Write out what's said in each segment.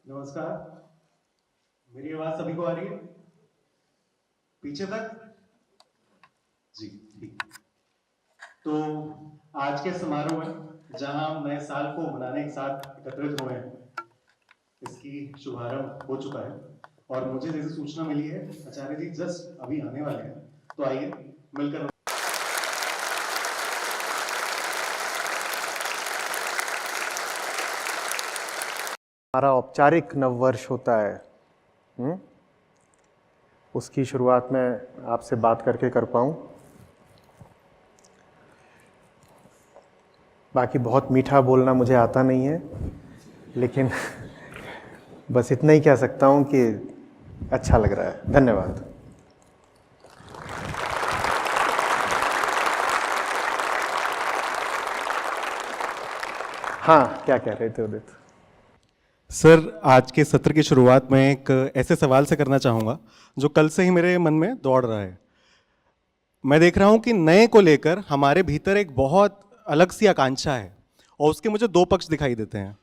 नमस्कार। मेरी आवाज सभी को आ रही है? पीछे तक? जी ठीक। तो आज के समारोह में जहां हम नए साल को मनाने के साथ एकत्रित हुए हैं, इसकी शुभारंभ हो चुका है और मुझे जैसे सूचना मिली है आचार्य जी जस्ट अभी आने वाले हैं, तो आइए मिलकर। हमारा औपचारिक नववर्ष होता है, उसकी शुरुआत मैं आपसे बात करके कर पाऊँ। बाकी बहुत मीठा बोलना मुझे आता नहीं है, लेकिन बस इतना ही कह सकता हूँ कि अच्छा लग रहा है। धन्यवाद। हाँ, क्या कह रहे थे उदित? सर, आज के सत्र की शुरुआत में एक ऐसे सवाल से करना चाहूँगा जो कल से ही मेरे मन में दौड़ रहा है। मैं देख रहा हूँ कि नए को लेकर हमारे भीतर एक बहुत अलग सी आकांक्षा है और उसके मुझे दो पक्ष दिखाई देते हैं।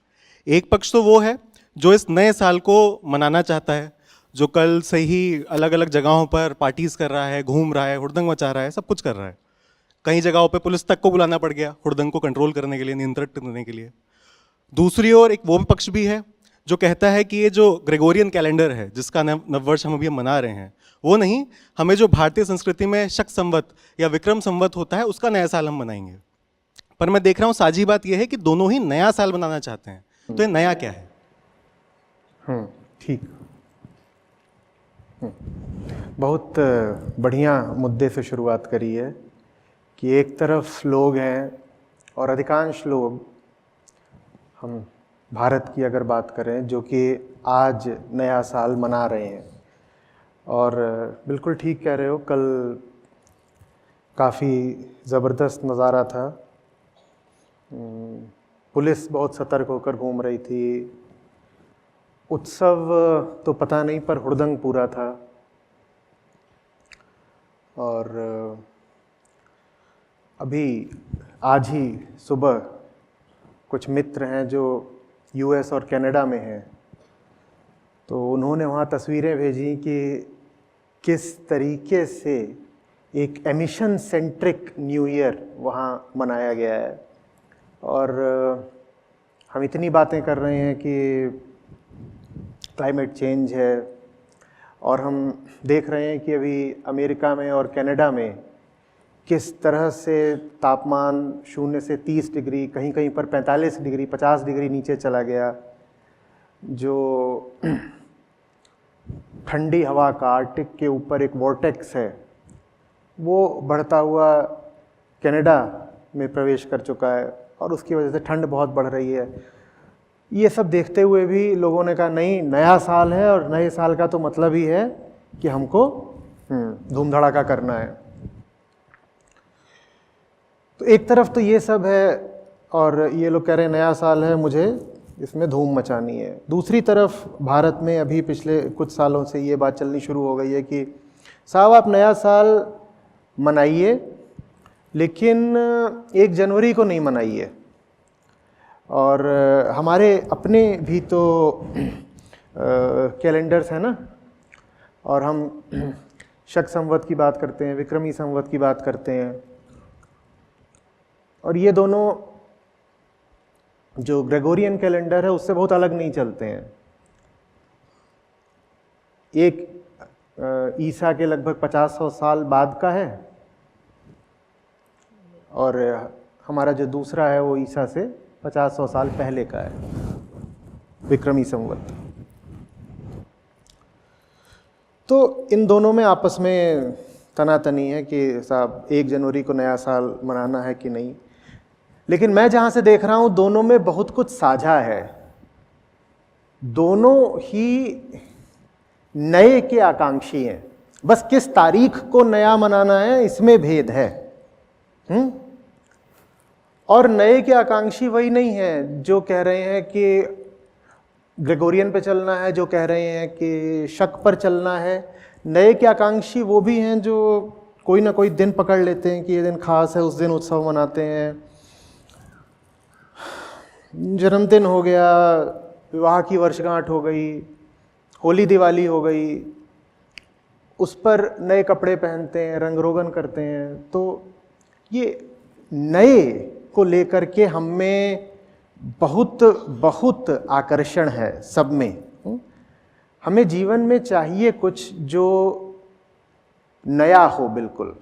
एक पक्ष तो वो है जो इस नए साल को मनाना चाहता है, जो कल से ही अलग अलग जगहों पर पार्टीज कर रहा है, घूम रहा है, हुड़दंग मचा रहा है, सब कुछ कर रहा है। कई जगहों पे पुलिस तक को बुलाना पड़ गया हुड़दंग को कंट्रोल करने के लिए, नियंत्रित करने के लिए। दूसरी ओर एक वो पक्ष भी है जो कहता है कि ये जो ग्रेगोरियन कैलेंडर है जिसका नववर्ष हम अभी मना रहे हैं, वो नहीं, हमें जो भारतीय संस्कृति में शक संवत या विक्रम संवत होता है उसका नया साल हम मनाएंगे। पर मैं देख रहा हूँ साझी बात यह है कि दोनों ही नया साल मनाना चाहते हैं, तो ये नया क्या है? ठीक। बहुत बढ़िया मुद्दे से शुरुआत करी है कि एक तरफ लोग हैं और अधिकांश लोग, हम भारत की अगर बात करें, जो कि आज नया साल मना रहे हैं। और बिल्कुल ठीक कह रहे हो, कल काफ़ी ज़बरदस्त नज़ारा था। पुलिस बहुत सतर्क होकर घूम रही थी। उत्सव तो पता नहीं, पर हुड़दंग पूरा था। और अभी आज ही सुबह कुछ मित्र हैं जो यूएस और कनाडा में हैं, तो उन्होंने वहाँ तस्वीरें भेजी कि किस तरीके से एक एमिशन सेंट्रिक न्यू ईयर वहाँ मनाया गया है। और हम इतनी बातें कर रहे हैं कि क्लाइमेट चेंज है, और हम देख रहे हैं कि अभी अमेरिका में और कनाडा में किस तरह से तापमान 0 से 30 डिग्री, कहीं कहीं पर 45 डिग्री, 50 डिग्री नीचे चला गया। जो ठंडी हवा का आर्कटिक के ऊपर एक वॉर्टेक्स है, वो बढ़ता हुआ कनाडा में प्रवेश कर चुका है और उसकी वजह से ठंड बहुत बढ़ रही है। ये सब देखते हुए भी लोगों ने कहा नहीं, नया साल है और नए साल का तो मतलब ही है कि हमको धूम धड़ाका करना है। तो एक तरफ तो ये सब है और ये लोग कह रहे हैं नया साल है, मुझे इसमें धूम मचानी है। दूसरी तरफ भारत में अभी पिछले कुछ सालों से ये बात चलनी शुरू हो गई है कि साहब आप नया साल मनाइए, लेकिन 1 जनवरी को नहीं मनाइए। और हमारे अपने भी तो कैलेंडर्स हैं ना, और हम शक संवत की बात करते हैं, विक्रमी संवत की बात करते हैं। और ये दोनों जो ग्रेगोरियन कैलेंडर है उससे बहुत अलग नहीं चलते हैं। एक ईसा के लगभग 50-100 साल बाद का है, और हमारा जो दूसरा है वो ईसा से 50-100 साल पहले का है, विक्रमी संवत। तो इन दोनों में आपस में तनातनी है कि साहब 1 जनवरी को नया साल मनाना है कि नहीं। लेकिन मैं जहाँ से देख रहा हूँ दोनों में बहुत कुछ साझा है। दोनों ही नए के आकांक्षी हैं, बस किस तारीख को नया मनाना है इसमें भेद है। और नए के आकांक्षी वही नहीं है जो कह रहे हैं कि ग्रेगोरियन पे चलना है, जो कह रहे हैं कि शक पर चलना है। नए के आकांक्षी वो भी हैं जो कोई ना कोई दिन पकड़ लेते हैं कि ये दिन खास है, उस दिन उत्सव मनाते हैं। जन्मदिन हो गया, विवाह की वर्षगांठ हो गई, होली दिवाली हो गई, उस पर नए कपड़े पहनते हैं, रंग रोगन करते हैं। तो ये नए को लेकर के हम में बहुत बहुत आकर्षण है सब में। हमें जीवन में चाहिए कुछ जो नया हो बिल्कुल।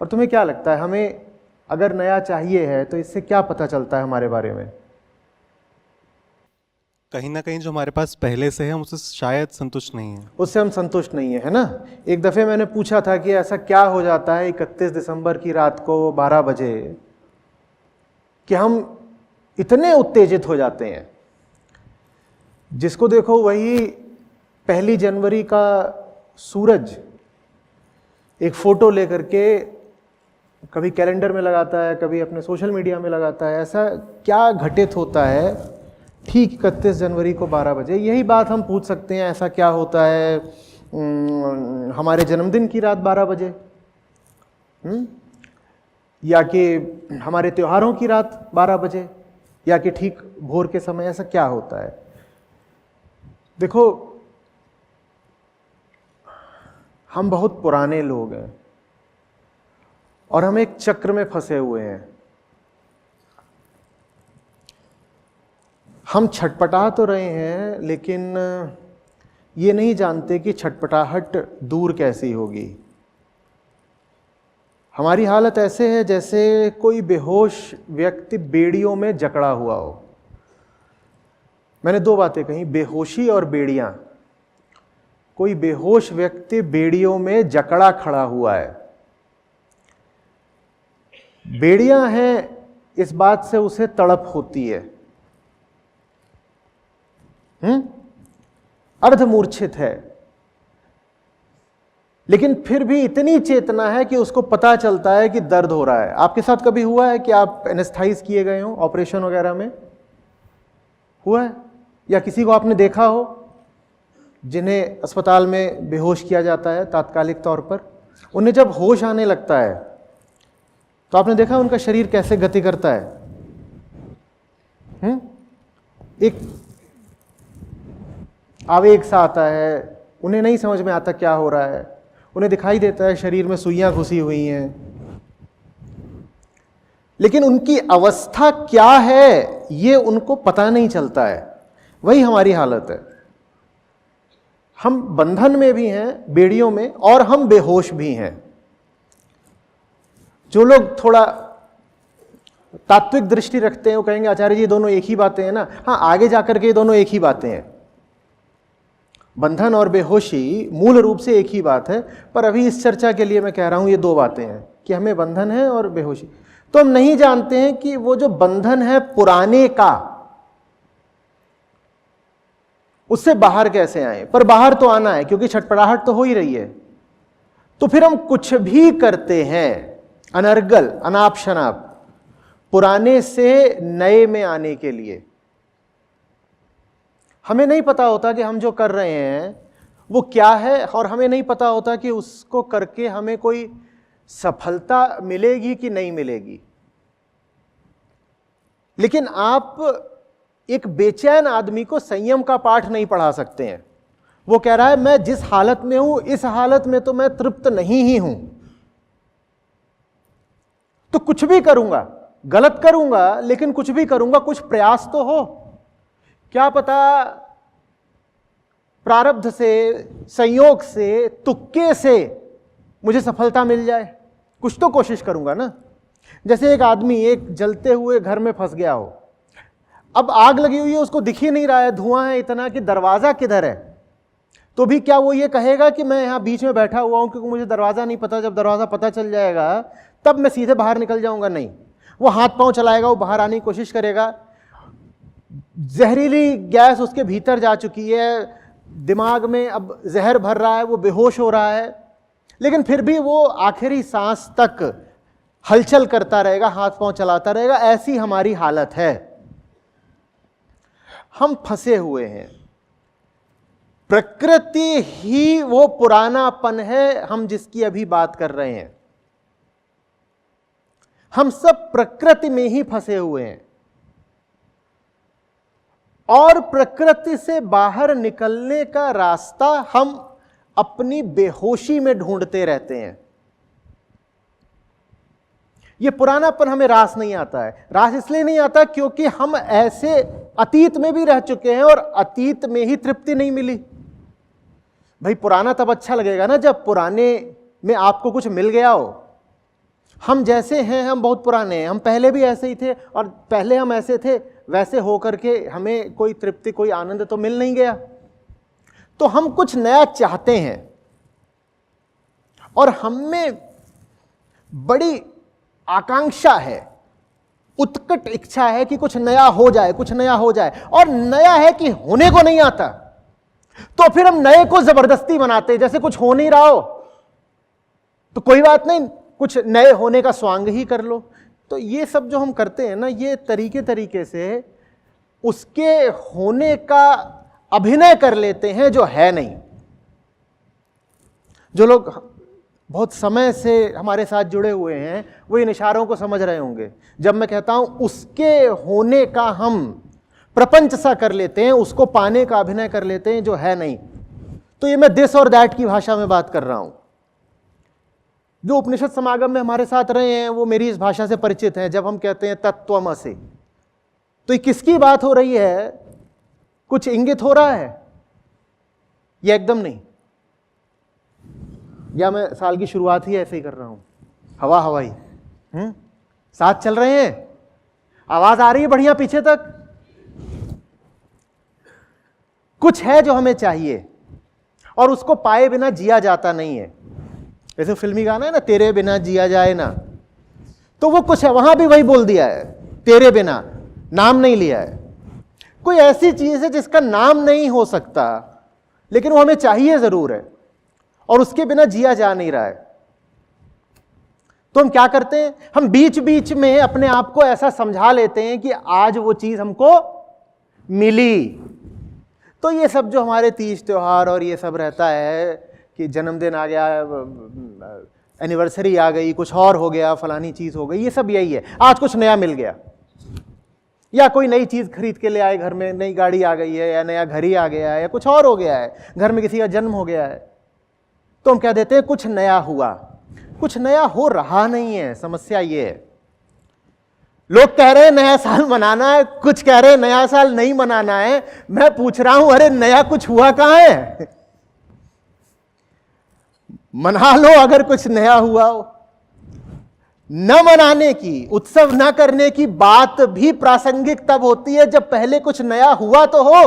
और तुम्हें क्या लगता है, हमें अगर नया चाहिए है तो इससे क्या पता चलता है हमारे बारे में? कहीं ना कहीं जो हमारे पास पहले से है हम उससे शायद संतुष्ट नहीं है। उससे हम संतुष्ट नहीं है ना। एक दफ़े मैंने पूछा था कि ऐसा क्या हो जाता है 31 दिसंबर की रात को 12 बजे कि हम इतने उत्तेजित हो जाते हैं। जिसको देखो वही 1 जनवरी का सूरज एक फ़ोटो लेकर के कभी कैलेंडर में लगाता है, कभी अपने सोशल मीडिया में लगाता है। ऐसा क्या घटित होता है ठीक 31 जनवरी को 12 बजे? यही बात हम पूछ सकते हैं, ऐसा क्या होता है हमारे जन्मदिन की रात 12 बजे, या कि हमारे त्योहारों की रात 12 बजे, या कि ठीक भोर के समय, ऐसा क्या होता है? देखो, हम बहुत पुराने लोग हैं और हम एक चक्र में फंसे हुए हैं। हम छटपटा तो रहे हैं लेकिन ये नहीं जानते कि छटपटाहट दूर कैसी होगी। हमारी हालत ऐसे है जैसे कोई बेहोश व्यक्ति बेड़ियों में जकड़ा हुआ हो। मैंने 2 बातें कही, बेहोशी और बेड़ियां। कोई बेहोश व्यक्ति बेड़ियों में जकड़ा खड़ा हुआ है। बेड़ियां हैं इस बात से उसे तड़प होती है, अर्धमूर्छित है, लेकिन फिर भी इतनी चेतना है कि उसको पता चलता है कि दर्द हो रहा है। आपके साथ कभी हुआ है कि आप एनेस्थाइज किए गए हो ऑपरेशन वगैरह में? हुआ है? या किसी को आपने देखा हो जिन्हें अस्पताल में बेहोश किया जाता है तात्कालिक तौर पर? उन्हें जब होश आने लगता है तो आपने देखा उनका शरीर कैसे गति करता है। एक आवेग सा आता है, उन्हें नहीं समझ में आता क्या हो रहा है। उन्हें दिखाई देता है शरीर में सुइयां घुसी हुई हैं, लेकिन उनकी अवस्था क्या है ये उनको पता नहीं चलता है। वही हमारी हालत है। हम बंधन में भी हैं, बेड़ियों में, और हम बेहोश भी हैं। जो लोग थोड़ा तात्विक दृष्टि रखते हैं वो कहेंगे आचार्य जी दोनों एक ही बातें हैं ना। हाँ, आगे जाकर के ये दोनों एक ही बातें हैं। बंधन और बेहोशी मूल रूप से एक ही बात है, पर अभी इस चर्चा के लिए मैं कह रहा हूं ये 2 बातें हैं कि हमें बंधन है और बेहोशी। तो हम नहीं जानते हैं कि वो जो बंधन है पुराने का, उससे बाहर कैसे आए। पर बाहर तो आना है क्योंकि छटपटाहट तो हो ही रही है। तो फिर हम कुछ भी करते हैं अनर्गल अनाप शनाप पुराने से नए में आने के लिए। हमें नहीं पता होता कि हम जो कर रहे हैं वो क्या है, और हमें नहीं पता होता कि उसको करके हमें कोई सफलता मिलेगी कि नहीं मिलेगी। लेकिन आप एक बेचैन आदमी को संयम का पाठ नहीं पढ़ा सकते हैं। वो कह रहा है मैं जिस हालत में हूं इस हालत में तो मैं तृप्त नहीं ही हूं, तो कुछ भी करूंगा, गलत करूंगा लेकिन कुछ भी करूंगा, कुछ प्रयास तो हो। क्या पता प्रारब्ध से, संयोग से, तुक्के से मुझे सफलता मिल जाए। कुछ तो कोशिश करूंगा ना। जैसे एक आदमी एक जलते हुए घर में फंस गया हो, अब आग लगी हुई है, उसको दिख ही नहीं रहा है, धुआं है इतना कि दरवाजा किधर है। तो भी क्या वो ये कहेगा कि मैं यहां बीच में बैठा हुआ हूं क्योंकि मुझे दरवाजा नहीं पता, जब दरवाजा पता चल जाएगा तब मैं सीधे बाहर निकल जाऊंगा? नहीं, वो हाथ पांव चलाएगा, वो बाहर आने की कोशिश करेगा। जहरीली गैस उसके भीतर जा चुकी है, दिमाग में अब जहर भर रहा है, वो बेहोश हो रहा है, लेकिन फिर भी वो आखिरी सांस तक हलचल करता रहेगा, हाथ पांव चलाता रहेगा। ऐसी हमारी हालत है। हम फंसे हुए हैं। प्रकृति ही वो पुरानापन है हम जिसकी अभी बात कर रहे हैं। हम सब प्रकृति में ही फंसे हुए हैं। और प्रकृति से बाहर निकलने का रास्ता हम अपनी बेहोशी में ढूंढते रहते हैं। ये पुरानापन हमें रास नहीं आता है। रास इसलिए नहीं आता क्योंकि हम ऐसे अतीत में भी रह चुके हैं और अतीत में ही तृप्ति नहीं मिली। भाई पुराना तब अच्छा लगेगा ना जब पुराने में आपको कुछ मिल गया हो। हम जैसे हैं, हम बहुत पुराने हैं, हम पहले भी ऐसे ही थे और पहले हम ऐसे थे, वैसे होकर के हमें कोई तृप्ति, कोई आनंद तो मिल नहीं गया। तो हम कुछ नया चाहते हैं और हमें बड़ी आकांक्षा है, उत्कट इच्छा है कि कुछ नया हो जाए, कुछ नया हो जाए। और नया है कि होने को नहीं आता, तो फिर हम नए को जबरदस्ती बनाते हैं। जैसे कुछ हो नहीं रहा हो तो कोई बात नहीं, कुछ नए होने का स्वांग ही कर लो। तो ये सब जो हम करते हैं ना, ये तरीके से उसके होने का अभिनय कर लेते हैं जो है नहीं। जो लोग बहुत समय से हमारे साथ जुड़े हुए हैं वो इन इशारों को समझ रहे होंगे। जब मैं कहता हूं उसके होने का हम प्रपंच सा कर लेते हैं, उसको पाने का अभिनय कर लेते हैं जो है नहीं, तो ये मैं दिस और दैट की भाषा में बात कर रहा हूं। जो उपनिषद समागम में हमारे साथ रहे हैं वो मेरी इस भाषा से परिचित हैं। जब हम कहते हैं तत्त्वमसि, तो ये किसकी बात हो रही है? कुछ इंगित हो रहा है या एकदम नहीं? या मैं साल की शुरुआत ही ऐसे ही कर रहा हूं, हवा हवाई? साथ चल रहे हैं? आवाज आ रही है बढ़िया पीछे तक? कुछ है जो हमें चाहिए और उसको पाए बिना जिया जाता नहीं है। जैसे फिल्मी गाना है ना, तेरे बिना जिया जाए ना, तो वो कुछ है, वहां भी वही बोल दिया है, तेरे बिना, नाम नहीं लिया है। कोई ऐसी चीज है जिसका नाम नहीं हो सकता लेकिन वो हमें चाहिए जरूर है और उसके बिना जिया जा नहीं रहा है। तो हम क्या करते हैं? हम बीच बीच में अपने आप को ऐसा समझा लेते हैं कि आज वो चीज हमको मिली। तो ये सब जो हमारे तीज त्योहार और ये सब रहता है कि जन्मदिन आ गया, एनिवर्सरी आ गई, कुछ और हो गया, फलानी चीज हो गई, ये सब यही है। आज कुछ नया मिल गया या कोई नई चीज खरीद के ले आए, घर में नई गाड़ी आ गई है या नया घर ही आ गया है या कुछ और हो गया है, घर में किसी का जन्म हो गया है, तो हम कह देते हैं कुछ नया हुआ। कुछ नया हो रहा नहीं है। समस्या ये है, लोग कह रहे हैं नया साल मनाना है, कुछ कह रहे हैं नया साल नहीं मनाना है। मैं पूछ रहा हूं, अरे नया कुछ हुआ कहां है? मना लो अगर कुछ नया हुआ हो। न मनाने की, उत्सव न करने की बात भी प्रासंगिक तब होती है जब पहले कुछ नया हुआ तो हो।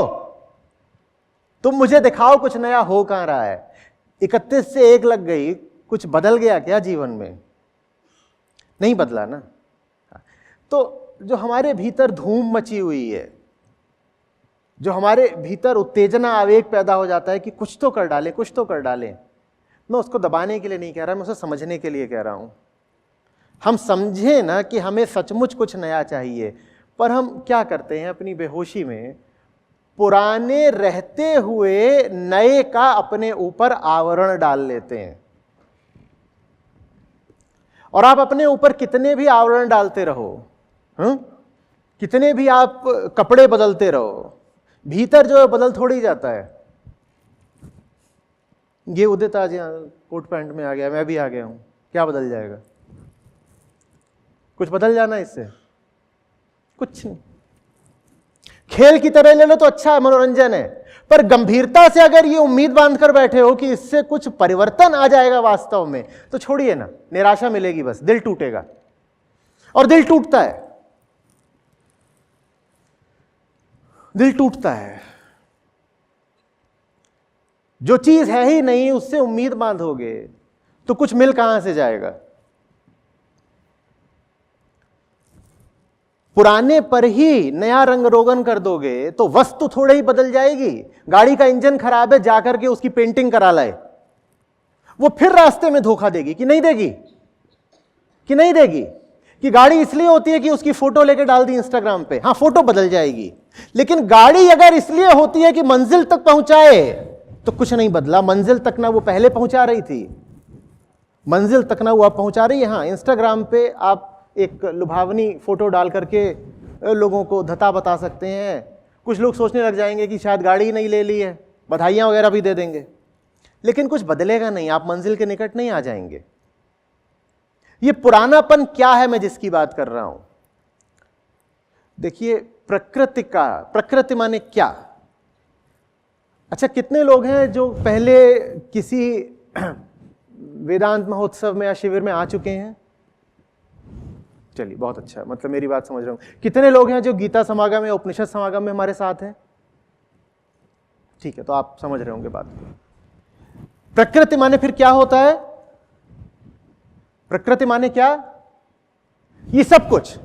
तुम मुझे दिखाओ कुछ नया हो कहां रहा है। 31 से 1 लग गई, कुछ बदल गया क्या जीवन में? नहीं बदला ना। तो जो हमारे भीतर धूम मची हुई है, जो हमारे भीतर उत्तेजना, आवेग पैदा हो जाता है कि कुछ तो कर डालें, कुछ तो कर डालें, मैं उसको दबाने के लिए नहीं कह रहा, मैं उसे समझने के लिए कह रहा हूं। हम समझें ना कि हमें सचमुच कुछ नया चाहिए, पर हम क्या करते हैं अपनी बेहोशी में, पुराने रहते हुए नए का अपने ऊपर आवरण डाल लेते हैं। और आप अपने ऊपर कितने भी आवरण डालते रहो, कितने भी आप कपड़े बदलते रहो, भीतर जो है बदल थोड़ी जाता है। ये उदित आज यहाँ कोट पैंट में आ गया, मैं भी आ गया हूं, क्या बदल जाएगा? कुछ बदल जाना इससे? कुछ नहीं। खेल की तरह ले लो तो अच्छा है, मनोरंजन है, पर गंभीरता से अगर ये उम्मीद बांधकर बैठे हो कि इससे कुछ परिवर्तन आ जाएगा वास्तव में, तो छोड़िए ना, निराशा मिलेगी, बस दिल टूटेगा। और दिल टूटता है, दिल टूटता है। जो चीज है ही नहीं उससे उम्मीद बांधोगे तो कुछ मिल कहां से जाएगा? पुराने पर ही नया रंग रोगन कर दोगे तो वस्तु थोड़े ही बदल जाएगी। गाड़ी का इंजन खराब है, जाकर के उसकी पेंटिंग करा लाए, वो फिर रास्ते में धोखा देगी कि नहीं देगी? कि नहीं देगी? कि गाड़ी इसलिए होती है कि उसकी फोटो लेके डाल दी इंस्टाग्राम पे, हाँ फोटो बदल जाएगी। लेकिन गाड़ी अगर इसलिए होती है कि मंजिल तक पहुंचाए, तो कुछ नहीं बदला। मंजिल तक ना वो पहले पहुंचा रही थी, मंजिल तक ना वो अब पहुंचा रही है। हाँ, इंस्टाग्राम पे आप एक लुभावनी फोटो डाल करके लोगों को धता बता सकते हैं, कुछ लोग सोचने लग जाएंगे कि शायद गाड़ी ही नहीं ले ली है, बधाइयां वगैरह भी दे देंगे, लेकिन कुछ बदलेगा नहीं, आप मंजिल के निकट नहीं आ जाएंगे। ये पुरानापन क्या है मैं जिसकी बात कर रहा हूं? देखिए, प्रकृति माने क्या? अच्छा, कितने लोग हैं जो पहले किसी वेदांत महोत्सव में या शिविर में आ चुके हैं? चलिए, बहुत अच्छा, मतलब मेरी बात समझ रहा हूं। कितने लोग हैं जो गीता समागम या उपनिषद समागम में हमारे साथ हैं? ठीक है, तो आप समझ रहे होंगे बात को। प्रकृति माने फिर क्या होता है? प्रकृति माने क्या? ये सब कुछ,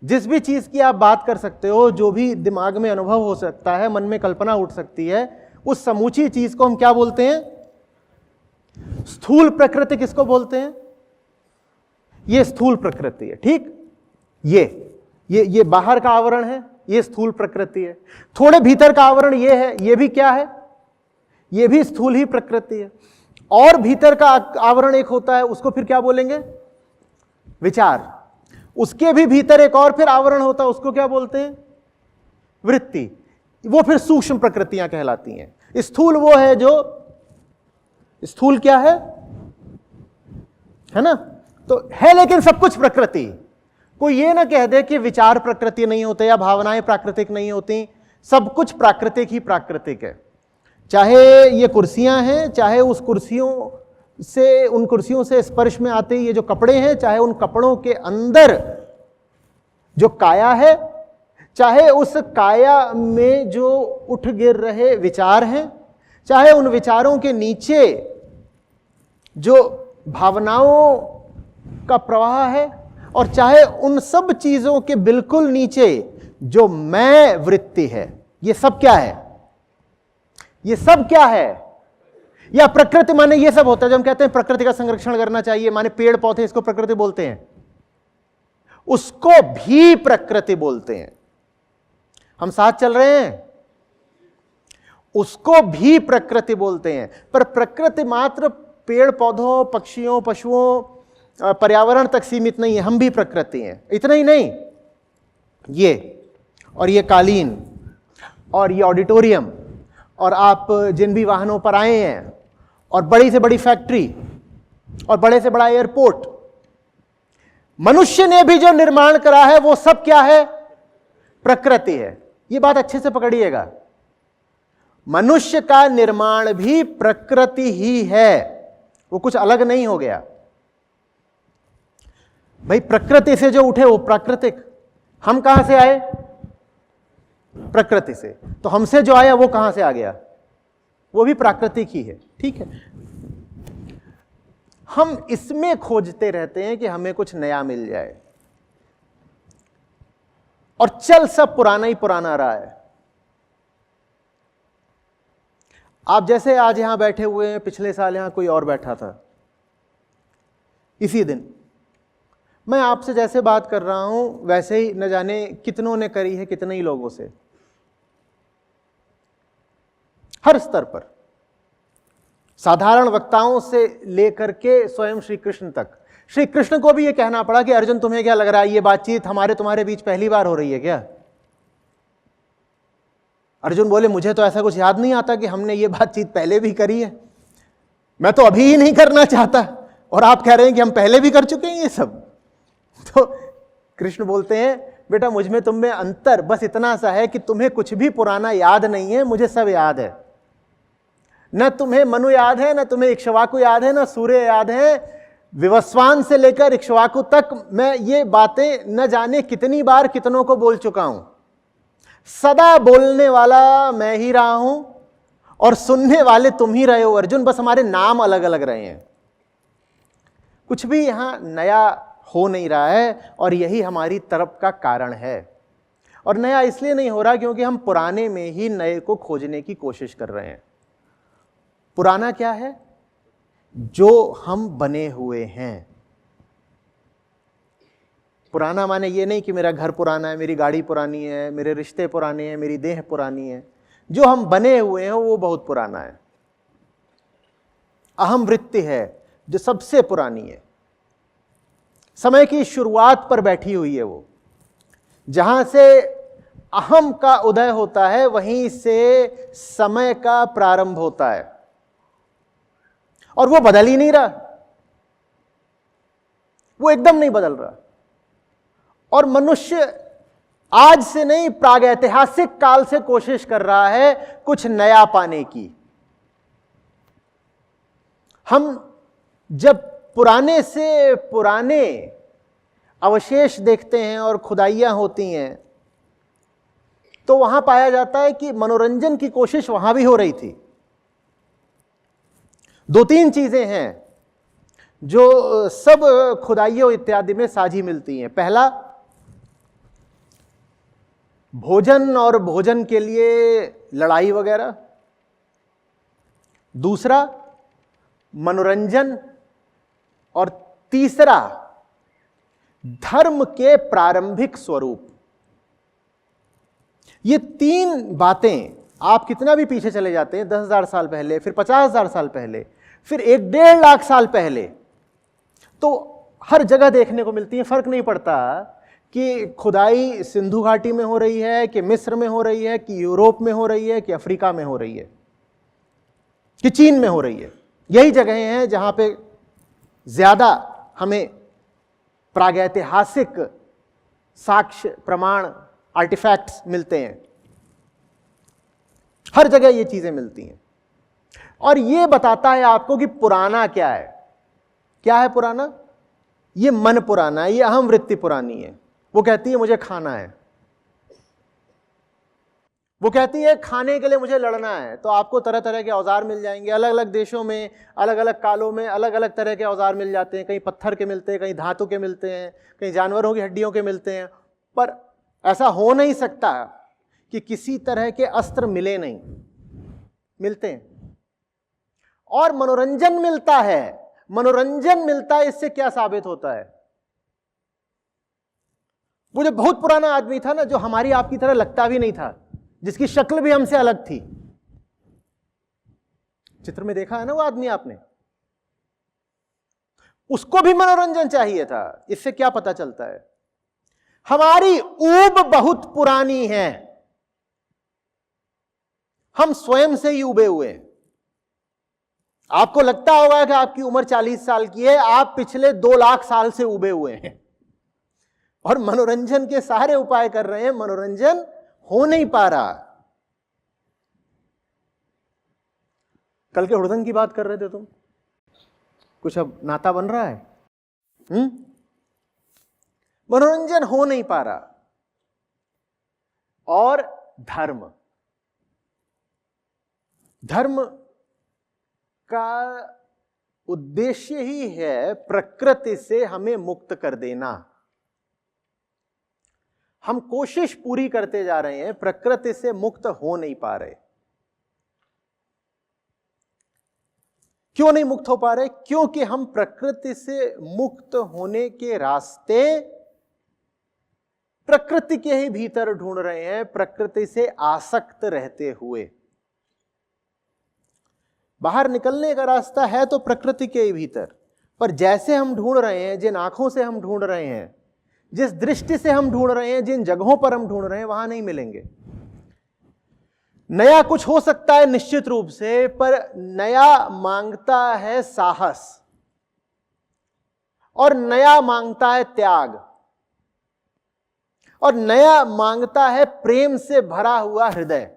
जिस भी चीज की आप बात कर सकते हो, जो भी दिमाग में अनुभव हो सकता है, मन में कल्पना उठ सकती है, उस समूची चीज को हम क्या बोलते हैं? स्थूल प्रकृति किसको बोलते हैं? ये स्थूल प्रकृति है। ठीक, ये बाहर का आवरण है, ये स्थूल प्रकृति है। थोड़े भीतर का आवरण ये है, ये भी क्या है? ये भी स्थूल ही प्रकृति है। और भीतर का आवरण एक होता है, उसको फिर क्या बोलेंगे? विचार। उसके भी भीतर एक और फिर आवरण होता है, उसको क्या बोलते हैं? वृत्ति। वो फिर सूक्ष्म प्रकृतियां कहलाती हैं। स्थूल वो है जो, स्थूल क्या है ना? तो है, लेकिन सब कुछ प्रकृति। कोई ये ना कह दे कि विचार प्रकृति नहीं होते या भावनाएं प्राकृतिक नहीं होती। सब कुछ प्राकृतिक ही प्राकृतिक है। चाहे ये कुर्सियां हैं, चाहे उन कुर्सियों से स्पर्श में आते ये जो कपड़े हैं, चाहे उन कपड़ों के अंदर जो काया है, चाहे उस काया में जो उठ गिर रहे विचार हैं, चाहे उन विचारों के नीचे जो भावनाओं का प्रवाह है, और चाहे उन सब चीजों के बिल्कुल नीचे जो मैं वृत्ति है। ये सब क्या है? ये सब क्या है? या प्रकृति माने ये सब होता है। जब हम कहते हैं प्रकृति का संरक्षण करना चाहिए, माने पेड़ पौधे, इसको प्रकृति बोलते हैं। उसको भी प्रकृति बोलते हैं। हम साथ चल रहे हैं? उसको भी प्रकृति बोलते हैं। पर प्रकृति मात्र पेड़ पौधों, पक्षियों, पशुओं, पर्यावरण तक सीमित नहीं है। हम भी प्रकृति हैं। इतना ही नहीं, ये कालीन और ये ऑडिटोरियम और आप जिन भी वाहनों पर आए हैं, और बड़ी से बड़ी फैक्ट्री और बड़े से बड़ा एयरपोर्ट, मनुष्य ने भी जो निर्माण करा है, वो सब क्या है? प्रकृति है। ये बात अच्छे से पकड़िएगा। मनुष्य का निर्माण भी प्रकृति ही है, वो कुछ अलग नहीं हो गया। भाई, प्रकृति से जो उठे वो प्राकृतिक। हम कहां से आए? प्रकृति से। तो हमसे जो आया वो कहां से आ गया? वो भी प्राकृतिक ही है। ठीक है, हम इसमें खोजते रहते हैं कि हमें कुछ नया मिल जाए, और चल सब पुराना ही पुराना रहा है। आप जैसे आज यहां बैठे हुए हैं, पिछले साल यहां कोई और बैठा था। इसी दिन मैं आपसे जैसे बात कर रहा हूं, वैसे ही न जाने कितनों ने करी है, कितने ही लोगों से, हर स्तर पर, साधारण वक्ताओं से लेकर के स्वयं श्री कृष्ण तक। श्री कृष्ण को भी यह कहना पड़ा कि अर्जुन, तुम्हें क्या लग रहा है, ये बातचीत हमारे तुम्हारे बीच पहली बार हो रही है क्या? अर्जुन बोले, मुझे तो ऐसा कुछ याद नहीं आता कि हमने ये बातचीत पहले भी करी है। मैं तो अभी ही नहीं करना चाहता, और आप कह रहे हैं कि हम पहले भी कर चुके हैं ये सब। तो कृष्ण बोलते हैं, बेटा, मुझ में तुम में अंतर बस इतना सा है कि तुम्हें कुछ भी पुराना याद नहीं है, मुझे सब याद है। न तुम्हें मनु याद है, न तुम्हें इक्ष्वाकु याद है, न सूर्य याद है। विवस्वान से लेकर इक्ष्वाकु तक मैं ये बातें न जाने कितनी बार कितनों को बोल चुका हूं। सदा बोलने वाला मैं ही रहा हूं, और सुनने वाले तुम ही रहे हो अर्जुन, बस हमारे नाम अलग अलग रहे हैं। कुछ भी यहां नया हो नहीं रहा है, और यही हमारी तरफ का कारण है। और नया इसलिए नहीं हो रहा क्योंकि हम पुराने में ही नए को खोजने की कोशिश कर रहे हैं। पुराना क्या है? जो हम बने हुए हैं। पुराना माने ये नहीं कि मेरा घर पुराना है, मेरी गाड़ी पुरानी है, मेरे रिश्ते पुराने हैं, मेरी देह पुरानी है। जो हम बने हुए हैं वो बहुत पुराना है। अहम वृत्ति है जो सबसे पुरानी है, समय की शुरुआत पर बैठी हुई है। वो जहां से अहम का उदय होता है, वहीं से समय का प्रारंभ होता है, और वो बदल ही नहीं रहा, वो एकदम नहीं बदल रहा। और मनुष्य आज से नहीं, प्रागैतिहासिक काल से कोशिश कर रहा है कुछ नया पाने की। हम जब पुराने से पुराने अवशेष देखते हैं और खुदाइयां होती हैं, तो वहां पाया जाता है कि मनोरंजन की कोशिश वहां भी हो रही थी। दो तीन चीजें हैं जो सब खुदाइयों इत्यादि में साझी मिलती हैं। पहला, भोजन और भोजन के लिए लड़ाई वगैरह। दूसरा, मनोरंजन। और तीसरा, धर्म के प्रारंभिक स्वरूप। ये तीन बातें आप कितना भी पीछे चले जाते हैं, 10,000 साल पहले, फिर 50,000 साल पहले, फिर 1-1.5 लाख साल पहले, तो हर जगह देखने को मिलती है। फर्क नहीं पड़ता कि खुदाई सिंधु घाटी में हो रही है, कि मिस्र में हो रही है, कि यूरोप में हो रही है, कि अफ्रीका में हो रही है, कि चीन में हो रही है। यही जगहें हैं जहां पे ज्यादा हमें प्रागैतिहासिक साक्ष्य, प्रमाण, आर्टिफैक्ट्स मिलते हैं। हर जगह ये चीजें मिलती हैं, और ये बताता है आपको कि पुराना क्या है। क्या है पुराना? ये मन पुराना है, ये अहम वृत्ति पुरानी है। वो कहती है मुझे खाना है, वो कहती है खाने के लिए मुझे लड़ना है। तो आपको तरह तरह के औजार मिल जाएंगे, अलग अलग देशों में, अलग अलग कालों में अलग अलग तरह के औजार मिल जाते हैं। कहीं पत्थर के मिलते हैं, कहीं धातु के मिलते हैं, कहीं जानवरों की हड्डियों के मिलते हैं। पर ऐसा हो नहीं सकता कि किसी तरह के अस्त्र मिले नहीं, मिलते हैं। और मनोरंजन मिलता है। मनोरंजन मिलता है, इससे क्या साबित होता है? वो जो बहुत पुराना आदमी था ना, जो हमारी आपकी तरह लगता भी नहीं था, जिसकी शक्ल भी हमसे अलग थी, चित्र में देखा है ना वो आदमी आपने, उसको भी मनोरंजन चाहिए था। इससे क्या पता चलता है? हमारी ऊब बहुत पुरानी है, हम स्वयं से ही उबे हुए हैं। आपको लगता होगा कि आपकी उम्र 40 साल की है, आप पिछले 2 लाख साल से उबे हुए हैं और मनोरंजन के सारे उपाय कर रहे हैं, मनोरंजन हो नहीं पा रहा। कल के हुड़दंग की बात कर रहे थे तुम, कुछ अब नाता बन रहा है? मनोरंजन हो नहीं पा रहा। और धर्म, धर्म का उद्देश्य ही है प्रकृति से हमें मुक्त कर देना। हम कोशिश पूरी करते जा रहे हैं, प्रकृति से मुक्त हो नहीं पा रहे। क्यों नहीं मुक्त हो पा रहे? क्योंकि हम प्रकृति से मुक्त होने के रास्ते प्रकृति के ही भीतर ढूंढ रहे हैं, प्रकृति से आसक्त रहते हुए। बाहर निकलने का रास्ता है तो प्रकृति के ही भीतर, पर जैसे हम ढूंढ रहे हैं, जिन आंखों से हम ढूंढ रहे हैं, जिस दृष्टि से हम ढूंढ रहे हैं, जिन जगहों पर हम ढूंढ रहे हैं, वहां नहीं मिलेंगे। नया कुछ हो सकता है निश्चित रूप से, पर नया मांगता है साहस, और नया मांगता है त्याग, और नया मांगता है प्रेम से भरा हुआ हृदय।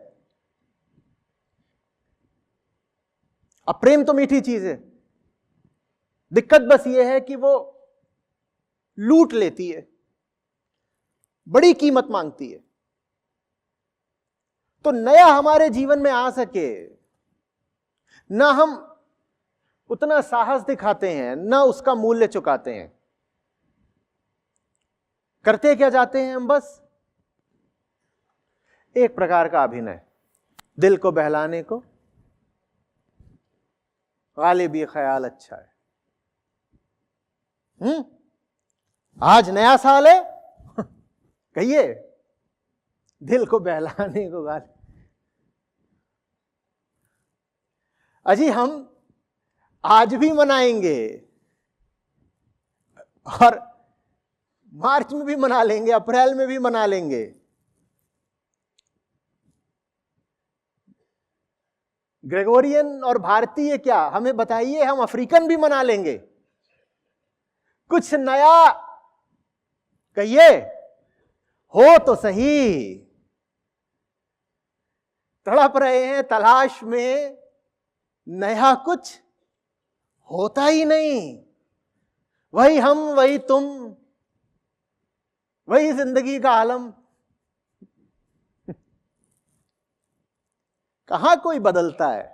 अब प्रेम तो मीठी चीज है, दिक्कत बस यह है कि वो लूट लेती है, बड़ी कीमत मांगती है। तो नया हमारे जीवन में आ सके, ना हम उतना साहस दिखाते हैं, ना उसका मूल्य चुकाते हैं। करते क्या जाते हैं हम? बस एक प्रकार का अभिनय, दिल को बहलाने को, गालिब ये ख्याल अच्छा है। आज नया साल है, कहिए, दिल को बहलाने को गालिब। अजी हम आज भी मनाएंगे और मार्च में भी मना लेंगे, अप्रैल में भी मना लेंगे, ग्रेगोरियन और भारतीय क्या, हमें बताइए, हम अफ्रीकन भी मना लेंगे। कुछ नया कहिए, हो तो सही। तड़प रहे हैं तलाश में, नया कुछ होता ही नहीं। वही हम, वही तुम, वही जिंदगी का आलम। कहां कोई बदलता है।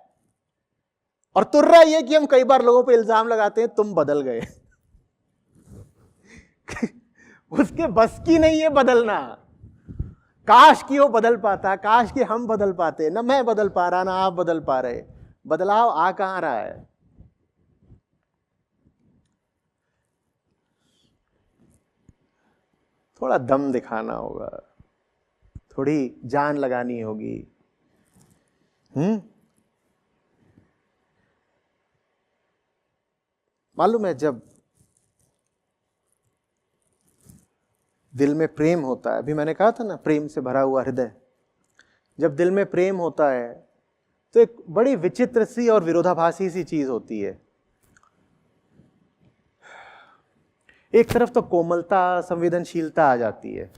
और तुर्रा यह कि हम कई बार लोगों पे इल्जाम लगाते हैं तुम बदल गए। उसके बस की नहीं है बदलना। काश कि वो बदल पाता, काश कि हम बदल पाते। ना मैं बदल पा रहा, ना आप बदल पा रहे। बदलाव आ कहां रहा है। थोड़ा दम दिखाना होगा, थोड़ी जान लगानी होगी। मालूम है, जब दिल में प्रेम होता है, अभी मैंने कहा था ना, प्रेम से भरा हुआ हृदय, जब दिल में प्रेम होता है तो एक बड़ी विचित्र सी और विरोधाभासी सी चीज होती है। एक तरफ तो कोमलता, संवेदनशीलता आ जाती है,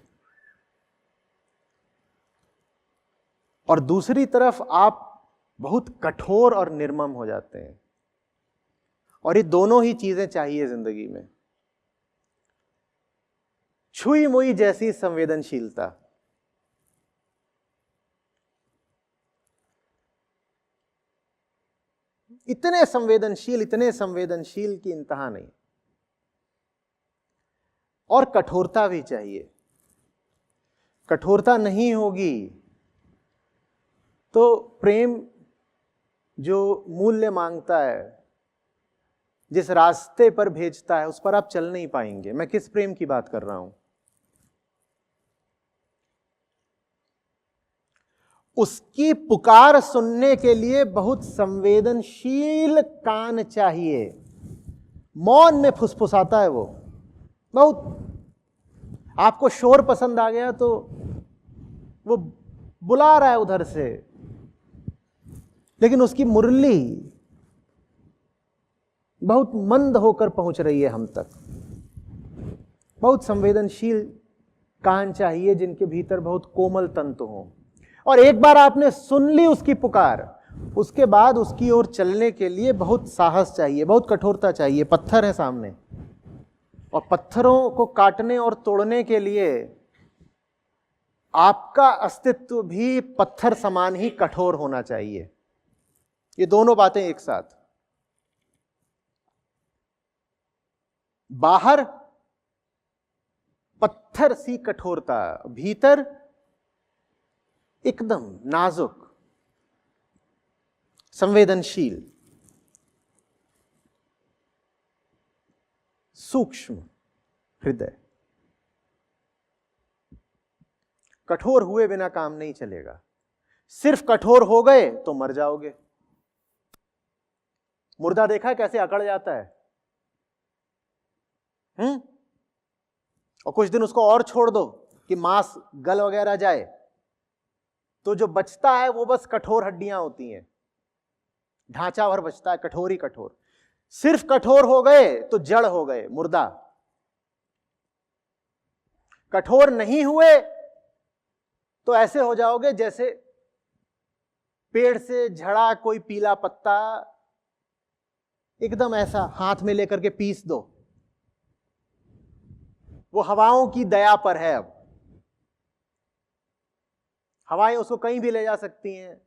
और दूसरी तरफ आप बहुत कठोर और निर्मम हो जाते हैं। और ये दोनों ही चीजें चाहिए जिंदगी में। छुई मुई जैसी संवेदनशीलता, इतने संवेदनशील की इंतहा नहीं। और कठोरता भी चाहिए। कठोरता नहीं होगी तो प्रेम जो मूल्य मांगता है, जिस रास्ते पर भेजता है, उस पर आप चल नहीं पाएंगे। मैं किस प्रेम की बात कर रहा हूं? उसकी पुकार सुनने के लिए बहुत संवेदनशील कान चाहिए। मौन में फुसफुसाता है वो बहुत। आपको शोर पसंद आ गया तो वो बुला रहा है उधर से, लेकिन उसकी मुरली बहुत मंद होकर पहुंच रही है हम तक। बहुत संवेदनशील कान चाहिए जिनके भीतर बहुत कोमल तंतु हो। और एक बार आपने सुन ली उसकी पुकार, उसके बाद उसकी ओर चलने के लिए बहुत साहस चाहिए, बहुत कठोरता चाहिए। पत्थर है सामने, और पत्थरों को काटने और तोड़ने के लिए आपका अस्तित्व भी पत्थर समान ही कठोर होना चाहिए। ये दोनों बातें एक साथ। बाहर पत्थर सी कठोरता, भीतर एकदम नाजुक, संवेदनशील, सूक्ष्म हृदय। कठोर हुए बिना काम नहीं चलेगा। सिर्फ कठोर हो गए तो मर जाओगे। मुर्दा देखा है कैसे अकड़ जाता है? और कुछ दिन उसको और छोड़ दो कि मांस गल वगैरह जाए, तो जो बचता है वो बस कठोर हड्डियां होती हैं। ढांचा भर बचता है, कठोर ही कठोर। सिर्फ कठोर हो गए तो जड़ हो गए, मुर्दा। कठोर नहीं हुए तो ऐसे हो जाओगे जैसे पेड़ से झड़ा कोई पीला पत्ता, एकदम ऐसा हाथ में लेकर के पीस दो। वो हवाओं की दया पर है। अब हवाएं उसको कहीं भी ले जा सकती हैं,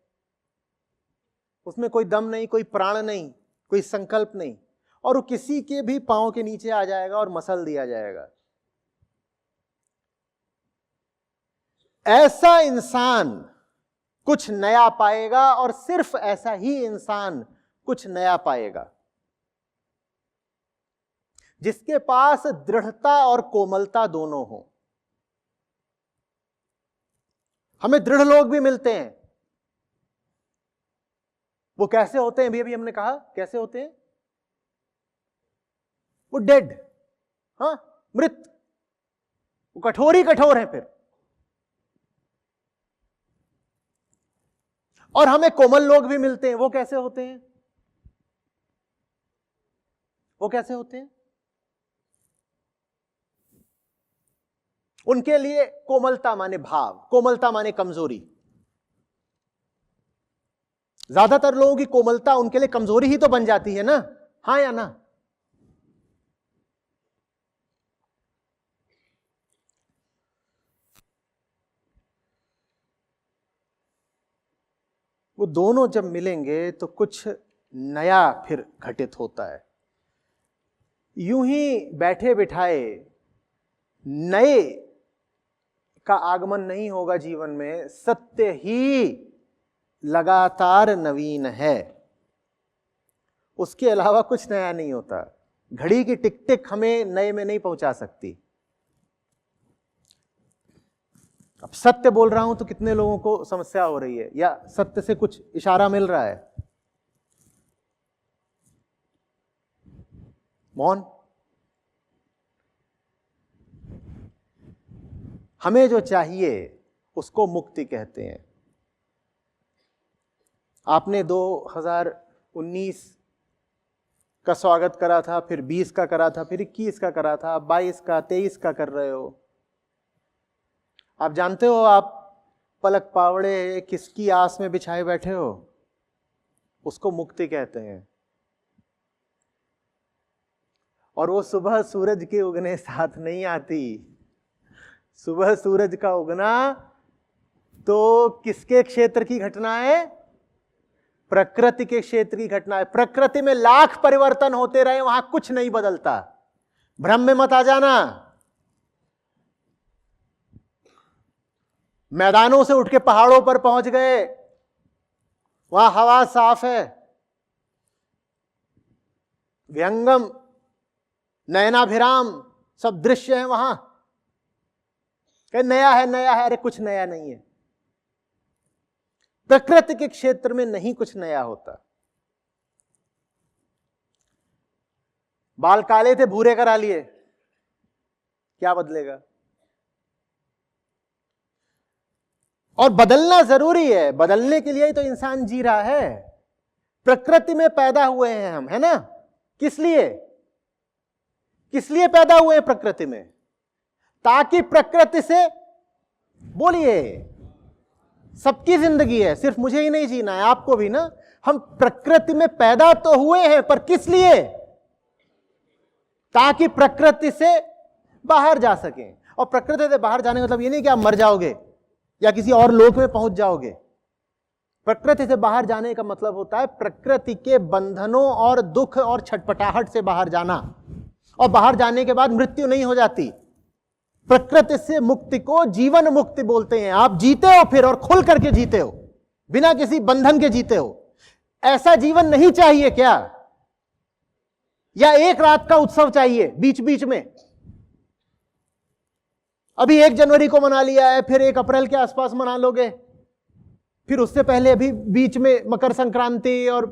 उसमें कोई दम नहीं, कोई प्राण नहीं, कोई संकल्प नहीं, और वो किसी के भी पांव के नीचे आ जाएगा और मसल दिया जाएगा। ऐसा इंसान कुछ नया पाएगा, और सिर्फ ऐसा ही इंसान कुछ नया पाएगा जिसके पास दृढ़ता और कोमलता दोनों हो। हमें दृढ़ लोग भी मिलते हैं। वो कैसे होते हैं? अभी हमने कहा कैसे होते हैं। वो डेड, हाँ, मृत। वो कठोर ही कठोर है। फिर और हमें कोमल लोग भी मिलते हैं। वो कैसे होते हैं? वो कैसे होते हैं? उनके लिए कोमलता माने भाव, कोमलता माने कमजोरी। ज्यादातर लोगों की कोमलता उनके लिए कमजोरी ही तो बन जाती है ना, हां या ना? वो दोनों जब मिलेंगे तो कुछ नया फिर घटित होता है। यूं ही बैठे बिठाए नए का आगमन नहीं होगा जीवन में। सत्य ही लगातार नवीन है, उसके अलावा कुछ नया नहीं होता। घड़ी की टिक टिक हमें नए में नहीं पहुंचा सकती। अब सत्य बोल रहा हूं तो कितने लोगों को समस्या हो रही है, या सत्य से कुछ इशारा मिल रहा है? मौन। हमें जो चाहिए उसको मुक्ति कहते हैं। आपने 2019 का स्वागत करा था, फिर 20 का करा था, फिर 21 का करा था, 22 का, 23 का कर रहे हो। आप जानते हो आप पलक पावड़े किसकी आस में बिछाए बैठे हो? उसको मुक्ति कहते हैं। और वो सुबह सूरज के उगने साथ नहीं आती। सुबह सूरज का उगना तो किसके क्षेत्र की घटना है? प्रकृति के क्षेत्र की घटना है। प्रकृति में लाख परिवर्तन होते रहे, वहां कुछ नहीं बदलता। भ्रम में मत आ जाना। मैदानों से उठ के पहाड़ों पर पहुंच गए, वहां हवा साफ है, व्यंगम नयनाभिराम सब दृश्य है वहां। नया है, नया है। अरे कुछ नया नहीं है। प्रकृति के क्षेत्र में नहीं कुछ नया होता। बाल काले थे, भूरे करा लिए, क्या बदलेगा? और बदलना जरूरी है। बदलने के लिए ही तो इंसान जी रहा है। प्रकृति में पैदा हुए हैं हम, है ना? किस लिए? किस लिए पैदा हुए हैं प्रकृति में? ताकि प्रकृति से, बोलिए, सबकी जिंदगी है, सिर्फ मुझे ही नहीं जीना है, आपको भी ना। हम प्रकृति में पैदा तो हुए हैं, पर किस लिए? ताकि प्रकृति से बाहर जा सकें। और प्रकृति से बाहर जाने का मतलब ये नहीं कि आप मर जाओगे या किसी और लोक में पहुंच जाओगे। प्रकृति से बाहर जाने का मतलब होता है प्रकृति के बंधनों और दुख और छटपटाहट से बाहर जाना। और बाहर जाने के बाद मृत्यु नहीं हो जाती। प्रकृति से मुक्ति को जीवन मुक्ति बोलते हैं। आप जीते हो फिर, और खुल करके जीते हो, बिना किसी बंधन के जीते हो। ऐसा जीवन नहीं चाहिए क्या? या एक रात का उत्सव चाहिए बीच बीच में? अभी 1 जनवरी को मना लिया है, फिर 1 अप्रैल के आसपास मना लोगे, फिर उससे पहले अभी बीच में मकर संक्रांति और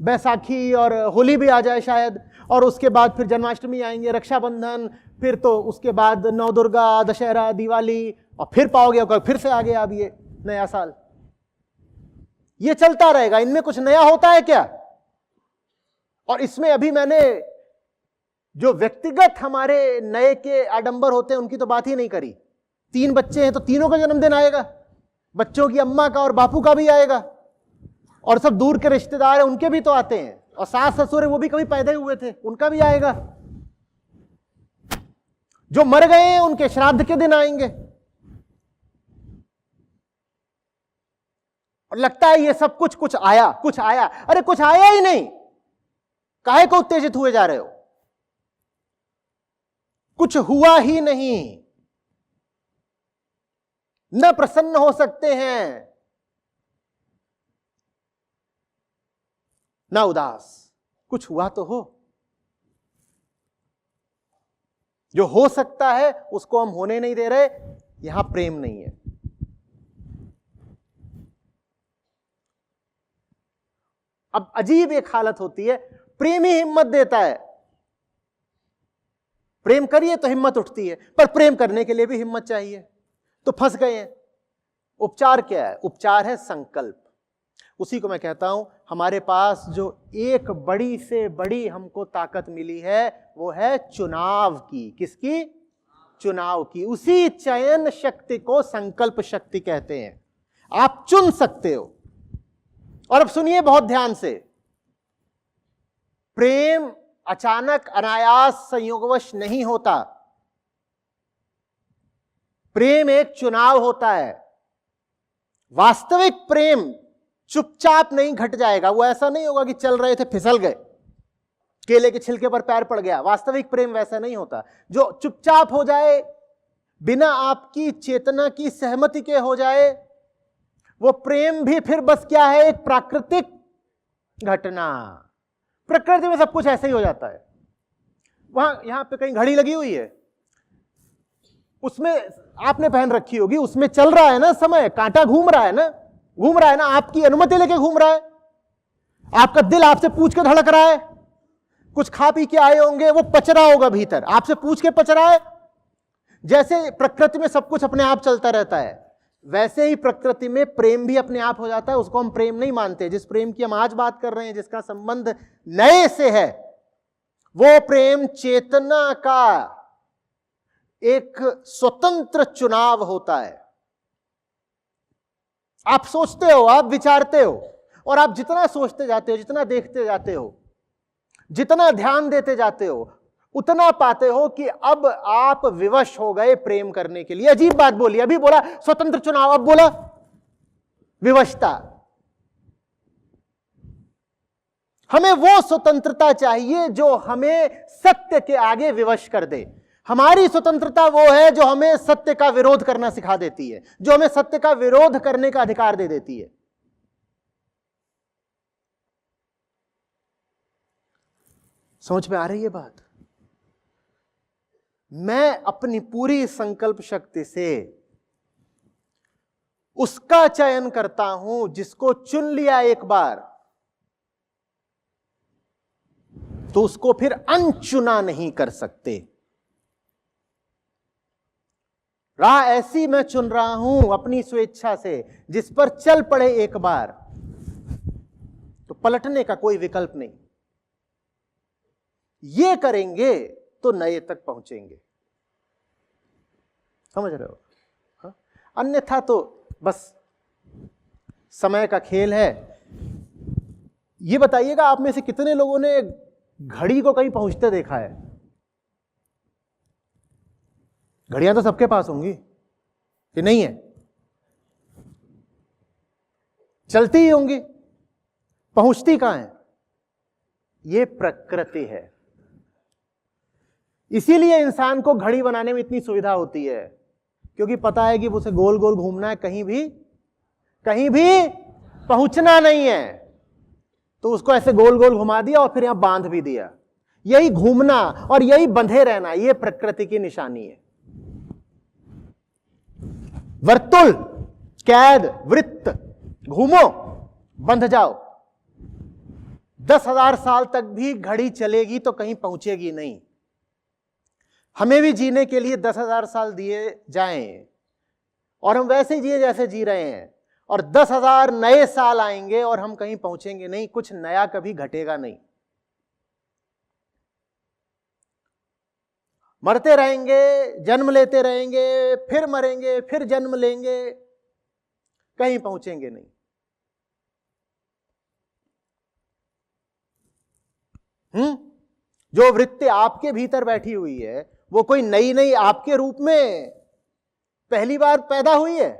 बैसाखी और होली भी आ जाए शायद, और उसके बाद फिर जन्माष्टमी आएंगे, रक्षाबंधन, फिर तो उसके बाद नवदुर्गा, दशहरा, दिवाली, और फिर पाओगे फिर से आ गया अब ये नया साल। ये चलता रहेगा। इनमें कुछ नया होता है क्या? और इसमें अभी मैंने जो व्यक्तिगत हमारे नए के आडंबर होते हैं उनकी तो बात ही नहीं करी। 3 बच्चे हैं तो तीनों का जन्मदिन आएगा, बच्चों की अम्मा का और बापू का भी आएगा, और सब दूर के रिश्तेदार हैं उनके भी तो आते हैं, और सास ससुर है वो भी कभी पैदा हुए थे उनका भी आएगा। जो मर गए हैं उनके श्राद्ध के दिन आएंगे। और लगता है ये सब कुछ आया, कुछ आया। अरे कुछ आया ही नहीं, काहे को उत्तेजित हुए जा रहे हो? कुछ हुआ ही नहीं। न प्रसन्न हो सकते हैं, न उदास। कुछ हुआ तो हो। जो हो सकता है उसको हम होने नहीं दे रहे। यहां प्रेम नहीं है। अब अजीब एक हालत होती है, प्रेम ही हिम्मत देता है। प्रेम करिए तो हिम्मत उठती है, पर प्रेम करने के लिए भी हिम्मत चाहिए, तो फंस गए हैं। उपचार क्या है? उपचार है संकल्प। उसी को मैं कहता हूं हमारे पास जो एक बड़ी से बड़ी हमको ताकत मिली है वो है चुनाव की। किसकी? चुनाव की। उसी चयन शक्ति को संकल्प शक्ति कहते हैं। आप चुन सकते हो। और अब सुनिए बहुत ध्यान से, प्रेम अचानक अनायास संयोगवश नहीं होता। प्रेम एक चुनाव होता है। वास्तविक प्रेम चुपचाप नहीं घट जाएगा। वो ऐसा नहीं होगा कि चल रहे थे फिसल गए, केले के छिलके पर पैर पड़ गया। वास्तविक प्रेम वैसा नहीं होता जो चुपचाप हो जाए, बिना आपकी चेतना की सहमति के हो जाए। वो प्रेम भी फिर बस क्या है? एक प्राकृतिक घटना। प्रकृति में सब कुछ ऐसे ही हो जाता है। वहां यहां पे कहीं घड़ी लगी हुई है, उसमें आपने पहन रखी होगी, उसमें चल रहा है ना समय, कांटा घूम रहा है ना, घूम रहा है ना, आपकी अनुमति लेके घूम रहा है। आपका दिल आपसे पूछ के धड़क रहा है। कुछ खा पी के आए होंगे, वो पच रहा होगा भीतर, आपसे पूछ के पच रहा है। जैसे प्रकृति में सब कुछ अपने आप चलता रहता है, वैसे ही प्रकृति में प्रेम भी अपने आप हो जाता है। उसको हम प्रेम नहीं मानते। जिस प्रेम की हम आज बात कर रहे हैं, जिसका संबंध नए से है, वो प्रेम चेतना का एक स्वतंत्र चुनाव होता है। आप सोचते हो, आप विचारते हो, और आप जितना सोचते जाते हो, जितना देखते जाते हो, जितना ध्यान देते जाते हो, उतना पाते हो कि अब आप विवश हो गए प्रेम करने के लिए। अजीब बात बोली, अभी बोला स्वतंत्र चुनाव, अब बोला विवशता। हमें वो स्वतंत्रता चाहिए जो हमें सत्य के आगे विवश कर दे। हमारी स्वतंत्रता वो है जो हमें सत्य का विरोध करना सिखा देती है, जो हमें सत्य का विरोध करने का अधिकार दे देती है। समझ में आ रही है बात? मैं अपनी पूरी संकल्प शक्ति से उसका चयन करता हूं जिसको चुन लिया एक बार, तो उसको फिर अनचुना नहीं कर सकते। राह ऐसी मैं चुन रहा हूं अपनी स्वेच्छा से, जिस पर चल पड़े एक बार तो पलटने का कोई विकल्प नहीं। ये करेंगे तो नए तक पहुंचेंगे। समझ रहे हो? हाँ? अन्यथा तो बस समय का खेल है। ये बताइएगा, आप में से कितने लोगों ने घड़ी को कहीं पहुंचते देखा है? घड़ियां तो सबके पास होंगी कि नहीं है? चलती ही होंगी, पहुंचती कहां है? ये प्रकृति है। इसीलिए इंसान को घड़ी बनाने में इतनी सुविधा होती है, क्योंकि पता है कि उसे गोल गोल घूमना है, कहीं भी पहुंचना नहीं है। तो उसको ऐसे गोल गोल घुमा दिया और फिर यहां बांध भी दिया। यही घूमना और यही बंधे रहना, यह प्रकृति की निशानी है। वर्तुल, कैद, वृत्त, घूमो, बंध जाओ। 10,000 साल तक भी घड़ी चलेगी तो कहीं पहुंचेगी नहीं। हमें भी जीने के लिए 10,000 साल दिए जाएं और हम वैसे ही जिए जैसे जी रहे हैं, और 10,000 नए साल आएंगे और हम कहीं पहुंचेंगे नहीं। कुछ नया कभी घटेगा नहीं। मरते रहेंगे, जन्म लेते रहेंगे, फिर मरेंगे, फिर जन्म लेंगे, कहीं पहुंचेंगे नहीं। जो वृत्ति आपके भीतर बैठी हुई है, वो कोई नई नई आपके रूप में पहली बार पैदा हुई है।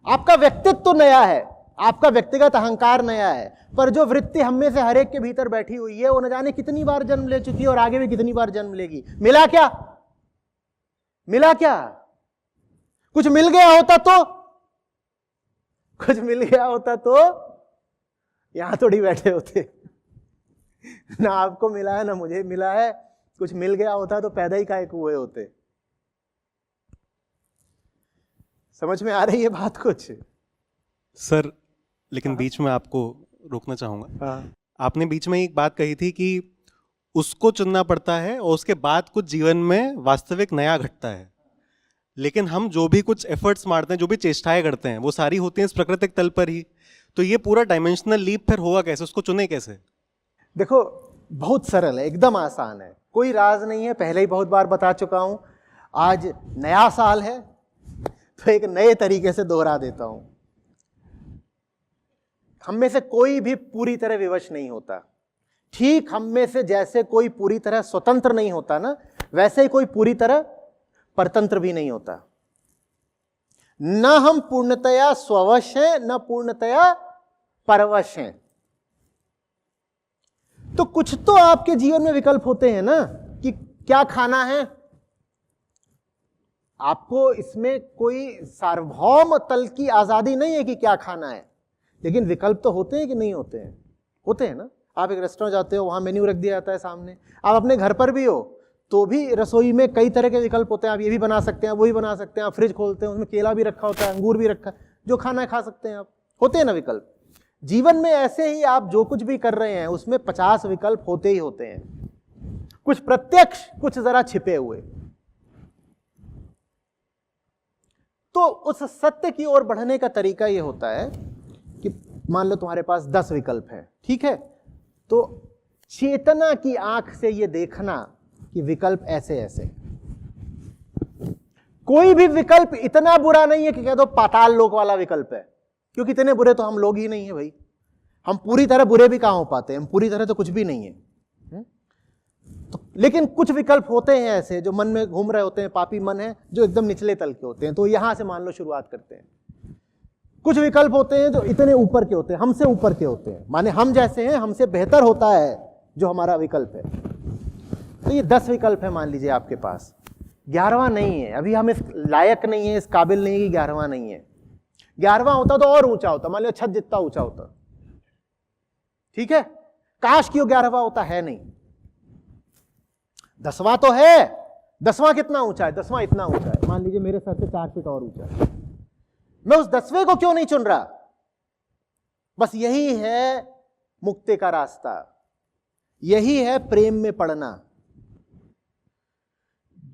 आपका व्यक्तित्व तो नया है, आपका व्यक्तिगत अहंकार नया है, पर जो वृत्ति हम में से हर एक के भीतर बैठी हुई है, वो न जाने कितनी बार जन्म ले चुकी है और आगे भी कितनी बार जन्म लेगी। मिला क्या? मिला क्या? कुछ मिल गया होता तो, कुछ मिल गया होता तो यहां थोड़ी बैठे होते। ना आपको मिला है ना मुझे मिला है। कुछ मिल गया होता तो पैदा ही काहे को हुए होते। समझ में आ रही है बात कुछ? सर, लेकिन बीच में आपको रोकना चाहूंगा। हाँ। आपने बीच में एक बात कही थी कि उसको चुनना पड़ता है और उसके बाद कुछ जीवन में वास्तविक नया घटता है। लेकिन हम जो भी कुछ एफर्ट्स मारते हैं, जो भी चेष्टाएं करते हैं, वो सारी होती हैं इस प्राकृतिक तल पर ही। तो ये पूरा डायमेंशनल लीप फिर होगा कैसे, उसको चुने कैसे? देखो, बहुत सरल है, एकदम आसान है, कोई राज नहीं है, पहले ही बहुत बार बता चुका हूं। आज नया साल है तो एक नए तरीके से दोहरा देता हूं। हम में से कोई भी पूरी तरह विवश नहीं होता। ठीक हम में से जैसे कोई पूरी तरह स्वतंत्र नहीं होता ना, वैसे ही कोई पूरी तरह परतंत्र भी नहीं होता। न हम पूर्णतया स्ववश हैं, न पूर्णतया परवश हैं। तो कुछ तो आपके जीवन में विकल्प होते हैं ना, कि क्या खाना है। आपको इसमें कोई सार्वभौम तल की आजादी नहीं है कि क्या खाना है, लेकिन विकल्प तो होते हैं कि नहीं होते हैं? होते हैं ना। आप एक रेस्टोरेंट जाते हो, वहां मेन्यू रख दिया जाता है सामने। आप अपने घर पर भी हो तो भी रसोई में कई तरह के विकल्प होते हैं। आप ये भी बना सकते हैं, वो भी बना सकते हैं। आप फ्रिज खोलते हैं, उसमें केला भी रखा होता है, अंगूर भी रखा है, जो खाना है खा सकते हैं आप। होते हैं ना विकल्प। जीवन में ऐसे ही आप जो कुछ भी कर रहे हैं उसमें 50 विकल्प होते ही होते हैं, कुछ प्रत्यक्ष, कुछ जरा छिपे हुए। तो उस सत्य की ओर बढ़ने का तरीका यह होता है कि मान लो तुम्हारे पास 10 विकल्प हैं, ठीक है, तो चेतना की आंख से यह देखना कि विकल्प ऐसे ऐसे। कोई भी विकल्प इतना बुरा नहीं है कि कह दो पाताल लोक वाला विकल्प है, क्योंकि इतने बुरे तो हम लोग ही नहीं है भाई। हम पूरी तरह बुरे भी कहां हो पाते हैं, हम पूरी तरह तो कुछ भी नहीं है। तो लेकिन कुछ विकल्प होते हैं ऐसे जो मन में घूम रहे होते हैं, पापी मन है जो एकदम निचले तल के होते हैं। तो यहां से मान लो शुरुआत करते हैं। कुछ विकल्प होते हैं जो इतने ऊपर के होते हैं, हमसे ऊपर के होते हैं, माने हम जैसे हैं, हमसे बेहतर होता है जो हमारा विकल्प है। तो ये 10 विकल्प है मान लीजिए आपके पास, 11वां नहीं है। अभी हम इस लायक नहीं है, इस काबिल नहीं है कि 11वां नहीं है। 11वां होता तो और ऊंचा होता, मान लो छत जितना ऊंचा होता, ठीक है। काश कि वो 11वां होता, है नहीं। 10वां तो है। 10वां कितना ऊंचा है? 10वां इतना ऊंचा है, मान लीजिए मेरे सर से 4 फीट और ऊंचा है। मैं उस 10वें को क्यों नहीं चुन रहा? बस यही है मुक्ति का रास्ता, यही है प्रेम में पड़ना।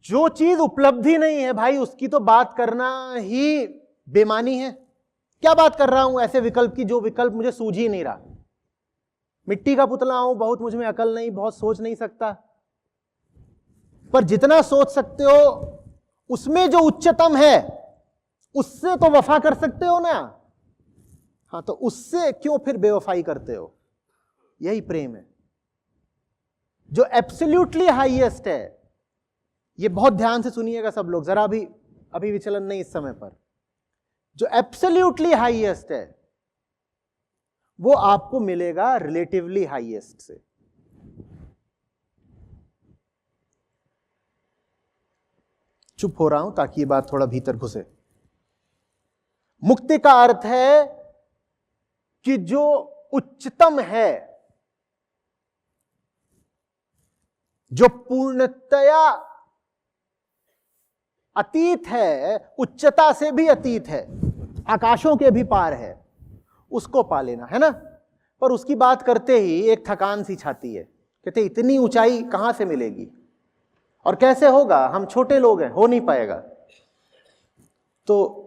जो चीज उपलब्धि नहीं है भाई, उसकी तो बात करना ही बेमानी है। क्या बात कर रहा हूं ऐसे विकल्प की जो विकल्प मुझे सूझ ही नहीं रहा। मिट्टी का पुतला हूं, बहुत मुझ में अकल नहीं, बहुत सोच नहीं सकता, पर जितना सोच सकते हो उसमें जो उच्चतम है उससे तो वफा कर सकते हो ना। हाँ, तो उससे क्यों फिर बेवफाई करते हो? यही प्रेम है जो एब्सोल्युटली हाईएस्ट है। ये बहुत ध्यान से सुनिएगा सब लोग, जरा अभी विचलन नहीं इस समय पर। जो एब्सोल्युटली हाईएस्ट है वो आपको मिलेगा रिलेटिवली हाईएस्ट से। चुप हो रहा हूं ताकि ये बात थोड़ा भीतर घुसे। मुक्ति का अर्थ है कि जो उच्चतम है, जो पूर्णतया अतीत है, उच्चता से भी अतीत है, आकाशों के भी पार है, उसको पा लेना है ना। पर उसकी बात करते ही एक थकान सी छाती है, कहते इतनी ऊंचाई कहां से मिलेगी और कैसे होगा, हम छोटे लोग हैं, हो नहीं पाएगा। तो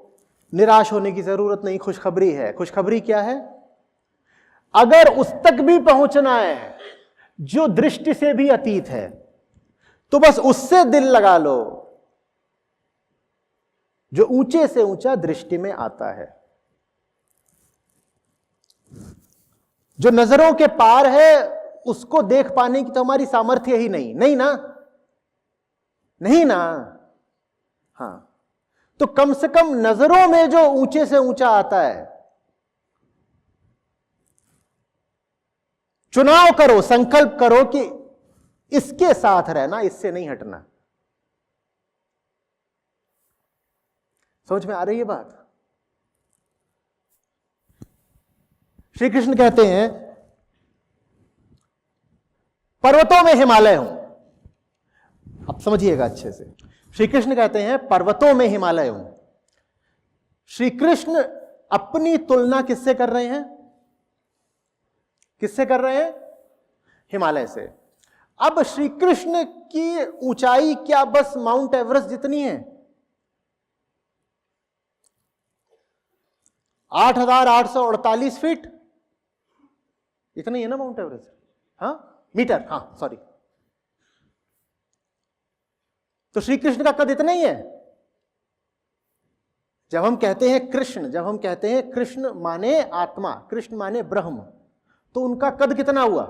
निराश होने की जरूरत नहीं, खुशखबरी है। खुशखबरी क्या है? अगर उस तक भी पहुंचना है जो दृष्टि से भी अतीत है, तो बस उससे दिल लगा लो जो ऊंचे से ऊंचा दृष्टि में आता है, जो नजरों के पार है। उसको देख पाने की तो हमारी सामर्थ्य ही नहीं, नहीं ना, नहीं ना। हां, तो कम से कम नजरों में जो ऊंचे से ऊंचा आता है, चुनाव करो, संकल्प करो कि इसके साथ रहना, इससे नहीं हटना। समझ में आ रही है बात? श्री कृष्ण कहते हैं पर्वतों में हिमालय हूं। अब समझिएगा अच्छे से। श्री कृष्ण कहते हैं पर्वतों में हिमालय हूं। श्री कृष्ण अपनी तुलना किससे कर रहे हैं? किससे कर रहे हैं? हिमालय से। अब श्री कृष्ण की ऊंचाई क्या बस माउंट एवरेस्ट जितनी है? 8,848 फीट, इतना ही है ना माउंट एवरेस्ट? हाँ, मीटर, हाँ सॉरी। तो श्री कृष्ण का कद इतना ही है। जब हम कहते हैं कृष्ण, जब हम कहते हैं कृष्ण माने आत्मा, कृष्ण माने ब्रह्म, तो उनका कद कितना हुआ?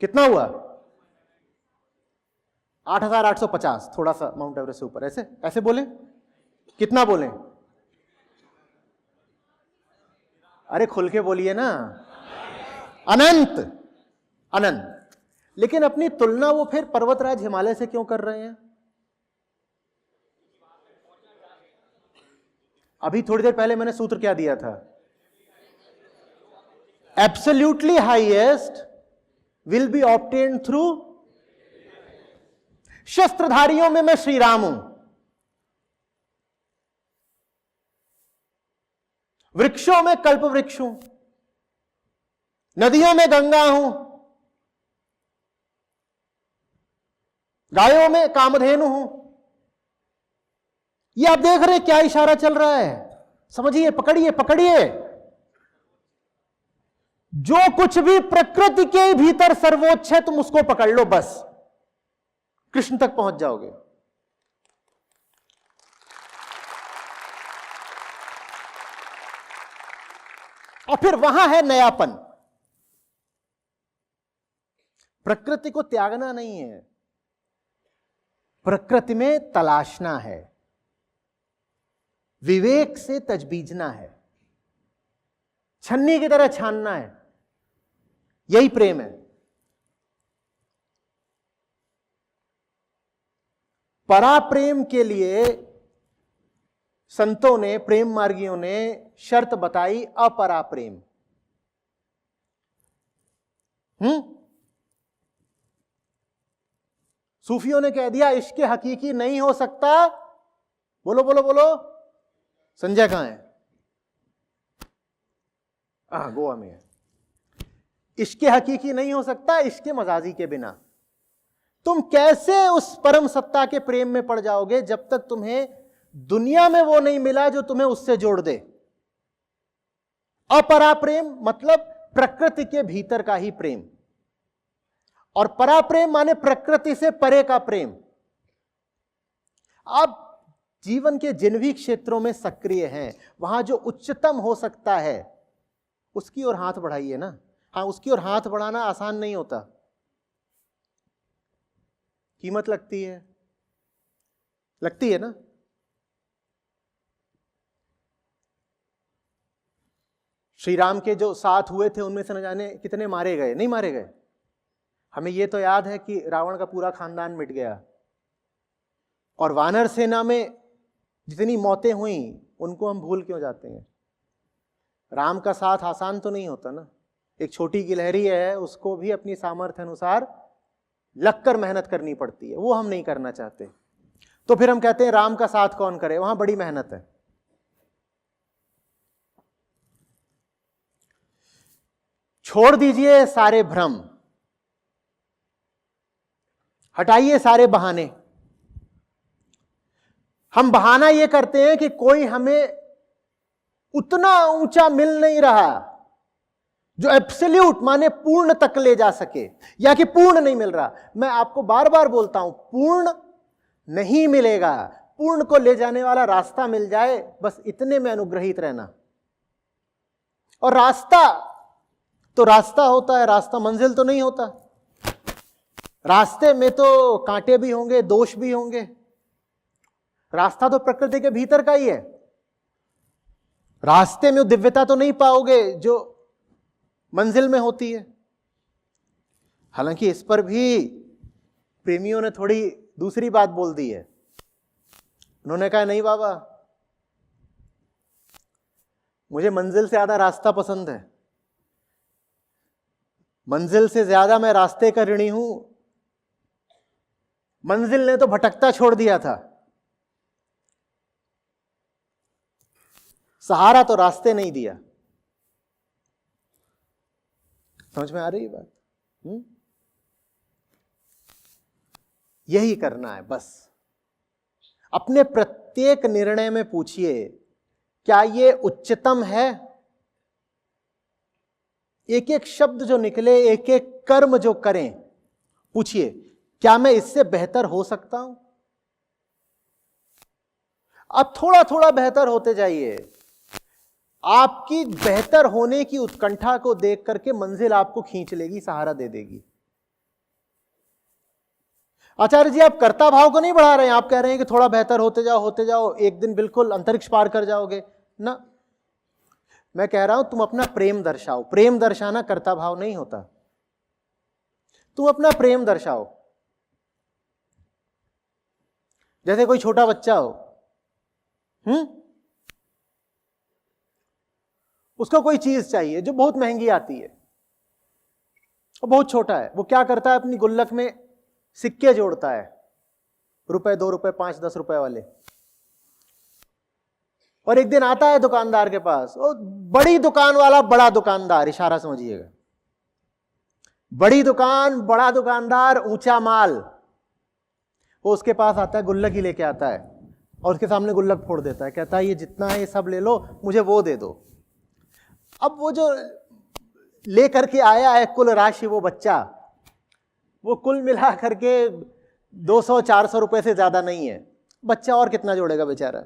कितना हुआ? 8,850, थोड़ा सा माउंट एवरेस्ट से ऊपर। ऐसे ऐसे बोले, कितना बोले? अरे खुल के बोलिए ना। अनंत, अनंत। लेकिन अपनी तुलना वो फिर पर्वतराज हिमालय से क्यों कर रहे हैं? अभी थोड़ी देर पहले मैंने सूत्र क्या दिया था? Absolutely highest will be obtained through, शस्त्रधारियों में मैं श्री राम हूं, वृक्षों में कल्प वृक्ष हूं, नदियों में गंगा हूं, गायों में कामधेनु हूं। ये आप देख रहे हैं क्या इशारा चल रहा है? समझिए, पकड़िए पकड़िए। जो कुछ भी प्रकृति के भीतर सर्वोच्च है, तुम उसको पकड़ लो, बस कृष्ण तक पहुंच जाओगे। और फिर वहां है नयापन। प्रकृति को त्यागना नहीं है, प्रकृति में तलाशना है, विवेक से तजबीजना है, छन्नी की तरह छानना है। यही प्रेम है। पराप्रेम के लिए संतों ने, प्रेम मार्गियों ने शर्त बताई, अपराप्रेम। सूफियों ने कह दिया इश्क हकीकी नहीं हो सकता। बोलो बोलो बोलो, संजय कहां है? गोवा में है। इश्क हकीकी नहीं हो सकता इश्क मजाजी के बिना। तुम कैसे उस परम सत्ता के प्रेम में पड़ जाओगे जब तक तुम्हें दुनिया में वो नहीं मिला जो तुम्हें उससे जोड़ दे। अपराप्रेम मतलब प्रकृति के भीतर का ही प्रेम, और पराप्रेम माने प्रकृति से परे का प्रेम। आप जीवन के जिन भी क्षेत्रों में सक्रिय हैं, वहां जो उच्चतम हो सकता है उसकी ओर हाथ बढ़ाइए ना। हाँ, उसकी ओर हाथ बढ़ाना आसान नहीं होता, कीमत लगती है, लगती है ना। श्री राम के जो साथ हुए थे उनमें से न जाने कितने मारे गए, नहीं मारे गए। हमें यह तो याद है कि रावण का पूरा खानदान मिट गया, और वानर सेना में जितनी मौतें हुई उनको हम भूल क्यों जाते हैं? राम का साथ आसान तो नहीं होता ना। एक छोटी गिलहरी है, उसको भी अपनी सामर्थ्य अनुसार लगकर मेहनत करनी पड़ती है, वो हम नहीं करना चाहते। तो फिर हम कहते हैं राम का साथ कौन करे, वहां बड़ी मेहनत है। छोड़ दीजिए सारे भ्रम, हटाइए सारे बहाने। हम बहाना यह करते हैं कि कोई हमें उतना ऊंचा मिल नहीं रहा जो एब्सोल्यूट माने पूर्ण तक ले जा सके, या कि पूर्ण नहीं मिल रहा। मैं आपको बार बार बोलता हूं, पूर्ण नहीं मिलेगा। पूर्ण को ले जाने वाला रास्ता मिल जाए, बस इतने में अनुग्रहित रहना। और रास्ता तो रास्ता होता है, रास्ता मंजिल तो नहीं होता। रास्ते में तो कांटे भी होंगे, दोष भी होंगे। रास्ता तो प्रकृति के भीतर का ही है। रास्ते में दिव्यता तो नहीं पाओगे जो मंजिल में होती है। हालांकि इस पर भी प्रेमियों ने थोड़ी दूसरी बात बोल दी है। उन्होंने कहा नहीं बाबा, मुझे मंजिल से ज्यादा रास्ता पसंद है, मंजिल से ज्यादा मैं रास्ते का ऋणी हूं। मंजिल ने तो भटकता छोड़ दिया था, सहारा तो रास्ते नहीं दिया। समझ में आ रही है बात? यही करना है बस। अपने प्रत्येक निर्णय में पूछिए, क्या ये उच्चतम है? एक एक शब्द जो निकले, एक एक कर्म जो करें, पूछिए, क्या मैं इससे बेहतर हो सकता हूं? अब थोड़ा थोड़ा बेहतर होते जाइए। आपकी बेहतर होने की उत्कंठा को देख करके मंजिल आपको खींच लेगी, सहारा दे देगी। आचार्य जी, आप कर्ता भाव को नहीं बढ़ा रहे हैं, आप कह रहे हैं कि थोड़ा बेहतर होते जाओ, एक दिन बिल्कुल अंतरिक्ष पार कर जाओगे ना। मैं कह रहा हूं तुम अपना प्रेम दर्शाओ। प्रेम दर्शाना कर्ता भाव नहीं होता। तुम अपना प्रेम दर्शाओ। जैसे कोई छोटा बच्चा हो, उसको कोई चीज चाहिए जो बहुत महंगी आती है, वो बहुत छोटा है, वो क्या करता है, अपनी गुल्लक में सिक्के जोड़ता है, रुपए, 2 रुपए, 5, 10 रुपए वाले। और एक दिन आता है दुकानदार के पास, वो बड़ी दुकान वाला, बड़ा दुकानदार, इशारा समझिएगा, बड़ी दुकान, बड़ा दुकानदार, ऊंचा माल। वो उसके पास आता है, गुल्लक ही लेके आता है और उसके सामने गुल्लक फोड़ देता है, कहता है ये जितना है ये सब ले लो, मुझे वो दे दो। अब वो जो लेकर के आया है कुल राशि, वो बच्चा, वो कुल मिला करके 200-400 रुपए से ज्यादा नहीं है। बच्चा और कितना जोड़ेगा बेचारा,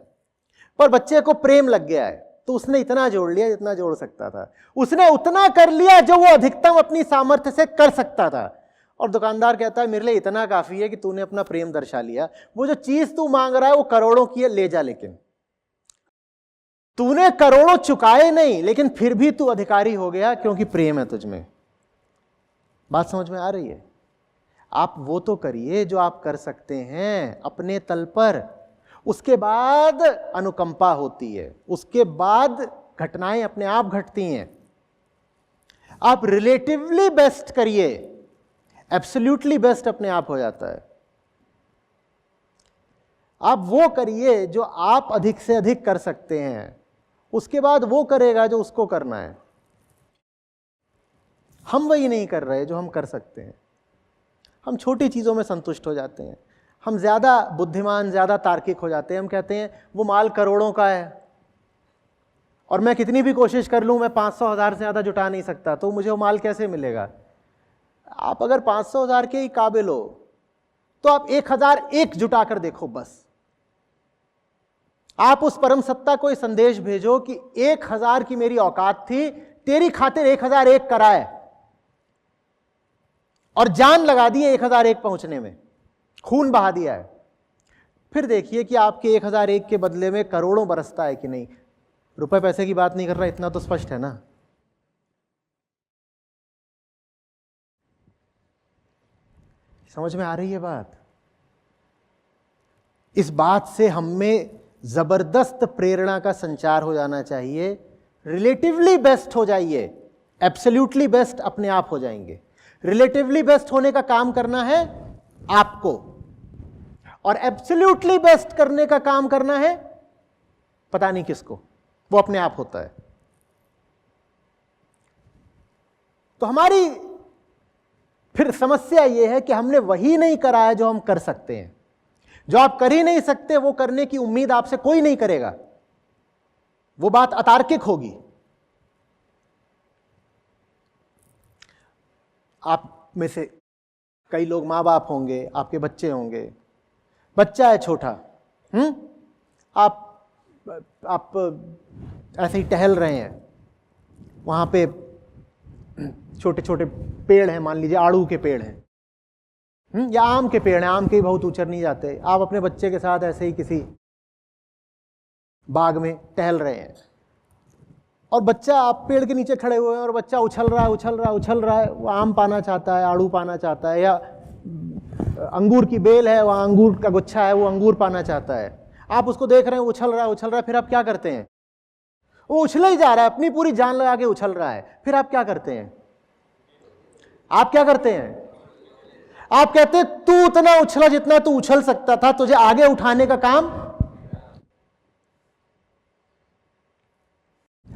पर बच्चे को प्रेम लग गया है, तो उसने इतना जोड़ लिया जितना जोड़ सकता था। उसने उतना कर लिया जो वो अधिकतम अपनी सामर्थ्य से कर सकता था। और दुकानदार कहता है मेरे लिए इतना काफी है कि तूने अपना प्रेम दर्शा लिया। वो जो चीज तू मांग रहा है वो करोड़ों की है, ले जा, लेकिन तूने करोड़ों चुकाए नहीं, लेकिन फिर भी तू अधिकारी हो गया क्योंकि प्रेम है तुझमें। बात समझ में आ रही है? आप वो तो करिए जो आप कर सकते हैं अपने तल पर। उसके बाद अनुकंपा होती है, उसके बाद घटनाएं अपने आप घटती हैं। आप रिलेटिवली बेस्ट करिए, एब्सोल्युटली बेस्ट अपने आप हो जाता है। आप वो करिए जो आप अधिक से अधिक कर सकते हैं, उसके बाद वो करेगा जो उसको करना है। हम वही नहीं कर रहे जो हम कर सकते हैं। हम छोटी चीज़ों में संतुष्ट हो जाते हैं, हम ज़्यादा बुद्धिमान, ज़्यादा तार्किक हो जाते हैं। हम कहते हैं वो माल करोड़ों का है और मैं कितनी भी कोशिश कर लूँ मैं 500,000 से ज़्यादा जुटा नहीं सकता, तो मुझे वो माल कैसे मिलेगा? आप अगर 500,000 के ही काबिल हो तो आप 1001 जुटा कर देखो बस। आप उस परम सत्ता को ये संदेश भेजो कि 1000 की मेरी औकात थी, तेरी खातिर 1001 कराए, और जान लगा दी है 1001 पहुंचने में, खून बहा दिया है। फिर देखिए कि आपके 1001 के बदले में करोड़ों बरसता है कि नहीं। रुपए पैसे की बात नहीं कर रहा, इतना तो स्पष्ट है ना। समझ में आ रही है बात? इस बात से हम में जबरदस्त प्रेरणा का संचार हो जाना चाहिए। रिलेटिवली बेस्ट हो जाइए, एब्सोल्युटली बेस्ट अपने आप हो जाएंगे। रिलेटिवली बेस्ट होने का काम करना है आपको, और एब्सोल्युटली बेस्ट करने का काम करना है पता नहीं किसको, वो अपने आप होता है। तो हमारी फिर समस्या यह है कि हमने वही नहीं करा है जो हम कर सकते हैं। जो आप कर ही नहीं सकते वो करने की उम्मीद आपसे कोई नहीं करेगा, वो बात अतार्किक होगी। आप में से कई लोग माँ बाप होंगे, आपके बच्चे होंगे, बच्चा है छोटा, आप ऐसे ही टहल रहे हैं, वहाँ पे छोटे छोटे पेड़ हैं, मान लीजिए आड़ू के पेड़ हैं, या आम के पेड़ हैं, आम के बहुत ऊंचर नहीं जाते। आप अपने बच्चे के साथ ऐसे ही किसी बाग में टहल रहे हैं और बच्चा, आप पेड़ के नीचे खड़े हुए हैं और बच्चा उछल रहा है, वो आम पाना चाहता है, आड़ू पाना चाहता है, या अंगूर की बेल है, वहाँ अंगूर का गुच्छा है, वो अंगूर पाना चाहता है। आप उसको देख रहे हैं, उछल रहा है, फिर आप क्या करते हैं? वो उछल ही जा रहा है, अपनी पूरी जान लगा के उछल रहा है। फिर आप क्या करते हैं? आप कहते हैं तू उतना उछला जितना तू उछल सकता था, तुझे आगे उठाने का काम।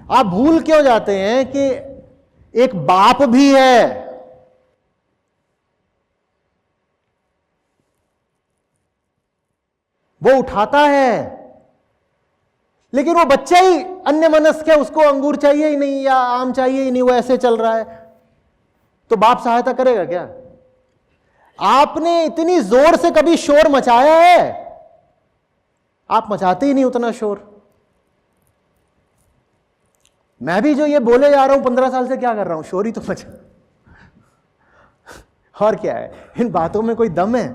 आप भूल क्यों जाते हैं कि एक बाप भी है, वो उठाता है, लेकिन वो बच्चा ही अन्य मनस्क है, उसको अंगूर चाहिए ही नहीं या आम चाहिए ही नहीं, वो ऐसे चल रहा है, तो बाप सहायता करेगा क्या? आपने इतनी जोर से कभी शोर मचाया है? आप मचाते ही नहीं उतना शोर। मैं भी जो ये बोले जा रहा हूं 15 साल से क्या कर रहा हूं? शोर ही तो मचा। और क्या है, इन बातों में कोई दम है?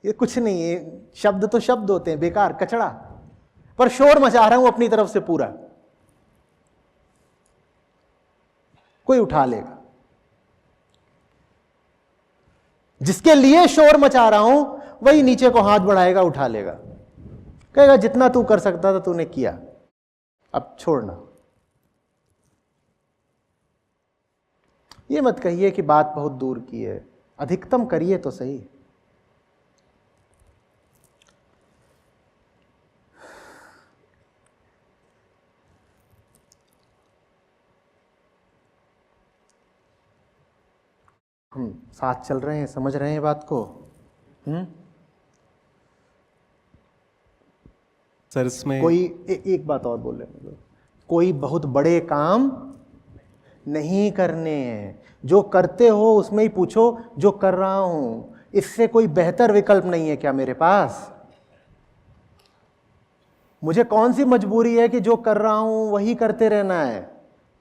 ये कुछ नहीं है, शब्द तो शब्द होते हैं, बेकार कचड़ा, पर शोर मचा रहा हूं अपनी तरफ से पूरा। कोई उठा लेगा। जिसके लिए शोर मचा रहा हूं वही नीचे को हाथ बढ़ाएगा, उठा लेगा, कहेगा जितना तू कर सकता था तूने किया, अब छोड़ना। ये मत कहिए कि बात बहुत दूर की है, अधिकतम करिए तो सही। हम साथ चल रहे हैं, समझ रहे हैं बात को? सर इसमें कोई एक बात और बोल रहे हैं, कोई बहुत बड़े काम नहीं करने हैं, जो करते हो उसमें ही पूछो जो कर रहा हूं, इससे कोई बेहतर विकल्प नहीं है क्या मेरे पास? मुझे कौन सी मजबूरी है कि जो कर रहा हूं वही करते रहना है?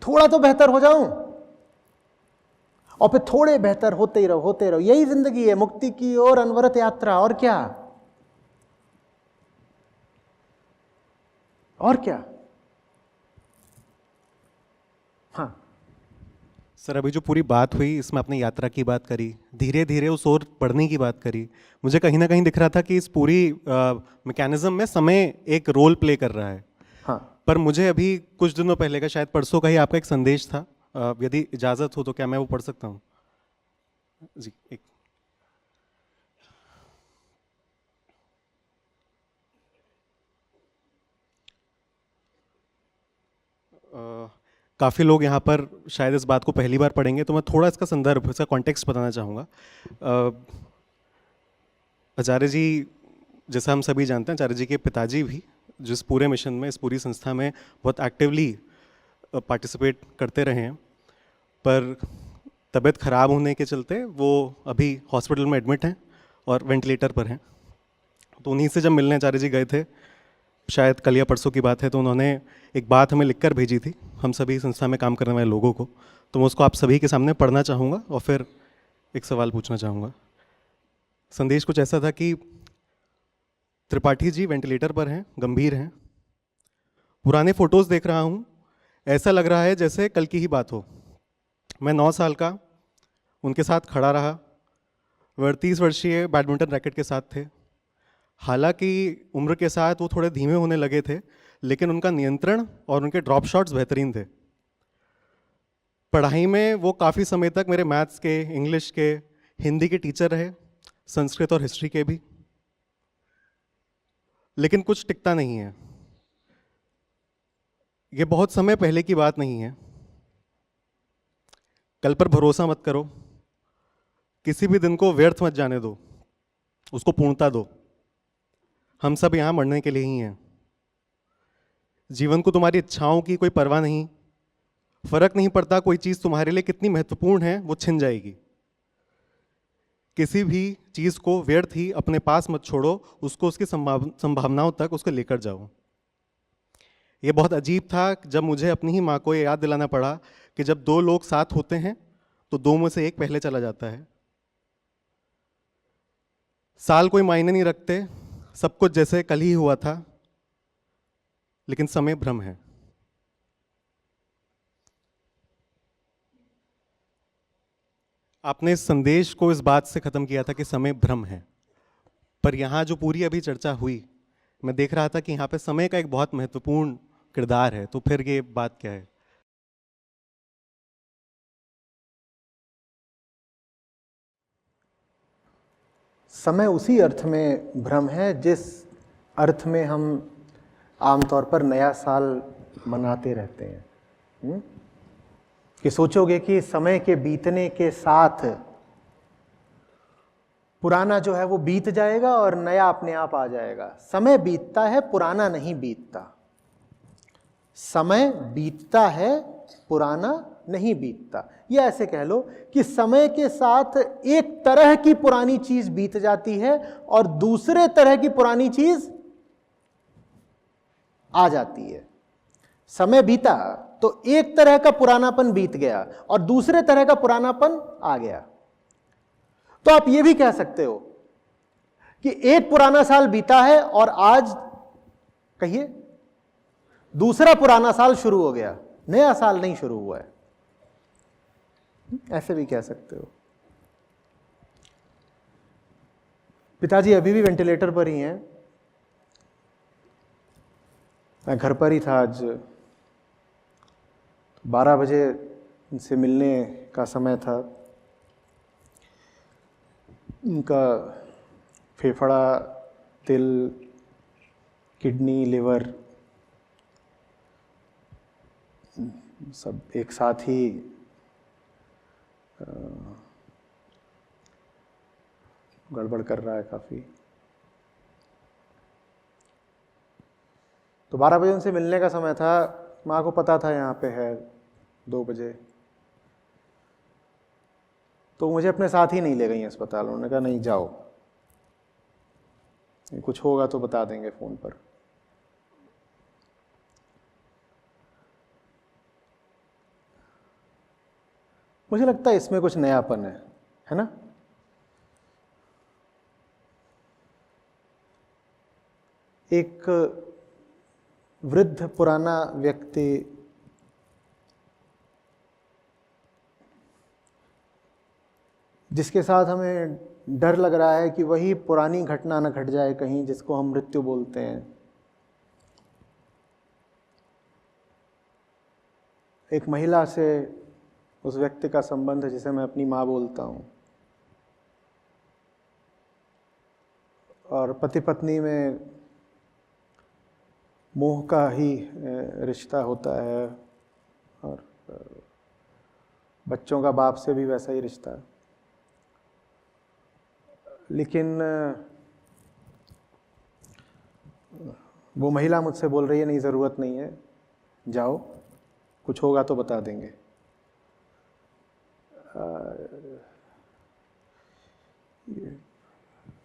थोड़ा तो बेहतर हो जाऊं और फिर थोड़े बेहतर होते ही रहो, होते रहो। यही जिंदगी है, मुक्ति की ओर अनवरत यात्रा। और क्या, और क्या? हाँ सर, अभी जो पूरी बात हुई इसमें आपने यात्रा की बात करी, धीरे धीरे उस ओर बढ़ने की बात करी। मुझे कहीं ना कहीं दिख रहा था कि इस पूरी मैकेनिज्म में समय एक रोल प्ले कर रहा है। हाँ, पर मुझे अभी कुछ दिनों पहले का, शायद परसों का ही आपका एक संदेश था, यदि इजाज़त हो तो क्या मैं वो पढ़ सकता हूँ? जी, एक काफ़ी लोग यहाँ पर शायद इस बात को पहली बार पढ़ेंगे, तो मैं थोड़ा इसका संदर्भ, इसका कॉन्टेक्स्ट बताना चाहूँगा। आचार्य जी, जैसा हम सभी जानते हैं, आचार्य जी के पिताजी भी जिस पूरे मिशन में, इस पूरी संस्था में बहुत एक्टिवली पार्टिसिपेट करते रहे हैं, पर तबीयत ख़राब होने के चलते वो अभी हॉस्पिटल में एडमिट हैं और वेंटिलेटर पर हैं। तो उन्हीं से जब मिलने आचार्य जी गए थे, शायद कल या परसों की बात है, तो उन्होंने एक बात हमें लिखकर भेजी थी, हम सभी संस्था में काम करने वाले लोगों को। तो मैं उसको आप सभी के सामने पढ़ना चाहूँगा और फिर एक सवाल पूछना चाहूँगा। संदेश कुछ ऐसा था कि त्रिपाठी जी वेंटिलेटर पर हैं, गंभीर हैं। पुराने फ़ोटोज़ देख रहा हूँ, ऐसा लग रहा है जैसे कल की ही बात हो। मैं 9 साल का उनके साथ खड़ा रहा। वह 38 वर्षीय बैडमिंटन रैकेट के साथ थे। हालांकि उम्र के साथ वो थोड़े धीमे होने लगे थे, लेकिन उनका नियंत्रण और उनके ड्रॉप शॉट्स बेहतरीन थे। पढ़ाई में वो काफ़ी समय तक मेरे मैथ्स के, इंग्लिश के, हिंदी के टीचर रहे, संस्कृत और हिस्ट्री के भी। लेकिन कुछ टिकता नहीं है। ये बहुत समय पहले की बात नहीं है। कल पर भरोसा मत करो, किसी भी दिन को व्यर्थ मत जाने दो, उसको पूर्णता दो। हम सब यहाँ मरने के लिए ही हैं। जीवन को तुम्हारी इच्छाओं की कोई परवाह नहीं। फर्क नहीं पड़ता कोई चीज़ तुम्हारे लिए कितनी महत्वपूर्ण है, वो छिन जाएगी। किसी भी चीज़ को व्यर्थ ही अपने पास मत छोड़ो, उसको उसकी संभावनाओं तक उसको लेकर जाओ। ये बहुत अजीब था जब मुझे अपनी ही माँ को ये याद दिलाना पड़ा कि जब दो लोग साथ होते हैं तो दो में से एक पहले चला जाता है। साल कोई मायने नहीं रखते, सब कुछ जैसे कल ही हुआ था, लेकिन समय भ्रम है। आपने इस संदेश को इस बात से ख़त्म किया था कि समय भ्रम है, पर यहाँ जो पूरी अभी चर्चा हुई, मैं देख रहा था कि यहाँ पे समय का एक बहुत महत्वपूर्ण किरदार है। तो फिर ये बात क्या है? समय उसी अर्थ में भ्रम है जिस अर्थ में हम आमतौर पर नया साल मनाते रहते हैं। कि सोचोगे कि समय के बीतने के साथ पुराना जो है वो बीत जाएगा और नया अपने आप आ जाएगा। समय बीतता है, पुराना नहीं बीतता। समय बीतता है, पुराना नहीं बीतता। या ऐसे कह लो कि समय के साथ एक तरह की पुरानी चीज बीत जाती है और दूसरे तरह की पुरानी चीज आ जाती है। समय बीता तो एक तरह का पुरानापन बीत गया और दूसरे तरह का पुरानापन आ गया। तो आप यह भी कह सकते हो कि एक पुराना साल बीता है और आज कहिए दूसरा पुराना साल शुरू हो गया, नया साल नहीं शुरू हुआ है। ऐसे भी कह सकते हो। पिताजी अभी भी वेंटिलेटर पर ही हैं। मैं घर पर ही था आज। 12 बजे उनसे मिलने का समय था। उनका फेफड़ा, तिल, किडनी, लिवर सब एक साथ ही गड़बड़ कर रहा है काफ़ी। तो 12 बजे उनसे मिलने का समय था। माँ को पता था यहाँ पे है 2 बजे, तो मुझे अपने साथ ही नहीं ले गई अस्पताल। उन्होंने कहा नहीं जाओ, कुछ होगा तो बता देंगे फ़ोन पर। मुझे लगता है इसमें कुछ नयापन है ना? एक वृद्ध पुराना व्यक्ति जिसके साथ हमें डर लग रहा है कि वही पुरानी घटना न घट जाए कहीं, जिसको हम मृत्यु बोलते हैं। एक महिला से उस व्यक्ति का संबंध जिसे मैं अपनी माँ बोलता हूँ, और पति पत्नी में मोह का ही रिश्ता होता है, और बच्चों का बाप से भी वैसा ही रिश्ता। लेकिन वो महिला मुझसे बोल रही है नहीं, ज़रूरत नहीं है, जाओ, कुछ होगा तो बता देंगे।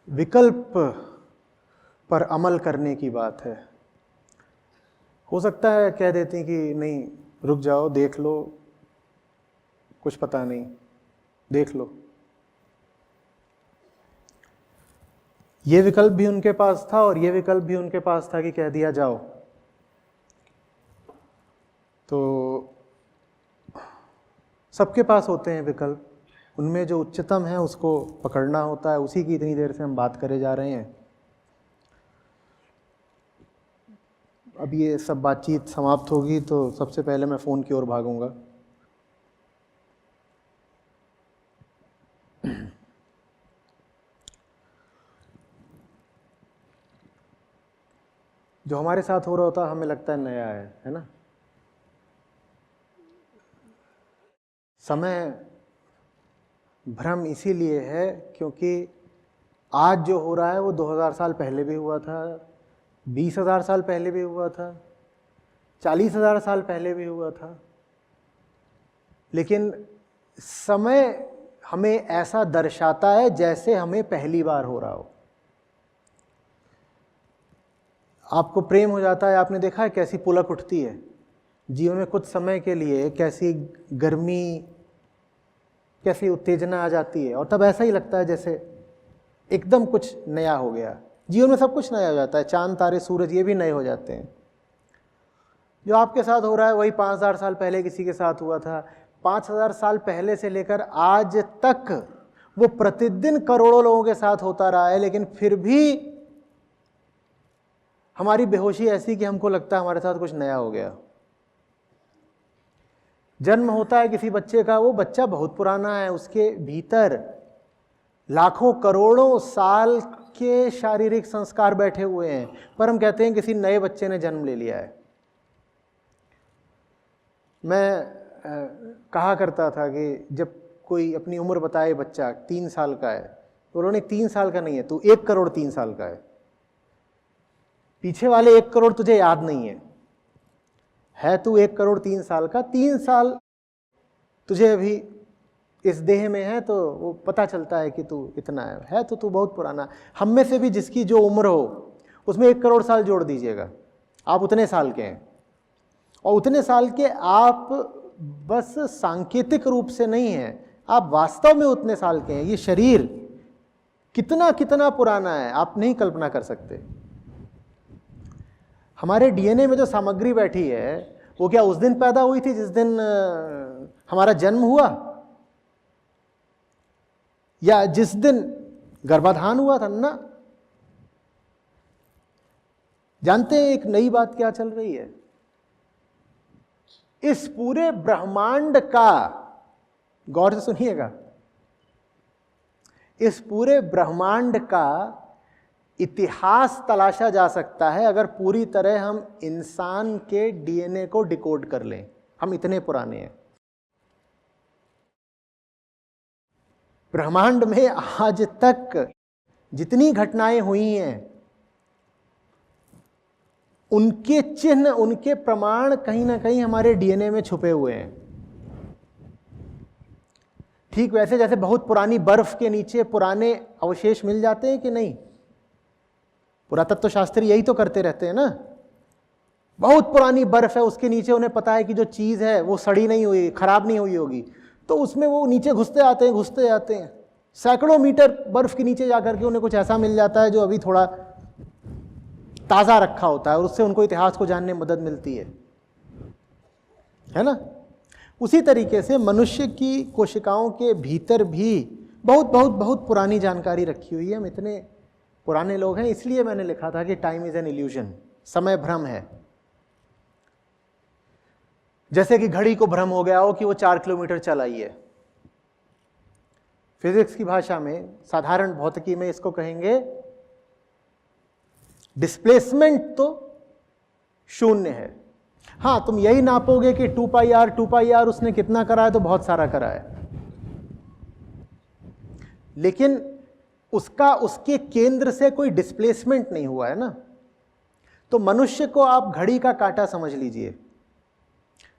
विकल्प पर अमल करने की बात है। हो सकता है कह देती कि नहीं रुक जाओ, देख लो, कुछ पता नहीं, देख लो। ये विकल्प भी उनके पास था और ये विकल्प भी उनके पास था कि कह दिया जाओ। तो सबके पास होते हैं विकल्प, उनमें जो उच्चतम है उसको पकड़ना होता है। उसी की इतनी देर से हम बात करे जा रहे हैं। अब ये सब बातचीत समाप्त होगी तो सबसे पहले मैं फ़ोन की ओर भागूंगा। जो हमारे साथ हो रहा होता है हमें लगता है नया है ना? समय भ्रम इसीलिए है क्योंकि आज जो हो रहा है वो 2000 साल पहले भी हुआ था, 20,000 साल पहले भी हुआ था, 40,000 साल पहले भी हुआ था। लेकिन समय हमें ऐसा दर्शाता है जैसे हमें पहली बार हो रहा हो। आपको प्रेम हो जाता है, आपने देखा है कैसी पुलक उठती है जीवन में कुछ समय के लिए, कैसी गर्मी, कैसी उत्तेजना आ जाती है, और तब ऐसा ही लगता है जैसे एकदम कुछ नया हो गया। जीवन में सब कुछ नया हो जाता है, चांद तारे सूरज ये भी नए हो जाते हैं। जो आपके साथ हो रहा है वही 5000 साल पहले किसी के साथ हुआ था। 5000 साल पहले से लेकर आज तक वो प्रतिदिन करोड़ों लोगों के साथ होता रहा है, लेकिन फिर भी हमारी बेहोशी ऐसी कि हमको लगता है हमारे साथ कुछ नया हो गया। जन्म होता है किसी बच्चे का, वो बच्चा बहुत पुराना है, उसके भीतर लाखों करोड़ों साल के शारीरिक संस्कार बैठे हुए हैं, पर हम कहते हैं किसी नए बच्चे ने जन्म ले लिया है। मैं कहा करता था कि जब कोई अपनी उम्र बताए बच्चा 3 साल का है, तो उन्होंने 3 साल का नहीं है, तू 1 करोड़ 3 साल का है। पीछे वाले 1 करोड़ तुझे याद नहीं है है तू 1 करोड़ 3 साल का, 3 साल तुझे अभी इस देह में है तो वो पता चलता है कि तू इतना है तो तू बहुत पुराना। हम में से भी जिसकी जो उम्र हो उसमें 1 करोड़ साल जोड़ दीजिएगा, आप उतने साल के हैं। और उतने साल के आप बस सांकेतिक रूप से नहीं हैं, आप वास्तव में उतने साल के हैं। ये शरीर कितना कितना पुराना है आप नहीं कल्पना कर सकते। हमारे डीएनए में जो सामग्री बैठी है वो क्या उस दिन पैदा हुई थी जिस दिन हमारा जन्म हुआ, या जिस दिन गर्भाधान हुआ था? ना। जानते हैं एक नई बात क्या चल रही है? इस पूरे ब्रह्मांड का, गौर से सुनिएगा, इस पूरे ब्रह्मांड का इतिहास तलाशा जा सकता है अगर पूरी तरह हम इंसान के डीएनए को डिकोड कर लें। हम इतने पुराने हैं। ब्रह्मांड में आज तक जितनी घटनाएं हुई हैं उनके चिन्ह, उनके प्रमाण कहीं ना कहीं हमारे डीएनए में छुपे हुए हैं। ठीक वैसे जैसे बहुत पुरानी बर्फ के नीचे पुराने अवशेष मिल जाते हैं कि नहीं? पुरातत्व शास्त्री यही तो करते रहते हैं ना। बहुत पुरानी बर्फ है, उसके नीचे उन्हें पता है कि जो चीज है वो सड़ी नहीं हुई, खराब नहीं हुई होगी, तो उसमें वो नीचे घुसते आते हैं। सैकड़ों मीटर बर्फ के नीचे जाकर के उन्हें कुछ ऐसा मिल जाता है जो अभी थोड़ा ताज़ा रखा होता है और उससे उनको इतिहास को जानने में मदद मिलती है ना। उसी तरीके से मनुष्य की कोशिकाओं के भीतर भी बहुत बहुत बहुत पुरानी जानकारी रखी हुई है। हम इतने पुराने लोग हैं, इसलिए मैंने लिखा था कि टाइम इज एन इल्यूजन, समय भ्रम है। जैसे कि घड़ी को भ्रम हो गया हो कि वो 4 किलोमीटर चल आई है। फिजिक्स की भाषा में, साधारण भौतिकी में इसको कहेंगे डिस्प्लेसमेंट तो शून्य है। हाँ, तुम यही नापोगे कि 2πr उसने कितना करा है, तो बहुत सारा करा है, लेकिन उसका उसके केंद्र से कोई डिस्प्लेसमेंट नहीं हुआ है ना। तो मनुष्य को आप घड़ी का कांटा समझ लीजिए।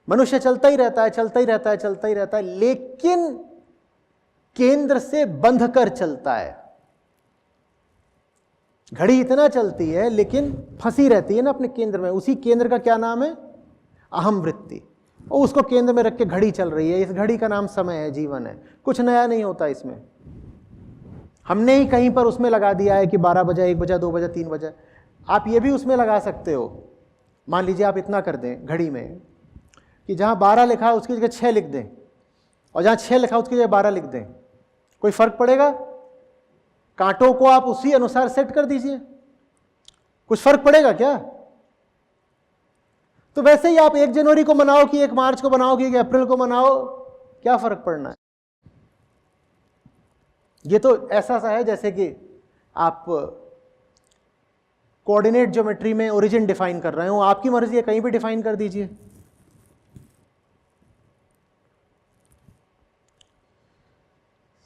मनुष्य चलता ही रहता है, लेकिन केंद्र से बंध कर चलता है। घड़ी इतना चलती है लेकिन फंसी रहती है ना अपने केंद्र में। उसी केंद्र का क्या नाम है? अहम वृत्ति। और उसको केंद्र में रख के घड़ी चल रही है। इस घड़ी का नाम समय है, जीवन है। कुछ नया नहीं होता इसमें। हमने ही कहीं पर उसमें लगा दिया है कि 12 बजा, 1 बजा, 2 बजा, 3 बजा। आप ये भी उसमें लगा सकते हो। मान लीजिए आप इतना कर दें घड़ी में कि जहां 12 लिखा है उसकी जगह 6 लिख दें, और जहां 6 लिखा है उसकी जगह 12 लिख दें। कोई फर्क पड़ेगा? कांटों को आप उसी अनुसार सेट कर दीजिए, कुछ फर्क पड़ेगा क्या? तो वैसे ही आप 1 जनवरी को मनाओ कि 1 मार्च को मनाओ कि 1 अप्रैल को मनाओ, क्या फर्क पड़ना है? ये तो ऐसा सा है जैसे कि आप कोऑर्डिनेट ज्योमेट्री में ओरिजिन डिफाइन कर रहे हो। आपकी मर्जी है, कहीं भी डिफाइन कर दीजिए।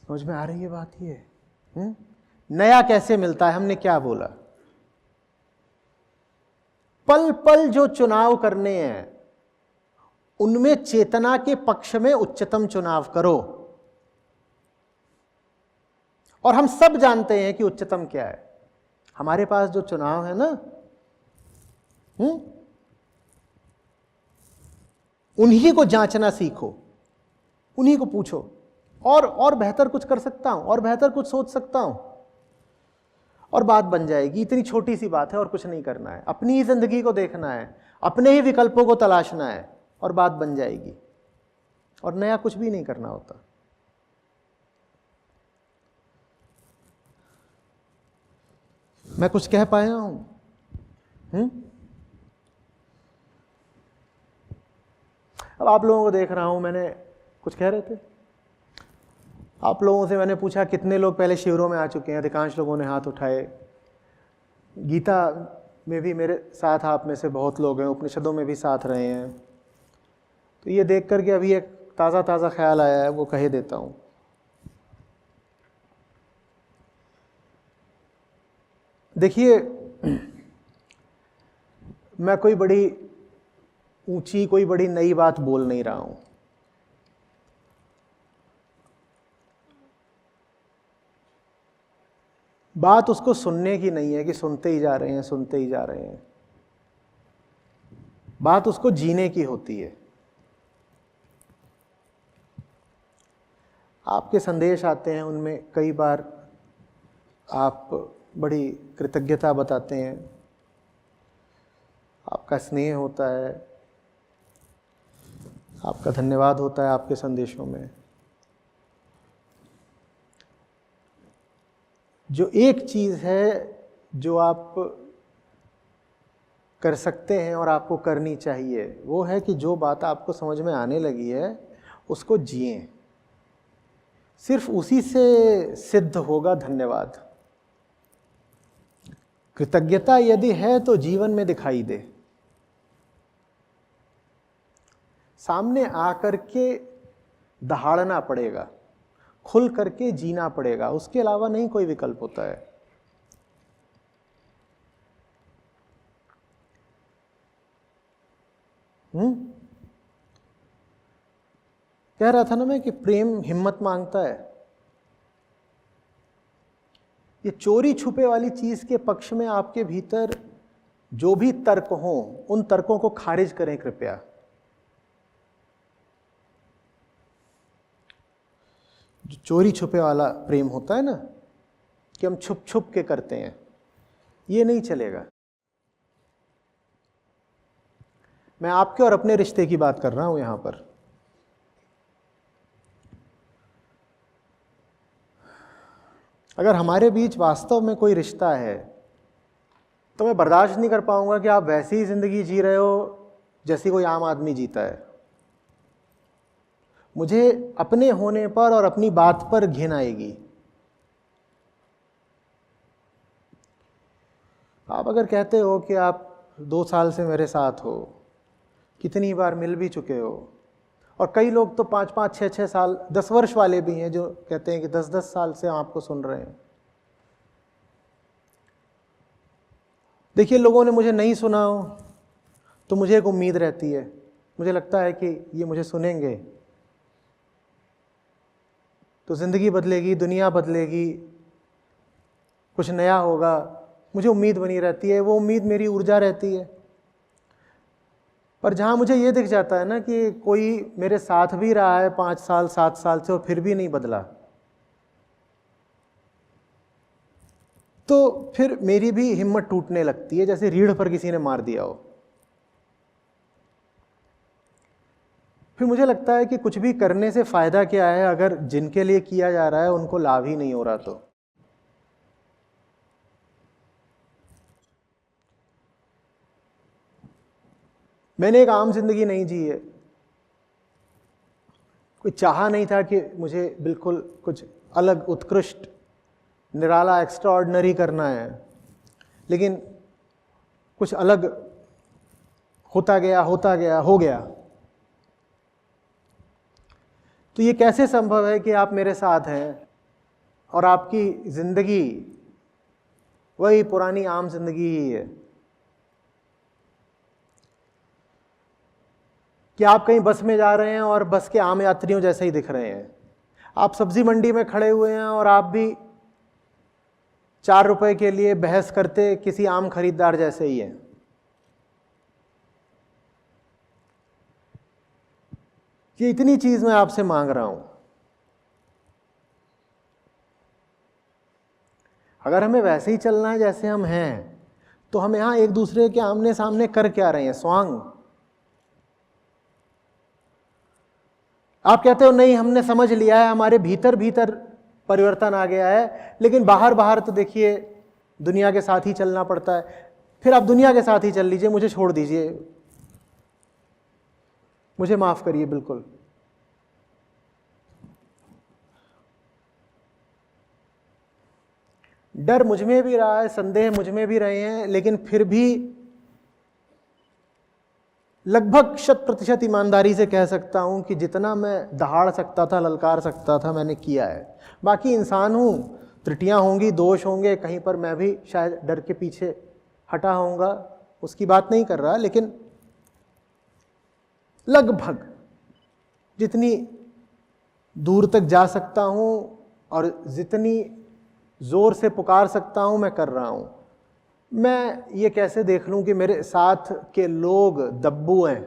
समझ में आ रही है बात? ये नया कैसे मिलता है? हमने क्या बोला? पल पल जो चुनाव करने हैं उनमें चेतना के पक्ष में उच्चतम चुनाव करो। और हम सब जानते हैं कि उच्चतम क्या है। हमारे पास जो चुनाव है ना, उन्हीं को जांचना सीखो, उन्हीं को पूछो। और बेहतर कुछ कर सकता हूं, और बेहतर कुछ सोच सकता हूं, और बात बन जाएगी। इतनी छोटी सी बात है, और कुछ नहीं करना है। अपनी ही जिंदगी को देखना है, अपने ही विकल्पों को तलाशना है, और बात बन जाएगी। और नया कुछ भी नहीं करना होता। मैं कुछ कह पाया हूं? अब आप लोगों को देख रहा हूं, मैंने कुछ कह रहे थे। आप लोगों से मैंने पूछा कितने लोग पहले शिविरों में आ चुके हैं। अधिकांश लोगों ने हाथ उठाए। गीता में भी मेरे साथ आप में से बहुत लोग हैं, उपनिषदों में भी साथ रहे हैं। तो ये देख करके अभी एक ताज़ा ख्याल आया है, वो कह देता हूँ। देखिए, मैं कोई बड़ी ऊंची कोई बड़ी नई बात बोल नहीं रहा हूं। बात उसको सुनने की नहीं है कि सुनते ही जा रहे हैं, सुनते ही जा रहे हैं। बात उसको जीने की होती है। आपके संदेश आते हैं, उनमें कई बार आप बड़ी कृतज्ञता बताते हैं, आपका स्नेह होता है, आपका धन्यवाद होता है आपके संदेशों में। जो एक चीज़ है जो आप कर सकते हैं और आपको करनी चाहिए, वो है कि जो बात आपको समझ में आने लगी है उसको जिएं। सिर्फ उसी से सिद्ध होगा धन्यवाद। कृतज्ञता यदि है तो जीवन में दिखाई दे, सामने आकर के दहाड़ना पड़ेगा, खुल करके जीना पड़ेगा, उसके अलावा नहीं कोई विकल्प होता है। कह रहा था ना मैं कि प्रेम हिम्मत मांगता है। ये चोरी छुपे वाली चीज के पक्ष में आपके भीतर जो भी तर्क हों, उन तर्कों को खारिज करें कृपया। जो चोरी छुपे वाला प्रेम होता है ना, कि हम छुप छुप के करते हैं, ये नहीं चलेगा। मैं आपके और अपने रिश्ते की बात कर रहा हूं यहां पर। अगर हमारे बीच वास्तव में कोई रिश्ता है तो मैं बर्दाश्त नहीं कर पाऊंगा कि आप वैसी ही जिंदगी जी रहे हो जैसी कोई आम आदमी जीता है। मुझे अपने होने पर और अपनी बात पर घिन आएगी। आप अगर कहते हो कि आप 2 साल से मेरे साथ हो, कितनी बार मिल भी चुके हो, और कई लोग तो 5-5, 6-6 साल, 10 वर्ष वाले भी हैं जो कहते हैं कि 10-10 साल से हम आपको सुन रहे हैं। देखिए, लोगों ने मुझे नहीं सुना हो तो मुझे एक उम्मीद रहती है, मुझे लगता है कि ये मुझे सुनेंगे तो ज़िंदगी बदलेगी, दुनिया बदलेगी, कुछ नया होगा। मुझे उम्मीद बनी रहती है, वो उम्मीद मेरी ऊर्जा रहती है। पर जहाँ मुझे ये दिख जाता है ना कि कोई मेरे साथ भी रहा है 5 साल 7 साल से और फिर भी नहीं बदला, तो फिर मेरी भी हिम्मत टूटने लगती है, जैसे रीढ़ पर किसी ने मार दिया हो। फिर मुझे लगता है कि कुछ भी करने से फ़ायदा क्या है अगर जिनके लिए किया जा रहा है उनको लाभ ही नहीं हो रहा। तो मैंने एक आम जिंदगी नहीं जी है। कोई चाहा नहीं था कि मुझे बिल्कुल कुछ अलग, उत्कृष्ट, निराला, एक्स्ट्राऑर्डिनरी करना है, लेकिन कुछ अलग होता गया, हो गया। तो ये कैसे संभव है कि आप मेरे साथ हैं और आपकी जिंदगी वही पुरानी आम जिंदगी ही है? कि आप कहीं बस में जा रहे हैं और बस के आम यात्रियों जैसे ही दिख रहे हैं। आप सब्जी मंडी में खड़े हुए हैं और आप भी 4 रुपए के लिए बहस करते किसी आम खरीदार जैसे ही हैं। ये इतनी चीज मैं आपसे मांग रहा हूं। अगर हमें वैसे ही चलना है जैसे हम हैं, तो हम यहां एक दूसरे के आमने सामने कर क्या रहे हैं? स्वांग। आप कहते हो नहीं, हमने समझ लिया है, हमारे भीतर भीतर परिवर्तन आ गया है, लेकिन बाहर बाहर तो देखिए दुनिया के साथ ही चलना पड़ता है। फिर आप दुनिया के साथ ही चल लीजिए, मुझे छोड़ दीजिए, मुझे माफ करिए। बिल्कुल डर मुझ में भी रहा है, संदेह मुझ में भी रहे हैं, लेकिन फिर भी लगभग 100% ईमानदारी से कह सकता हूं कि जितना मैं दहाड़ सकता था, ललकार सकता था, मैंने किया है। बाकी इंसान हूं, त्रुटियां होंगी, दोष होंगे, कहीं पर मैं भी शायद डर के पीछे हटा होऊंगा, उसकी बात नहीं कर रहा, लेकिन लगभग जितनी दूर तक जा सकता हूं और जितनी जोर से पुकार सकता हूं मैं कर रहा हूं। मैं ये कैसे देख लूं कि मेरे साथ के लोग दब्बू हैं?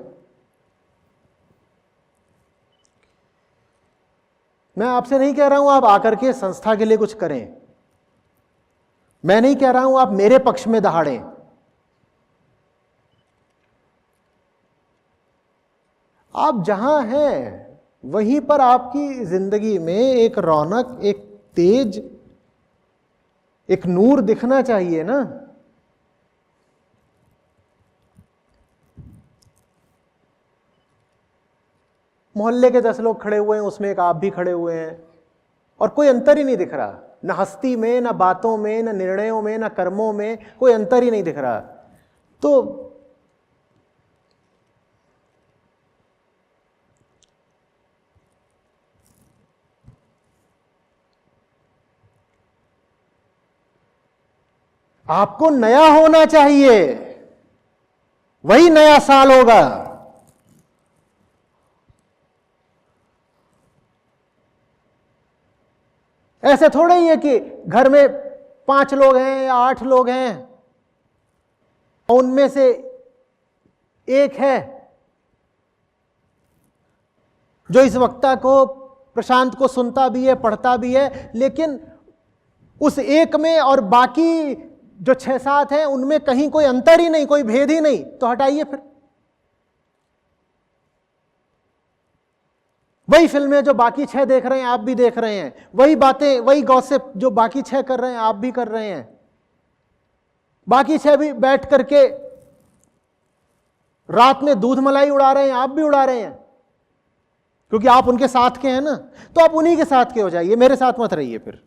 मैं आपसे नहीं कह रहा हूं आप आकर के संस्था के लिए कुछ करें, मैं नहीं कह रहा हूं आप मेरे पक्ष में दहाड़ें। आप जहां हैं वहीं पर आपकी जिंदगी में एक रौनक, एक तेज, एक नूर दिखना चाहिए ना। मोहल्ले के 10 लोग खड़े हुए हैं, उसमें एक आप भी खड़े हुए हैं और कोई अंतर ही नहीं दिख रहा, न हस्ती में, न बातों में, न निर्णयों में, न कर्मों में, कोई अंतर ही नहीं दिख रहा। तो आपको नया होना चाहिए, वही नया साल होगा। ऐसे थोड़े ही है कि घर में 5 लोग हैं या 8 लोग हैं, उनमें से एक है जो इस वक्ता को, प्रशांत को सुनता भी है, पढ़ता भी है, लेकिन उस एक में और बाकी जो 6-7 हैं उनमें कहीं कोई अंतर ही नहीं, कोई भेद ही नहीं। तो हटाइए फिर। वही फिल्में जो बाकी 6 देख रहे हैं आप भी देख रहे हैं, वही बातें, वही गॉसिप जो बाकी 6 कर रहे हैं आप भी कर रहे हैं, बाकी 6 भी बैठ करके रात में दूध मलाई उड़ा रहे हैं, आप भी उड़ा रहे हैं, क्योंकि आप उनके साथ के हैं ना। तो आप उन्हीं के साथ के हो जाइए, मेरे साथ मत रहिए फिर।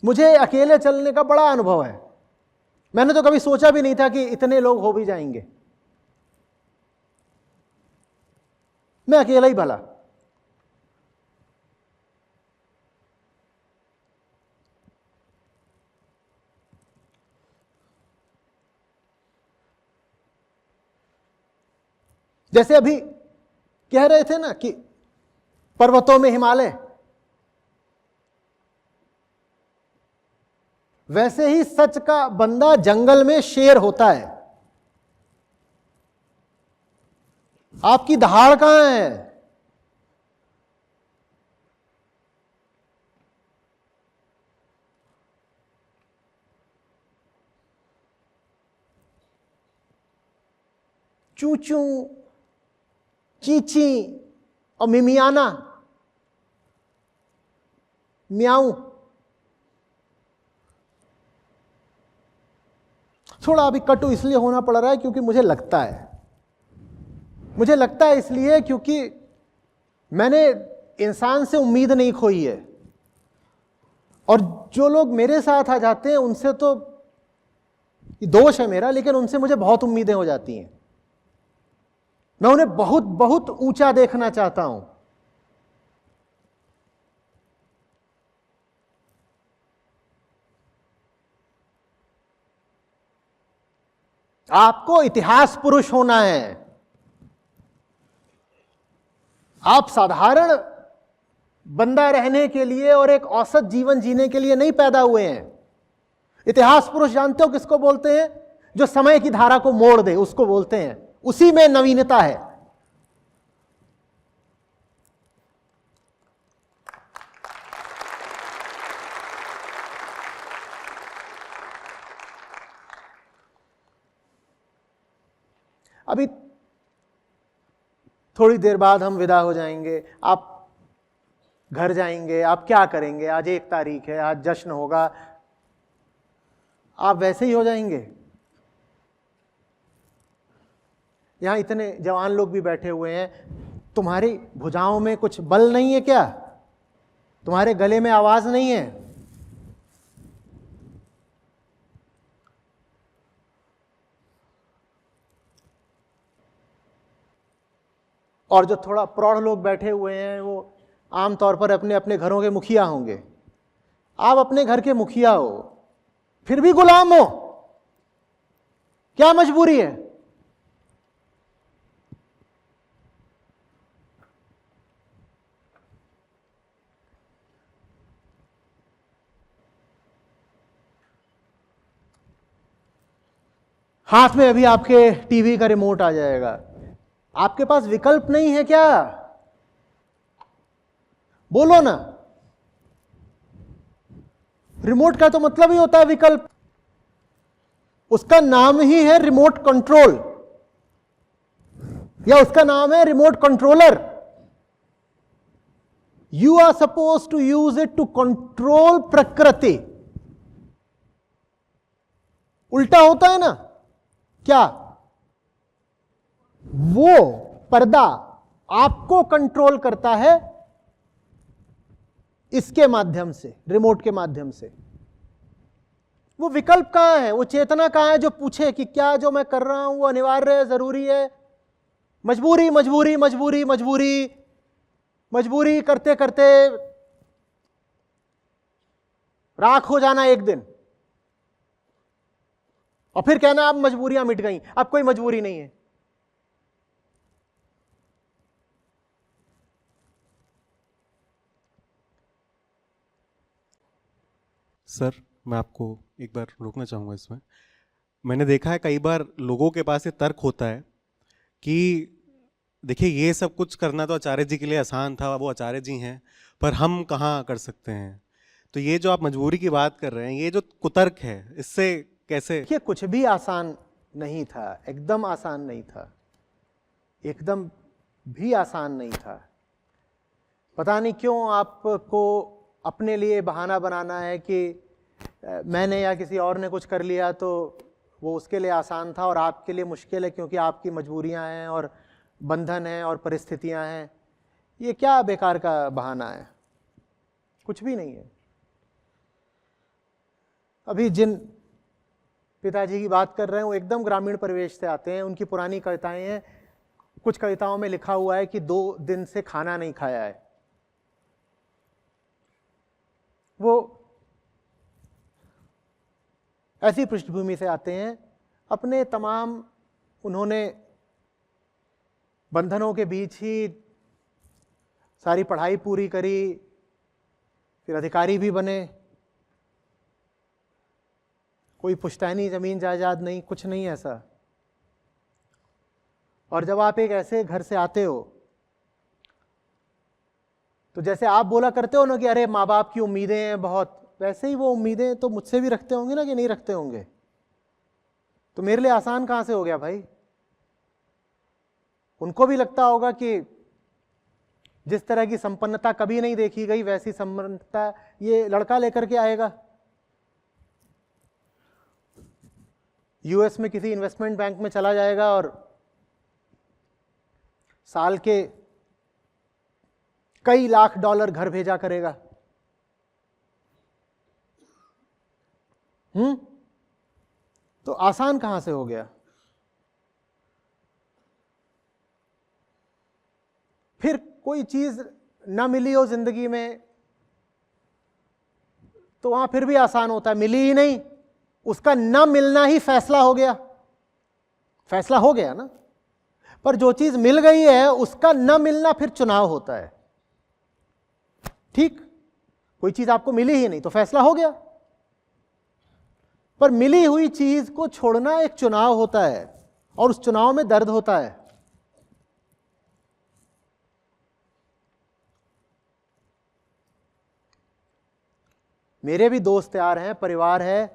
मुझे अकेले चलने का बड़ा अनुभव है, मैंने तो कभी सोचा भी नहीं था कि इतने लोग हो भी जाएंगे। मैं अकेला ही भला। जैसे अभी कह रहे थे ना कि पर्वतों में हिमालय, वैसे ही सच का बंदा जंगल में शेर होता है। आपकी दहाड़ कहां है? चूचू, चीची और मिमियाना, म्याऊ। थोड़ा अभी कटु इसलिए होना पड़ रहा है क्योंकि मुझे लगता है इसलिए क्योंकि मैंने इंसान से उम्मीद नहीं खोई है, और जो लोग मेरे साथ आ जाते हैं उनसे तो दोष है मेरा, लेकिन उनसे मुझे बहुत उम्मीदें हो जाती हैं। मैं उन्हें बहुत बहुत ऊंचा देखना चाहता हूं। आपको इतिहास पुरुष होना है। आप साधारण बंदा रहने के लिए और एक औसत जीवन जीने के लिए नहीं पैदा हुए हैं। इतिहास पुरुष जानते हो किसको बोलते हैं? जो समय की धारा को मोड़ दे, उसको बोलते हैं। उसी में नवीनता है। अभी थोड़ी देर बाद हम विदा हो जाएंगे, आप घर जाएंगे। आप क्या करेंगे? आज 1 तारीख है, आज जश्न होगा, आप वैसे ही हो जाएंगे। यहां इतने जवान लोग भी बैठे हुए हैं, तुम्हारी भुजाओं में कुछ बल नहीं है क्या? तुम्हारे गले में आवाज नहीं है? और जो थोड़ा प्रौढ़ लोग बैठे हुए हैं वो आमतौर पर अपने अपने घरों के मुखिया होंगे। आप अपने घर के मुखिया हो, फिर भी गुलाम हो। क्या मजबूरी है? हाथ में अभी आपके टीवी का रिमोट आ जाएगा। आपके पास विकल्प नहीं है क्या? बोलो ना। रिमोट का तो मतलब ही होता है विकल्प। उसका नाम ही है रिमोट कंट्रोल, या उसका नाम है remote controller. You are suppose to use it to control प्रकृति। उल्टा होता है ना क्या? वो पर्दा आपको कंट्रोल करता है इसके माध्यम से, रिमोट के माध्यम से। वो विकल्प कहां है? वो चेतना कहां है जो पूछे कि क्या जो मैं कर रहा हूं वो अनिवार्य है, जरूरी है? मजबूरी मजबूरी मजबूरी मजबूरी मजबूरी करते करते राख हो जाना एक दिन, और फिर कहना अब मजबूरियां मिट गई, अब कोई मजबूरी नहीं है। सर, मैं आपको एक बार रोकना चाहूँगा इसमें। मैंने देखा है कई बार लोगों के पास ये तर्क होता है कि देखिए ये सब कुछ करना तो आचार्य जी के लिए आसान था, वो आचार्य जी हैं, पर हम कहाँ कर सकते हैं। तो ये जो आप मजबूरी की बात कर रहे हैं, ये जो कुतर्क है, इससे कैसे? देखिए कुछ भी आसान नहीं था, एकदम आसान नहीं था, एकदम भी आसान नहीं था। पता नहीं क्यों आपको अपने लिए बहाना बनाना है कि मैंने या किसी और ने कुछ कर लिया तो वो उसके लिए आसान था और आपके लिए मुश्किल है क्योंकि आपकी मजबूरियां हैं और बंधन हैं और परिस्थितियां हैं। ये क्या बेकार का बहाना है? कुछ भी नहीं है। अभी जिन पिताजी की बात कर रहे हैं वो एकदम ग्रामीण परिवेश से आते हैं। उनकी पुरानी कविताएं हैं, कुछ कविताओं में लिखा हुआ है कि 2 दिन से खाना नहीं खाया है। वो ऐसी पृष्ठभूमि से आते हैं, अपने तमाम उन्होंने बंधनों के बीच ही सारी पढ़ाई पूरी करी, फिर अधिकारी भी बने, कोई पुश्तैनी जमीन जायदाद नहीं, कुछ नहीं ऐसा। और जब आप एक ऐसे घर से आते हो तो जैसे आप बोला करते हो ना कि अरे माँ बाप की उम्मीदें हैं बहुत, वैसे ही वो उम्मीदें तो मुझसे भी रखते होंगे ना, कि नहीं रखते होंगे? तो मेरे लिए आसान कहां से हो गया भाई? उनको भी लगता होगा कि जिस तरह की संपन्नता कभी नहीं देखी गई वैसी संपन्नता ये लड़का लेकर के आएगा। यूएस में किसी इन्वेस्टमेंट बैंक में चला जाएगा और साल के कई लाख डॉलर घर भेजा करेगा। तो आसान कहां से हो गया? फिर कोई चीज ना मिली हो जिंदगी में तो वहां फिर भी आसान होता है। मिली ही नहीं, उसका ना मिलना ही फैसला हो गया। फैसला हो गया ना। पर जो चीज मिल गई है उसका ना मिलना फिर चुनाव होता है। ठीक, कोई चीज आपको मिली ही नहीं तो फैसला हो गया, पर मिली हुई चीज को छोड़ना एक चुनाव होता है और उस चुनाव में दर्द होता है। मेरे भी दोस्त यार हैं, परिवार है,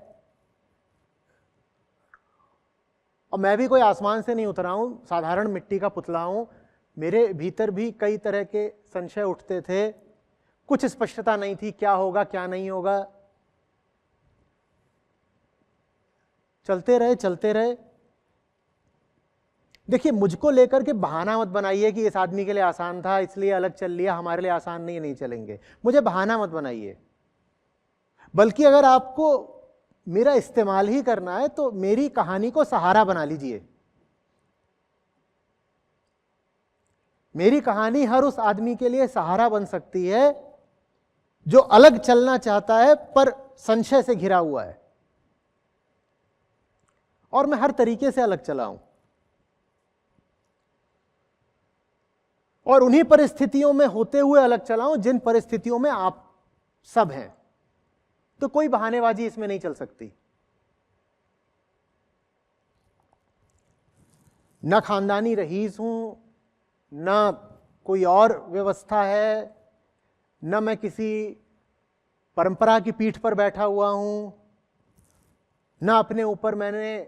और मैं भी कोई आसमान से नहीं उतरा हूं, साधारण मिट्टी का पुतला हूं। मेरे भीतर भी कई तरह के संशय उठते थे, कुछ स्पष्टता नहीं थी क्या होगा क्या नहीं होगा। चलते रहे। देखिए मुझको लेकर के बहाना मत बनाइए कि इस आदमी के लिए आसान था इसलिए अलग चल लिया, हमारे लिए आसान नहीं चलेंगे। मुझे बहाना मत बनाइए, बल्कि अगर आपको मेरा इस्तेमाल ही करना है तो मेरी कहानी को सहारा बना लीजिए। मेरी कहानी हर उस आदमी के लिए सहारा बन सकती है जो अलग चलना चाहता है पर संशय से घिरा हुआ है। और मैं हर तरीके से अलग चला हूं, और उन्हीं परिस्थितियों में होते हुए अलग चला हूं जिन परिस्थितियों में आप सब हैं। तो कोई बहानेबाजी इसमें नहीं चल सकती। न खानदानी रईस हूं, न कोई और व्यवस्था है, न मैं किसी परंपरा की पीठ पर बैठा हुआ हूं, न अपने ऊपर मैंने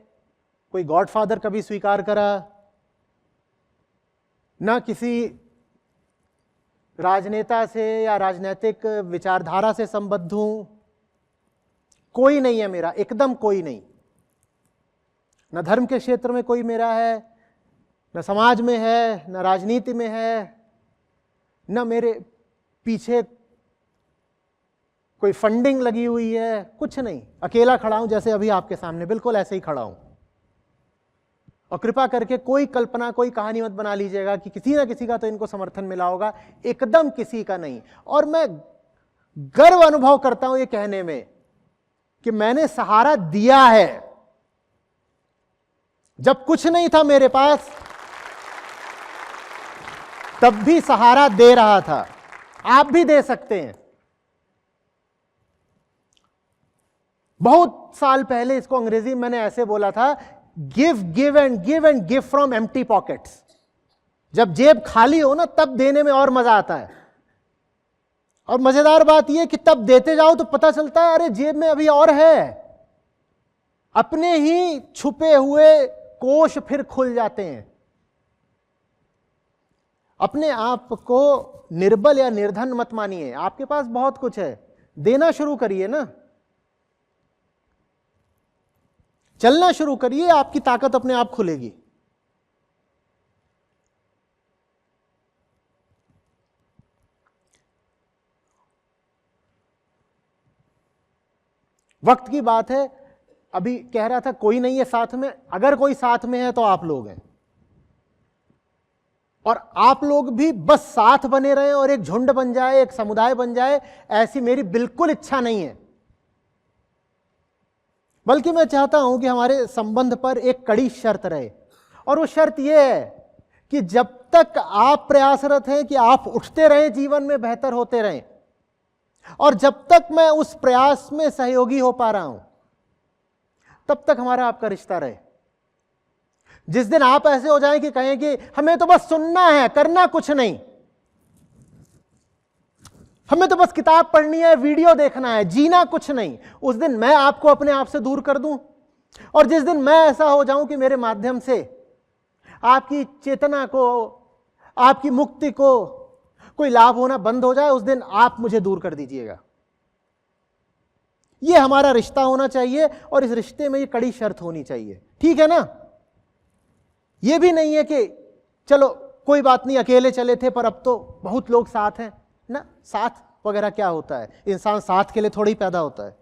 कोई गॉडफादर कभी स्वीकार करा, न किसी राजनेता से या राजनीतिक विचारधारा से संबद्ध हूं। कोई नहीं है मेरा, एकदम कोई नहीं। न धर्म के क्षेत्र में कोई मेरा है, न समाज में है, न राजनीति में है, न मेरे पीछे कोई फंडिंग लगी हुई है, कुछ नहीं। अकेला खड़ा हूं, जैसे अभी आपके सामने बिल्कुल ऐसे ही खड़ा हूं। और कृपा करके कोई कल्पना, कोई कहानी मत बना लीजिएगा कि किसी ना किसी का तो इनको समर्थन मिला होगा, एकदम किसी का नहीं। और मैं गर्व अनुभव करता हूं ये कहने में कि मैंने सहारा दिया है। जब कुछ नहीं था मेरे पास, तब भी सहारा दे रहा था। आप भी दे सकते हैं। बहुत साल पहले इसको अंग्रेजी में मैंने ऐसे बोला था, give give and give from empty pockets. जब जेब खाली हो ना, तब देने में और मजा आता है। और मजेदार बात यह कि तब देते जाओ तो पता चलता है अरे जेब में अभी और है। अपने ही छुपे हुए कोष फिर खुल जाते हैं। अपने आप को निर्बल या निर्धन मत मानिए। आपके पास बहुत कुछ है, देना शुरू करिए ना, चलना शुरू करिए, आपकी ताकत अपने आप खुलेगी। वक्त की बात है। अभी कह रहा था कोई नहीं है साथ में। अगर कोई साथ में है तो आप लोग हैं, और आप लोग भी बस साथ बने रहें और एक झुंड बन जाए, एक समुदाय बन जाए, ऐसी मेरी बिल्कुल इच्छा नहीं है। बल्कि मैं चाहता हूं कि हमारे संबंध पर एक कड़ी शर्त रहे, और वो शर्त यह है कि जब तक आप प्रयासरत हैं कि आप उठते रहें, जीवन में बेहतर होते रहें, और जब तक मैं उस प्रयास में सहयोगी हो पा रहा हूं, तब तक हमारा आपका रिश्ता रहे। जिस दिन आप ऐसे हो जाएं कि कहें कि हमें तो बस सुनना है, करना कुछ नहीं, हमें तो बस किताब पढ़नी है, वीडियो देखना है, जीना कुछ नहीं, उस दिन मैं आपको अपने आप से दूर कर दूं। और जिस दिन मैं ऐसा हो जाऊं कि मेरे माध्यम से आपकी चेतना को, आपकी मुक्ति को कोई लाभ होना बंद हो जाए, उस दिन आप मुझे दूर कर दीजिएगा। यह हमारा रिश्ता होना चाहिए, और इस रिश्ते में ये कड़ी शर्त होनी चाहिए। ठीक है ना? यह भी नहीं है कि चलो कोई बात नहीं, अकेले चले थे पर अब तो बहुत लोग साथ हैं ना। साथ वगैरह क्या होता है? इंसान साथ के लिए थोड़ी पैदा होता है।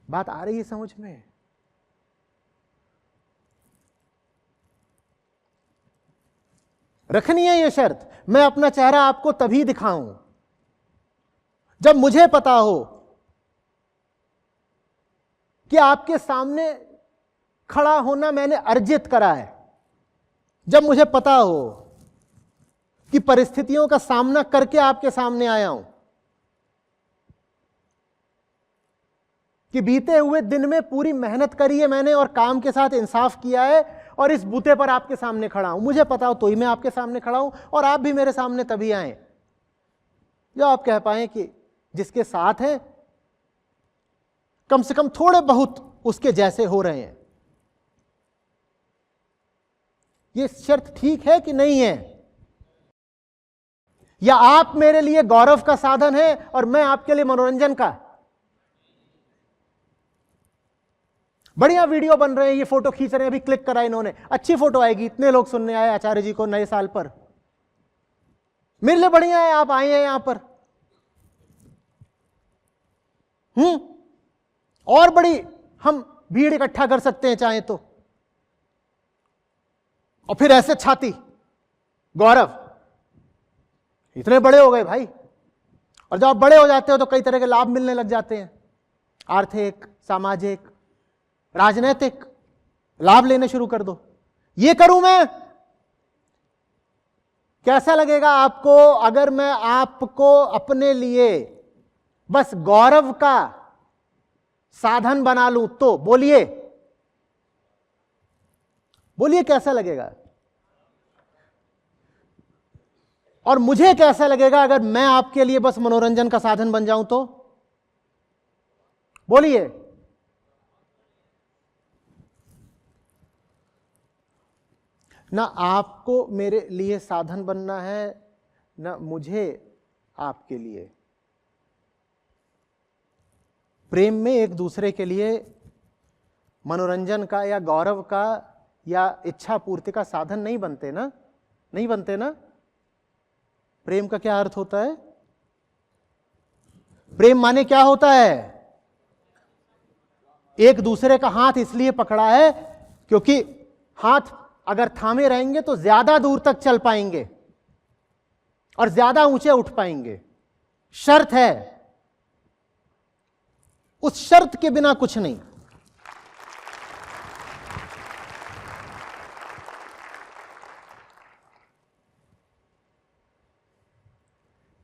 बात आ रही है समझ में? रखनी है ये शर्त। मैं अपना चेहरा आपको तभी दिखाऊं जब मुझे पता हो कि आपके सामने खड़ा होना मैंने अर्जित करा है। जब मुझे पता हो कि परिस्थितियों का सामना करके आपके सामने आया हूं, कि बीते हुए दिन में पूरी मेहनत करी है मैंने और काम के साथ इंसाफ किया है, और इस बूते पर आपके सामने खड़ा हूं। मुझे पता हो तो ही मैं आपके सामने खड़ा हूं, और आप भी मेरे सामने तभी आए जो आप कह पाए कि जिसके साथ हैं कम से कम थोड़े बहुत उसके जैसे हो रहे हैं। यह शर्त ठीक है कि नहीं है? या आप मेरे लिए गौरव का साधन है और मैं आपके लिए मनोरंजन का? बढ़िया वीडियो बन रहे हैं, ये फोटो खींच रहे हैं, अभी क्लिक करा इन्होंने, अच्छी फोटो आएगी, इतने लोग सुनने आए आचार्य जी को नए साल पर। मेरे लिए बढ़िया है आप आए हैं यहां पर। और बड़ी हम भीड़ इकट्ठा कर सकते हैं चाहे तो, और फिर ऐसे छाती, गौरव, इतने बड़े हो गए भाई। और जब आप बड़े हो जाते हो तो कई तरह के लाभ मिलने लग जाते हैं, आर्थिक, सामाजिक, राजनीतिक लाभ लेने शुरू कर दो। ये करूं मैं? कैसा लगेगा आपको अगर मैं आपको अपने लिए बस गौरव का साधन बना लूं तो बोलिए, बोलिए कैसा लगेगा? और मुझे कैसा लगेगा अगर मैं आपके लिए बस मनोरंजन का साधन बन जाऊं तो? बोलिए। ना आपको मेरे लिए साधन बनना है, ना मुझे आपके लिए। प्रेम में एक दूसरे के लिए मनोरंजन का या गौरव का या इच्छा पूर्ति का साधन नहीं बनते ना, नहीं बनते ना। प्रेम का क्या अर्थ होता है? प्रेम माने क्या होता है? एक दूसरे का हाथ इसलिए पकड़ा है क्योंकि हाथ अगर थामे रहेंगे तो ज्यादा दूर तक चल पाएंगे और ज्यादा ऊंचे उठ पाएंगे। शर्त है, उस शर्त के बिना कुछ नहीं।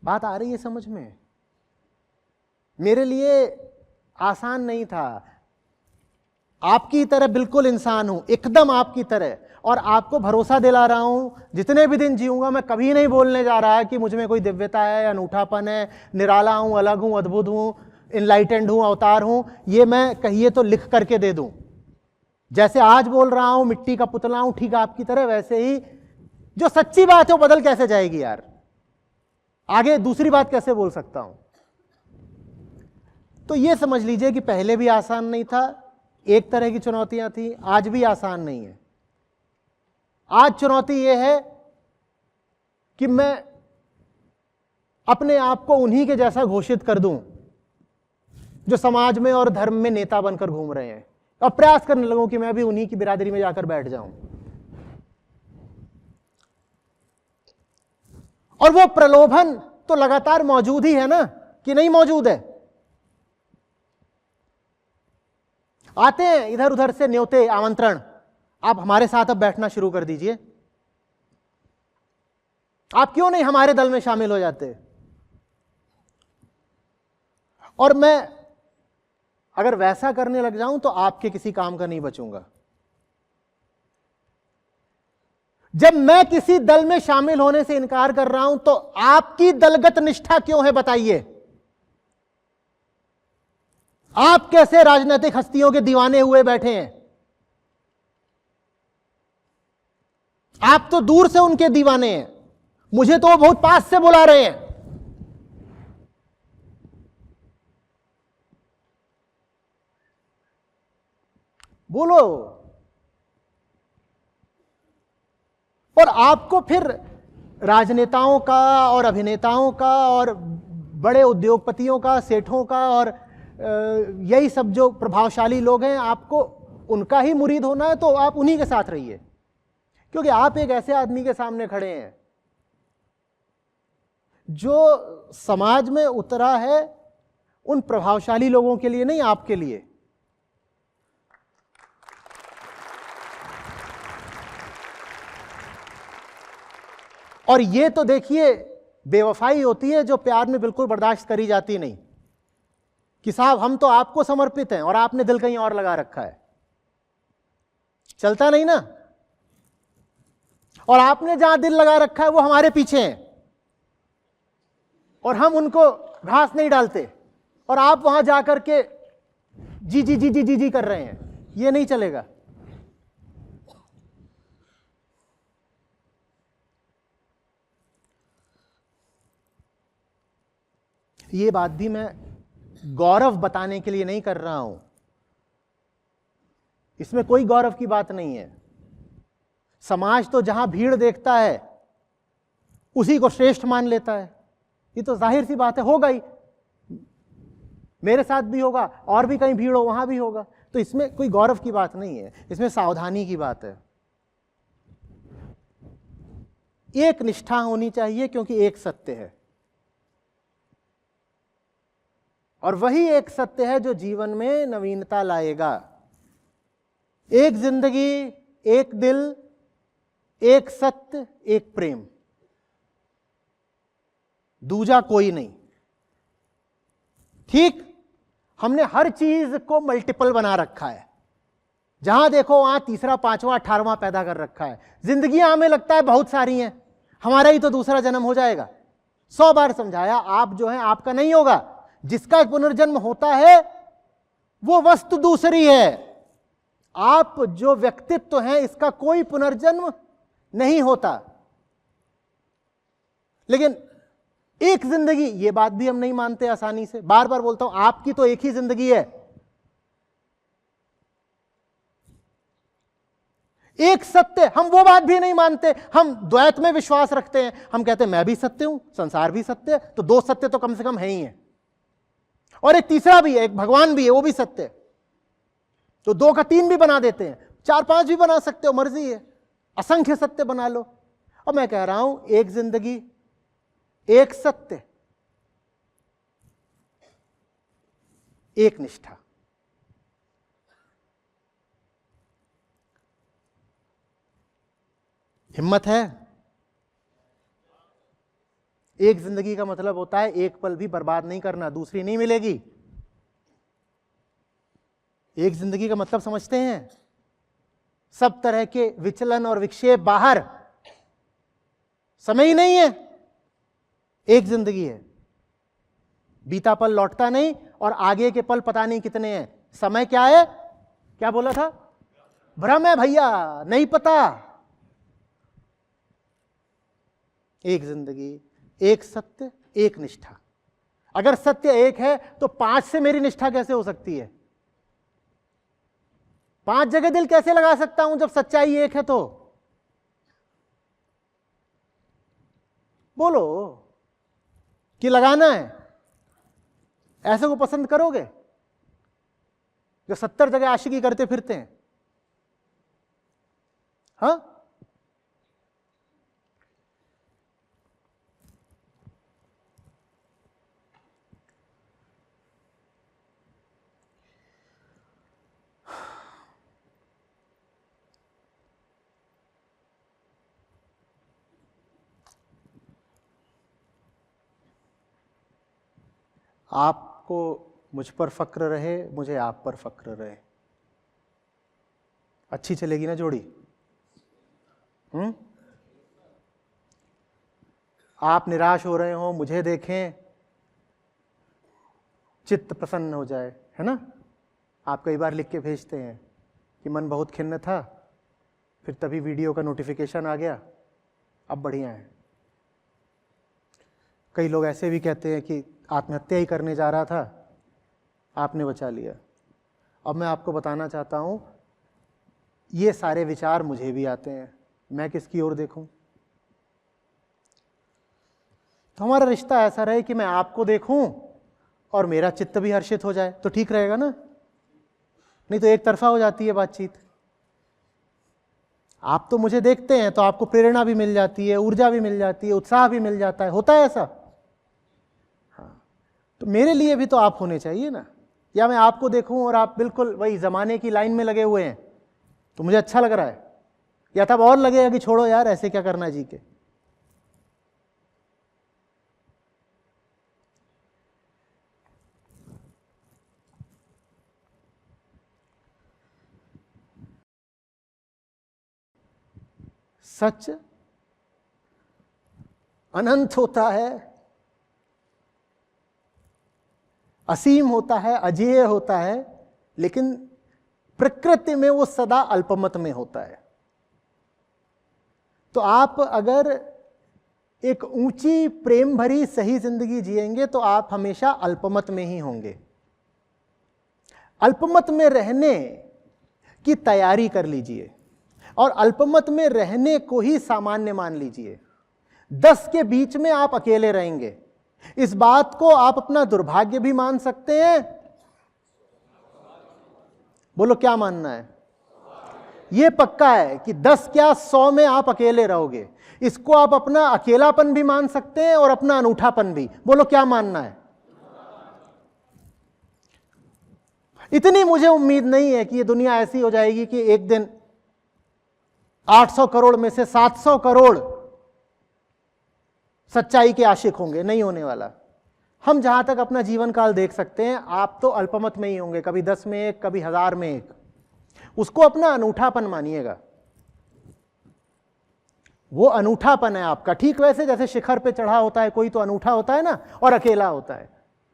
बात आ रही है समझ में? मेरे लिए आसान नहीं था। आपकी तरह बिल्कुल इंसान हूं, एकदम आपकी तरह, और आपको भरोसा दिला रहा हूं जितने भी दिन जीऊंगा मैं कभी नहीं बोलने जा रहा कि मुझ में कोई दिव्यता है, अनूठापन है, निराला हूं, अलग हूं, अद्भुत हूं, इनलाइटेंड हूं, अवतार हूं। ये मैं कहिए तो लिख करके दे दूं। जैसे आज बोल रहा हूं मिट्टी का पुतला हूं, ठीक आपकी तरह, वैसे ही जो सच्ची बात है वो बदल कैसे जाएगी यार? आगे दूसरी बात कैसे बोल सकता हूं? तो ये समझ लीजिए कि पहले भी आसान नहीं था, एक तरह की चुनौतियां थी, आज भी आसान नहीं है। आज चुनौती यह है कि मैं अपने आप को उन्हीं के जैसा घोषित कर दूं जो समाज में और धर्म में नेता बनकर घूम रहे हैं, और प्रयास करने लगूं कि मैं भी उन्हीं की बिरादरी में जाकर बैठ जाऊं। और वो प्रलोभन तो लगातार मौजूद ही है ना, कि नहीं मौजूद है? आते हैं इधर उधर से न्योते, आमंत्रण, आप हमारे साथ अब बैठना शुरू कर दीजिए, आप क्यों नहीं हमारे दल में शामिल हो जाते? और मैं अगर वैसा करने लग जाऊं तो आपके किसी काम का नहीं बचूंगा। जब मैं किसी दल में शामिल होने से इनकार कर रहा हूं तो आपकी दलगत निष्ठा क्यों है बताइए? आप कैसे राजनीतिक हस्तियों के दीवाने हुए बैठे हैं? आप तो दूर से उनके दीवाने हैं, मुझे तो वो बहुत पास से बुला रहे हैं। बोलो। और आपको फिर राजनेताओं का और अभिनेताओं का और बड़े उद्योगपतियों का, सेठों का और यही सब जो प्रभावशाली लोग हैं, आपको उनका ही मुरीद होना है तो आप उन्हीं के साथ रहिए, क्योंकि आप एक ऐसे आदमी के सामने खड़े हैं जो समाज में उतरा है उन प्रभावशाली लोगों के लिए नहीं, आपके लिए। और ये तो देखिए बेवफाई होती है जो प्यार में बिल्कुल बर्दाश्त करी जाती नहीं, कि साहब हम तो आपको समर्पित हैं और आपने दिल कहीं और लगा रखा है। चलता नहीं ना। और आपने जहां दिल लगा रखा है वो हमारे पीछे हैं और हम उनको घास नहीं डालते, और आप वहां जाकर के जी जी जी जी जी जी कर रहे हैं। ये नहीं चलेगा। ये बात भी मैं गौरव बताने के लिए नहीं कर रहा हूं, इसमें कोई गौरव की बात नहीं है। समाज तो जहां भीड़ देखता है उसी को श्रेष्ठ मान लेता है, ये तो जाहिर सी बात है, होगा ही। मेरे साथ भी होगा, और भी कहीं भीड़ हो वहां भी होगा, तो इसमें कोई गौरव की बात नहीं है, इसमें सावधानी की बात है। एक निष्ठा होनी चाहिए, क्योंकि एक सत्य है, और वही एक सत्य है जो जीवन में नवीनता लाएगा। एक जिंदगी, एक दिल, एक सत्य, एक प्रेम, दूजा कोई नहीं। ठीक? हमने हर चीज को मल्टीपल बना रखा है, जहां देखो वहां तीसरा, पांचवा, 18वां पैदा कर रखा है। जिंदगियां हमें लगता है बहुत सारी हैं, हमारा ही तो दूसरा जन्म हो जाएगा। 100 बार समझाया, आप जो है आपका नहीं होगा। जिसका पुनर्जन्म होता है वो वस्तु दूसरी है। आप जो व्यक्तित्व हैं इसका कोई पुनर्जन्म नहीं होता। लेकिन एक जिंदगी, ये बात भी हम नहीं मानते आसानी से। बार बार बोलता हूं, आपकी तो एक ही जिंदगी है, एक सत्य। हम वो बात भी नहीं मानते, हम द्वैत में विश्वास रखते हैं। हम कहते हैं मैं भी सत्य हूं, संसार भी सत्य है, तो दो सत्य तो कम से कम है ही है। और एक तीसरा भी है, एक भगवान भी है, वो भी सत्य है। तो 2 का 3 भी बना देते हैं, 4, 5 भी बना सकते हो, मर्जी है। असंख्य सत्य बना लो। और मैं कह रहा हूं, एक जिंदगी, एक सत्य, एक निष्ठा। हिम्मत है? एक जिंदगी का मतलब होता है एक पल भी बर्बाद नहीं करना, दूसरी नहीं मिलेगी। एक जिंदगी का मतलब समझते हैं? सब तरह के विचलन और विक्षेप बाहर, समय ही नहीं है। एक जिंदगी है, बीता पल लौटता नहीं और आगे के पल पता नहीं कितने हैं। समय क्या है? क्या बोला था? भ्रम है भैया, नहीं पता। एक जिंदगी, एक सत्य, एक निष्ठा। अगर सत्य एक है तो 5 से मेरी निष्ठा कैसे हो सकती है? 5 जगह दिल कैसे लगा सकता हूं जब सच्चाई एक है? तो बोलो कि लगाना है। ऐसे को पसंद करोगे जो 70 जगह आशिकी करते फिरते हैं? हाँ, आपको मुझ पर फक्र रहे, मुझे आप पर फक्र रहे। अच्छी चलेगी ना जोड़ी? आप निराश हो रहे हो, मुझे देखें, चित्त प्रसन्न हो जाए, है ना? आप कई बार लिख के भेजते हैं कि मन बहुत खिन्न था, फिर तभी वीडियो का नोटिफिकेशन आ गया, अब बढ़िया है। कई लोग ऐसे भी कहते हैं कि आत्महत्या ही करने जा रहा था, आपने बचा लिया। अब मैं आपको बताना चाहता हूं, ये सारे विचार मुझे भी आते हैं, मैं किसकी ओर देखूं? तो हमारा रिश्ता ऐसा रहे कि मैं आपको देखूं और मेरा चित्त भी हर्षित हो जाए, तो ठीक रहेगा ना? नहीं तो एक तरफा हो जाती है बातचीत। आप तो मुझे देखते हैं तो आपको प्रेरणा भी मिल जाती है, ऊर्जा भी मिल जाती है, उत्साह भी मिल जाता है, होता है ऐसा? हाँ, तो मेरे लिए भी तो आप होने चाहिए ना। या मैं आपको देखूं और आप बिल्कुल वही जमाने की लाइन में लगे हुए हैं तो मुझे अच्छा लग रहा है, या तब और लगेगा कि छोड़ो यार, ऐसे क्या करना जी के। सच अनंत होता है, असीम होता है, अजेय होता है, लेकिन प्रकृति में वो सदा अल्पमत में होता है। तो आप अगर एक ऊंची प्रेम भरी सही जिंदगी जिएंगे तो आप हमेशा अल्पमत में ही होंगे। अल्पमत में रहने की तैयारी कर लीजिए और अल्पमत में रहने को ही सामान्य मान लीजिए। 10 के बीच में आप अकेले रहेंगे, इस बात को आप अपना दुर्भाग्य भी मान सकते हैं। बोलो क्या मानना है? यह पक्का है कि 10 क्या 100 में आप अकेले रहोगे। इसको आप अपना अकेलापन भी मान सकते हैं और अपना अनूठापन भी। बोलो क्या मानना है? इतनी मुझे उम्मीद नहीं है कि ये दुनिया ऐसी हो जाएगी कि एक दिन 800 करोड़ में से 700 करोड़ सच्चाई के आशिक होंगे, नहीं होने वाला। हम जहां तक अपना जीवन काल देख सकते हैं, आप तो अल्पमत में ही होंगे, कभी 10 में एक, कभी 1000 में एक। उसको अपना अनूठापन मानिएगा, वो अनूठापन है आपका। ठीक वैसे जैसे शिखर पे चढ़ा होता है कोई, तो अनूठा होता है ना, और अकेला होता है,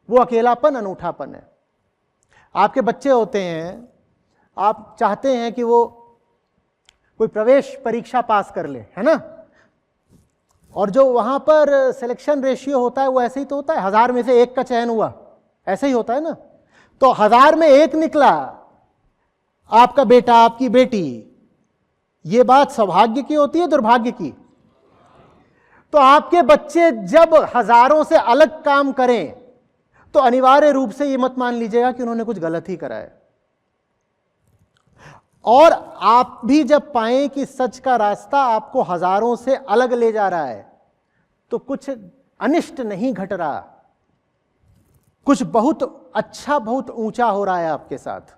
वो अकेलापन अनूठापन है। आपके बच्चे होते हैं, आप चाहते हैं कि वो कोई प्रवेश परीक्षा पास कर ले, है ना, और जो वहां पर सिलेक्शन रेशियो होता है वो ऐसे ही तो होता है, 1000 में से एक का चयन हुआ, ऐसे ही होता है ना। तो 1000 में एक निकला आपका बेटा, आपकी बेटी, ये बात सौभाग्य की होती है, दुर्भाग्य की? तो आपके बच्चे जब हजारों से अलग काम करें तो अनिवार्य रूप से ये मत मान लीजिएगा कि उन्होंने कुछ गलत ही करा है। और आप भी जब पाएं कि सच का रास्ता आपको हजारों से अलग ले जा रहा है, तो कुछ अनिष्ट नहीं घट रहा, कुछ बहुत अच्छा, बहुत ऊंचा हो रहा है आपके साथ।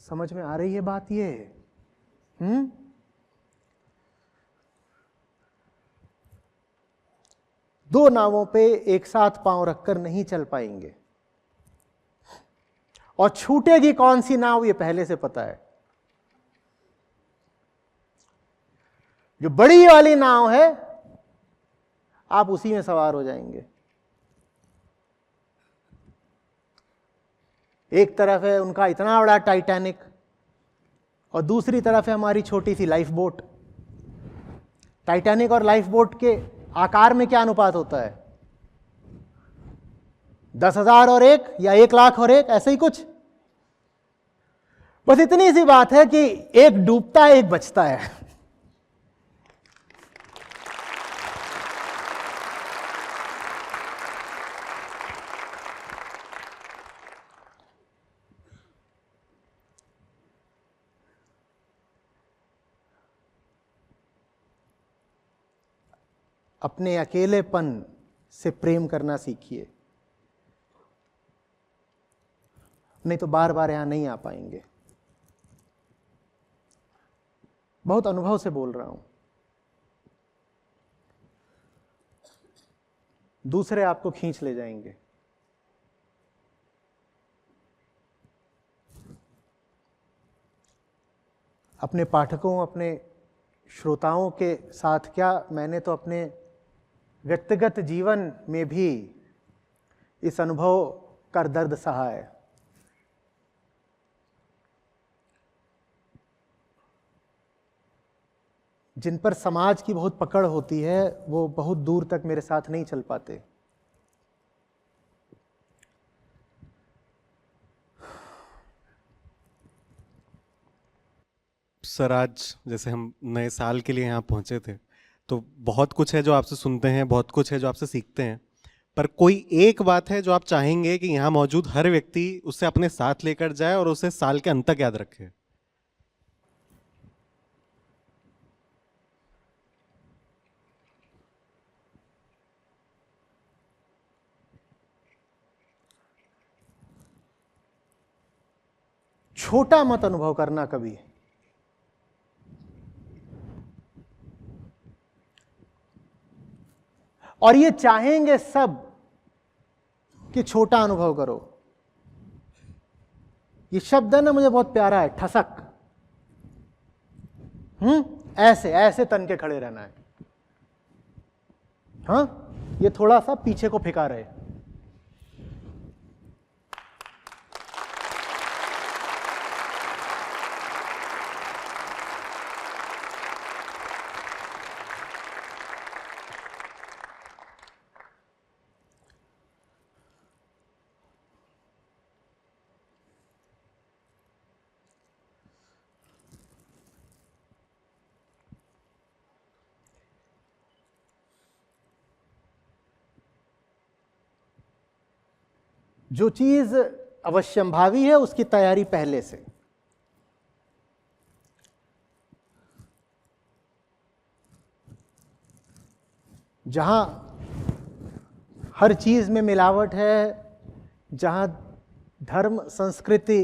समझ में आ रही है बात? ये दो नावों पे एक साथ पांव रखकर नहीं चल पाएंगे, और छूटेगी कौन सी नाव ये पहले से पता है। जो बड़ी वाली नाव है आप उसी में सवार हो जाएंगे। एक तरफ है उनका इतना बड़ा टाइटैनिक, और दूसरी तरफ है हमारी छोटी सी लाइफ बोट। टाइटैनिक और लाइफ बोट के आकार में क्या अनुपात होता है? 10,000 और 1, या 1,00,000 और 1, ऐसे ही कुछ। बस इतनी सी बात है कि एक डूबता है, एक बचता है। अपने अकेलेपन से प्रेम करना सीखिए, नहीं तो बार बार यहां नहीं आ पाएंगे। बहुत अनुभव से बोल रहा हूं। दूसरे आपको खींच ले जाएंगे। अपने पाठकों, अपने श्रोताओं के साथ क्या, मैंने तो अपने व्यक्तिगत जीवन में भी इस अनुभव का दर्द सहा है। जिन पर समाज की बहुत पकड़ होती है वो बहुत दूर तक मेरे साथ नहीं चल पाते। सर, आज जैसे हम नए साल के लिए यहाँ पहुँचे थे, तो बहुत कुछ है जो आपसे सुनते हैं, बहुत कुछ है जो आपसे सीखते हैं, पर कोई एक बात है जो आप चाहेंगे कि यहाँ मौजूद हर व्यक्ति उससे अपने साथ लेकर जाए और उसे साल के अंत तक याद रखे? छोटा मत अनुभव करना कभी। और ये चाहेंगे सब कि छोटा अनुभव करो। ये शब्द है ना, मुझे बहुत प्यारा है, ठसक। ऐसे ऐसे तन के खड़े रहना है। हाँ, ये थोड़ा सा पीछे को फेंका रहे। जो चीज अवश्यंभावी है उसकी तैयारी पहले से। जहां हर चीज में मिलावट है, जहां धर्म संस्कृति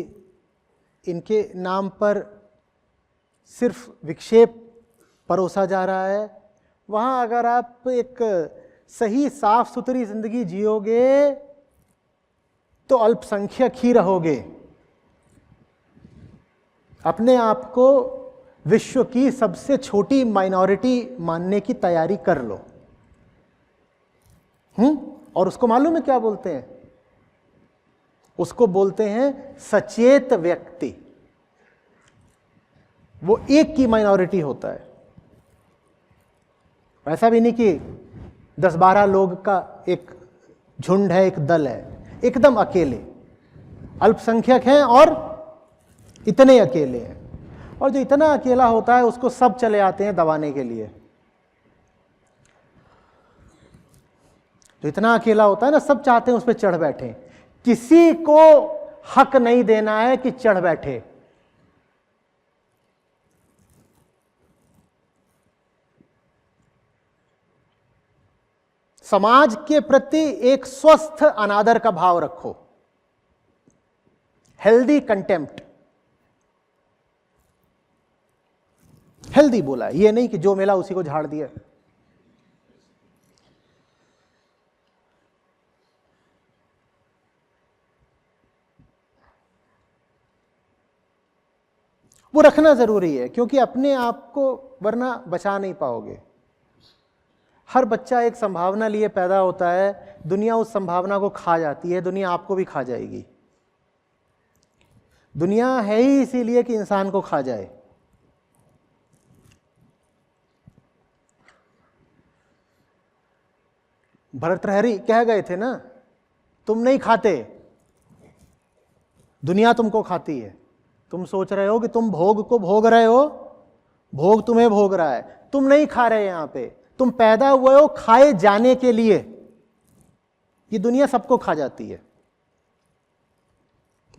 इनके नाम पर सिर्फ विक्षेप परोसा जा रहा है, वहां अगर आप एक सही साफ सुथरी जिंदगी जियोगे तो अल्पसंख्यक ही रहोगे। अपने आप को विश्व की सबसे छोटी माइनॉरिटी मानने की तैयारी कर लो। और उसको मालूम है क्या बोलते हैं? उसको बोलते हैं सचेत व्यक्ति। वो एक की माइनॉरिटी होता है, ऐसा भी नहीं कि 10-12 लोग का एक झुंड है, एक दल है। एकदम अकेले, अल्पसंख्यक हैं और इतने अकेले हैं। और जो इतना अकेला होता है उसको सब चले आते हैं दबाने के लिए। जो इतना अकेला होता है ना, सब चाहते हैं उस पर चढ़ बैठे। किसी को हक नहीं देना है कि चढ़ बैठे। समाज के प्रति एक स्वस्थ अनादर का भाव रखो, हेल्दी कंटेम्प्ट। हेल्दी बोला है, ये नहीं कि जो मिला उसी को झाड़ दिया। वो रखना जरूरी है, क्योंकि अपने आप को वरना बचा नहीं पाओगे। हर बच्चा एक संभावना लिए पैदा होता है, दुनिया उस संभावना को खा जाती है, दुनिया आपको भी खा जाएगी। दुनिया है ही इसीलिए कि इंसान को खा जाए। भर्तृहरि कह गए थे ना, तुम नहीं खाते, दुनिया तुमको खाती है। तुम सोच रहे हो कि तुम भोग को भोग रहे हो, भोग तुम्हें भोग रहा है। तुम नहीं खा रहे, यहां पे तुम पैदा हुए हो खाए जाने के लिए। ये दुनिया सबको खा जाती है,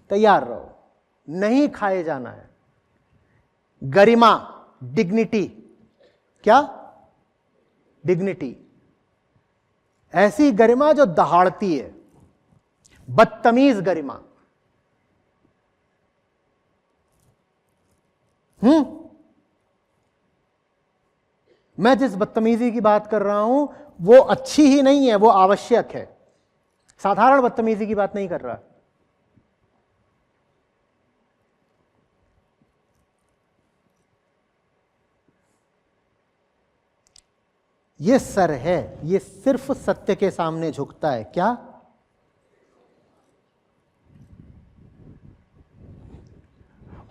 तैयार रहो, नहीं खाए जाना है। गरिमा, डिग्निटी, क्या डिग्निटी, ऐसी गरिमा जो दहाड़ती है, बदतमीज गरिमा। मैं जिस बदतमीजी की बात कर रहा हूं वो अच्छी ही नहीं है, वो आवश्यक है। साधारण बदतमीजी की बात नहीं कर रहा। ये सर है, ये सिर्फ सत्य के सामने झुकता है। क्या?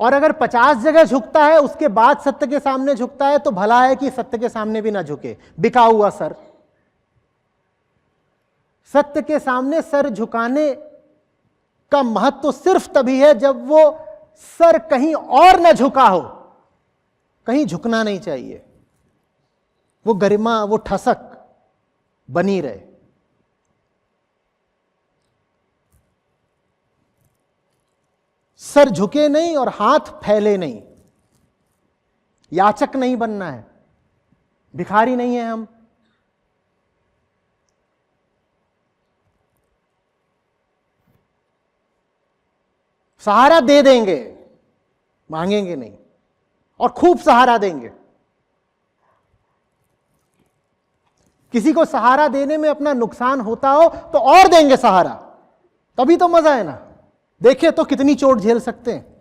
और अगर 50 जगह झुकता है उसके बाद सत्य के सामने झुकता है तो भला है कि सत्य के सामने भी ना झुके। बिका हुआ सर। सत्य के सामने सर झुकाने का महत्व तो सिर्फ तभी है जब वो सर कहीं और ना झुका हो। कहीं झुकना नहीं चाहिए, वो गरिमा, वो ठसक बनी रहे। सर झुके नहीं और हाथ फैले नहीं। याचक नहीं बनना है, भिखारी नहीं है हम। सहारा दे देंगे, मांगेंगे नहीं, और खूब सहारा देंगे। किसी को सहारा देने में अपना नुकसान होता हो तो और देंगे सहारा, तभी तो मजा है ना। देखिए तो कितनी चोट झेल सकते हैं।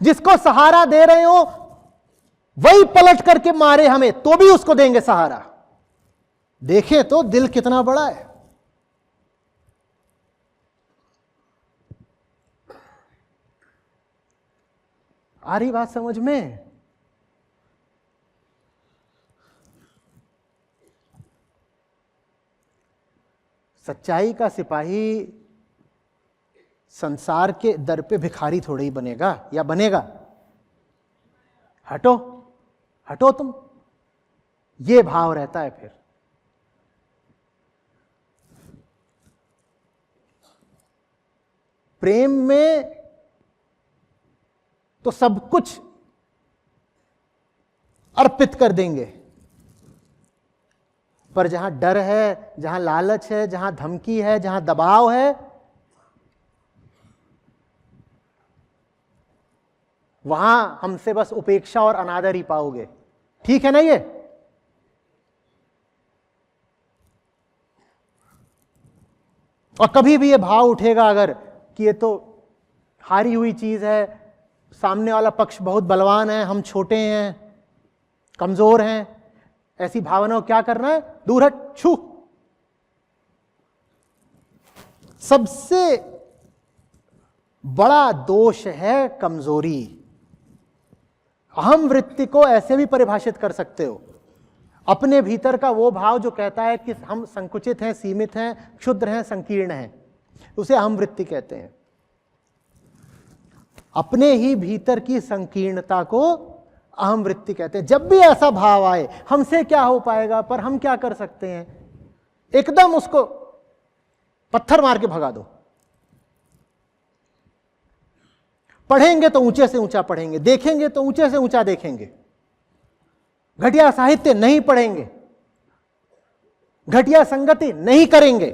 जिसको सहारा दे रहे हो वही पलट करके मारे हमें तो भी उसको देंगे सहारा। देखे तो दिल कितना बड़ा है। आ रही बात समझ में? सच्चाई का सिपाही संसार के दर पे भिखारी थोड़े ही बनेगा, या बनेगा? हटो हटो तुम, ये भाव रहता है फिर। प्रेम में तो सब कुछ अर्पित कर देंगे, पर जहां डर है, जहां लालच है, जहां धमकी है, जहां दबाव है, वहां हमसे बस उपेक्षा और अनादर ही पाओगे। ठीक है ना ये? और कभी भी ये भाव उठेगा अगर कि ये तो हारी हुई चीज है, सामने वाला पक्ष बहुत बलवान है, हम छोटे हैं, कमजोर हैं, ऐसी भावना को क्या करना है? दूर हट, छू। सबसे बड़ा दोष है कमजोरी। अहम वृत्ति को ऐसे भी परिभाषित कर सकते हो, अपने भीतर का वो भाव जो कहता है कि हम संकुचित हैं, सीमित हैं, क्षुद्र हैं, संकीर्ण हैं, उसे अहम वृत्ति कहते हैं। अपने ही भीतर की संकीर्णता को अहम वृत्ति कहते हैं। जब भी ऐसा भाव आए, हमसे क्या हो पाएगा, पर हम क्या कर सकते हैं, एकदम उसको पत्थर मार के भगा दो। पढ़ेंगे तो ऊंचे से ऊंचा पढ़ेंगे, देखेंगे तो ऊंचे से ऊंचा देखेंगे, घटिया साहित्य नहीं पढ़ेंगे, घटिया संगति नहीं करेंगे,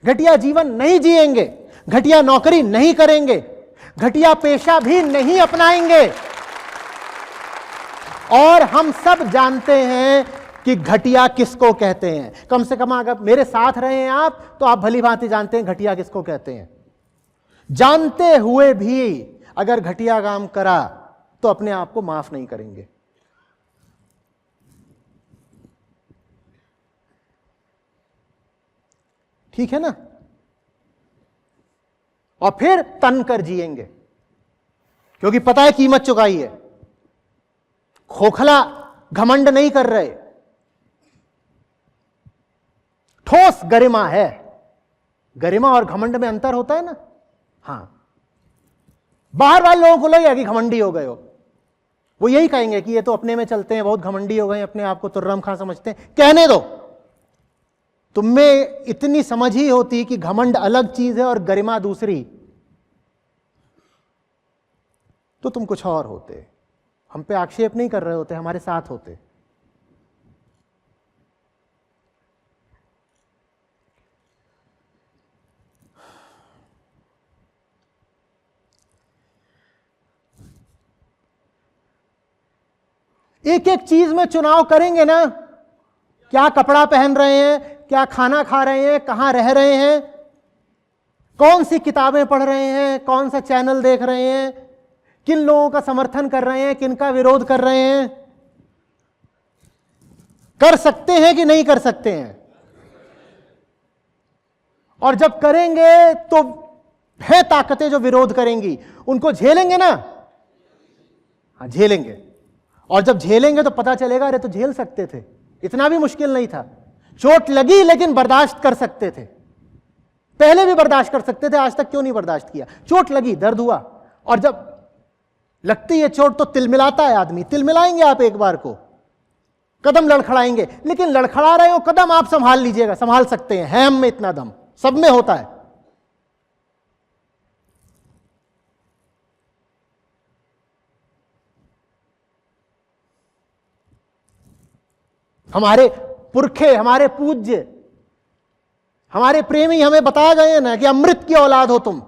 घटिया जीवन नहीं जिएंगे, घटिया नौकरी नहीं करेंगे, घटिया पेशा भी नहीं अपनाएंगे। और हम सब जानते हैं कि घटिया किसको कहते हैं। कम से कम अगर मेरे साथ रहे हैं आप, तो आप भली भांति जानते हैं घटिया किसको कहते हैं। जानते हुए भी अगर घटिया काम करा तो अपने आप को माफ नहीं करेंगे। ठीक है ना? और फिर तन कर जिएंगे, क्योंकि पता है कीमत चुकाई है। खोखला घमंड नहीं कर रहे, ठोस गरिमा है। गरिमा और घमंड में अंतर होता है ना? हां, बाहर वाले लोगों को लगेगा कि घमंडी हो गए हो, वो यही कहेंगे कि ये तो अपने में चलते हैं, बहुत घमंडी हो गए, अपने आप को तुर्रम खां समझते हैं। कहने दो, तुममें इतनी समझ ही होती कि घमंड अलग चीज है और गरिमा दूसरी, तो तुम कुछ और होते। हम पे आक्षेप नहीं कर रहे होते, हमारे साथ होते। एक एक चीज में चुनाव करेंगे ना, क्या कपड़ा पहन रहे हैं, क्या खाना खा रहे हैं, कहां रह रहे हैं, कौन सी किताबें पढ़ रहे हैं, कौन सा चैनल देख रहे हैं, किन लोगों का समर्थन कर रहे हैं, किन का विरोध कर रहे हैं, कर सकते हैं कि नहीं कर सकते हैं। और जब करेंगे तो है ताकतें जो विरोध करेंगी, उनको झेलेंगे ना? हाँ, झेलेंगे। और जब झेलेंगे तो पता चलेगा अरे तो झेल सकते थे, इतना भी मुश्किल नहीं था। चोट लगी लेकिन बर्दाश्त कर सकते थे, पहले भी बर्दाश्त कर सकते थे, आज तक क्यों नहीं बर्दाश्त किया? चोट लगी, दर्द हुआ, और जब लगती है चोट तो तिलमिलाता है आदमी। तिलमिलाएंगे आप एक बार को, कदम लड़खड़ाएंगे, लेकिन लड़खड़ा रहे हो कदम आप संभाल लीजिएगा, संभाल सकते हैं, है हम में इतना दम, सब में होता है। हमारे पुरखे, हमारे पूज्य, हमारे प्रेमी हमें बताया गए हैं ना कि अमृत की औलाद हो तुम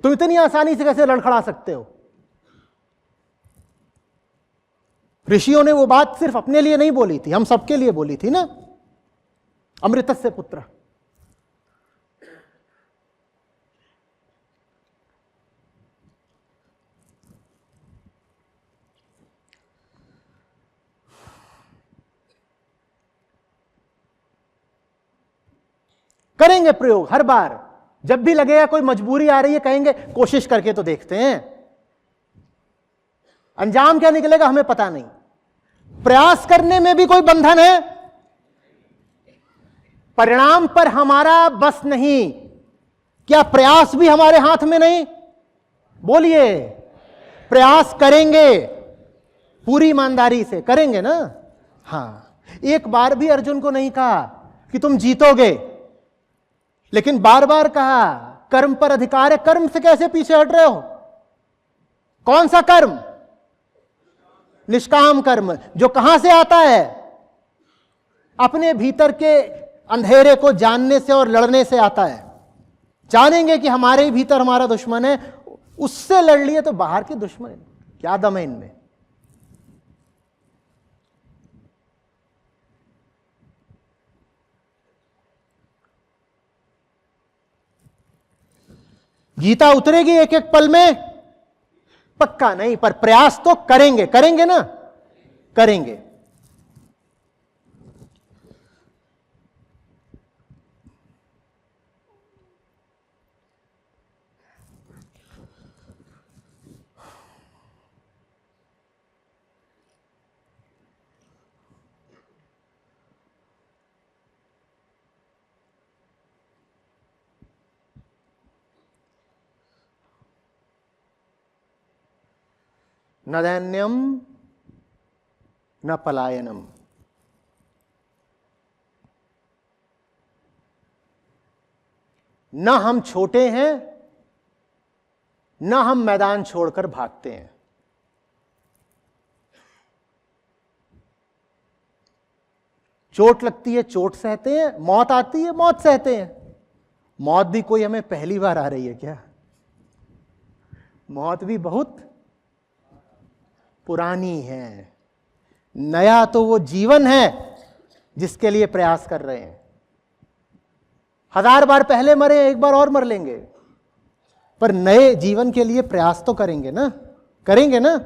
इतनी आसानी से कैसे लड़खड़ा सकते हो? ऋषियों ने वो बात सिर्फ अपने लिए नहीं बोली थी, हम सबके लिए बोली थी ना। अमृतस्य पुत्र। करेंगे प्रयोग हर बार, जब भी लगेगा कोई मजबूरी आ रही है, कहेंगे कोशिश करके तो देखते हैं। अंजाम क्या निकलेगा हमें पता नहीं। प्रयास करने में भी कोई बंधन है, परिणाम पर हमारा बस नहीं। क्या प्रयास भी हमारे हाथ में नहीं? बोलिए, प्रयास करेंगे, पूरी ईमानदारी से करेंगे ना। हां, एक बार भी अर्जुन को नहीं कहा कि तुम जीतोगे, लेकिन बार बार कहा कर्म पर अधिकार है। कर्म से कैसे पीछे हट रहे हो? कौन सा कर्म? निष्काम कर्म, जो कहां से आता है? अपने भीतर के अंधेरे को जानने से और लड़ने से आता है। जानेंगे कि हमारे भीतर हमारा दुश्मन है, उससे लड़ लिए तो बाहर के दुश्मन, क्या दम है इनमें? गीता उतरेगी एक एक पल में? पक्का नहीं, पर प्रयास तो करेंगे, करेंगे ना? करेंगे। न दैन्यम न पलायनम। न हम छोटे हैं, न हम मैदान छोड़कर भागते हैं। चोट लगती है, चोट सहते हैं। मौत आती है, मौत सहते हैं। मौत भी कोई हमें पहली बार आ रही है क्या? मौत भी बहुत पुरानी है। नया तो वो जीवन है जिसके लिए प्रयास कर रहे हैं। 1000 बार पहले मरे, एक बार और मर लेंगे, पर नए जीवन के लिए प्रयास तो करेंगे ना? करेंगे ना?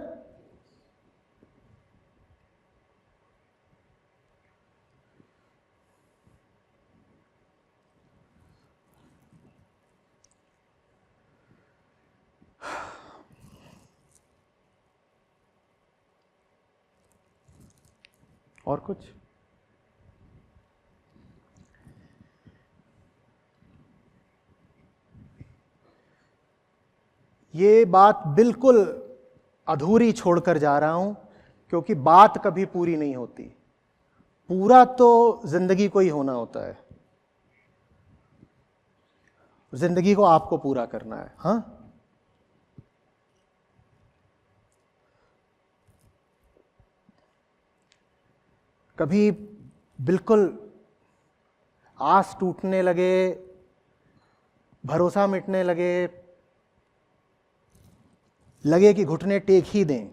और कुछ? ये बात बिल्कुल अधूरी छोड़कर जा रहा हूं, क्योंकि बात कभी पूरी नहीं होती। पूरा तो जिंदगी को ही होना होता है। जिंदगी को आपको पूरा करना है। हाँ, कभी बिल्कुल आस टूटने लगे, भरोसा मिटने लगे कि घुटने टेक ही दें,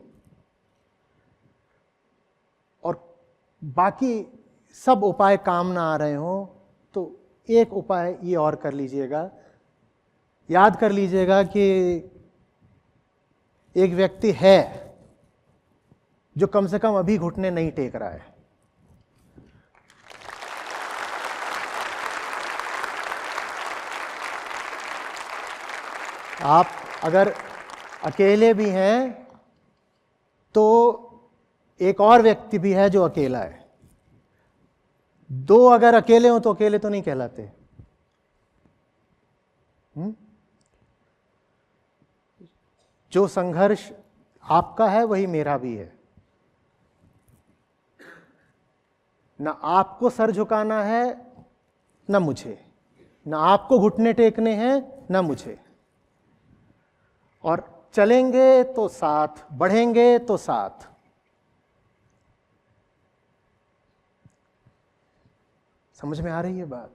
और बाकी सब उपाय काम ना आ रहे हों, तो एक उपाय ये और कर लीजिएगा। याद कर लीजिएगा कि एक व्यक्ति है जो कम से कम अभी घुटने नहीं टेक रहा है। आप अगर अकेले भी हैं तो एक और व्यक्ति भी है जो अकेला है। 2 अगर अकेले हो तो अकेले तो नहीं कहलाते। जो संघर्ष आपका है वही मेरा भी है। ना आपको सर झुकाना है, ना मुझे। ना आपको घुटने टेकने हैं, ना मुझे। और चलेंगे तो साथ, बढ़ेंगे तो साथ। समझ में आ रही है बात?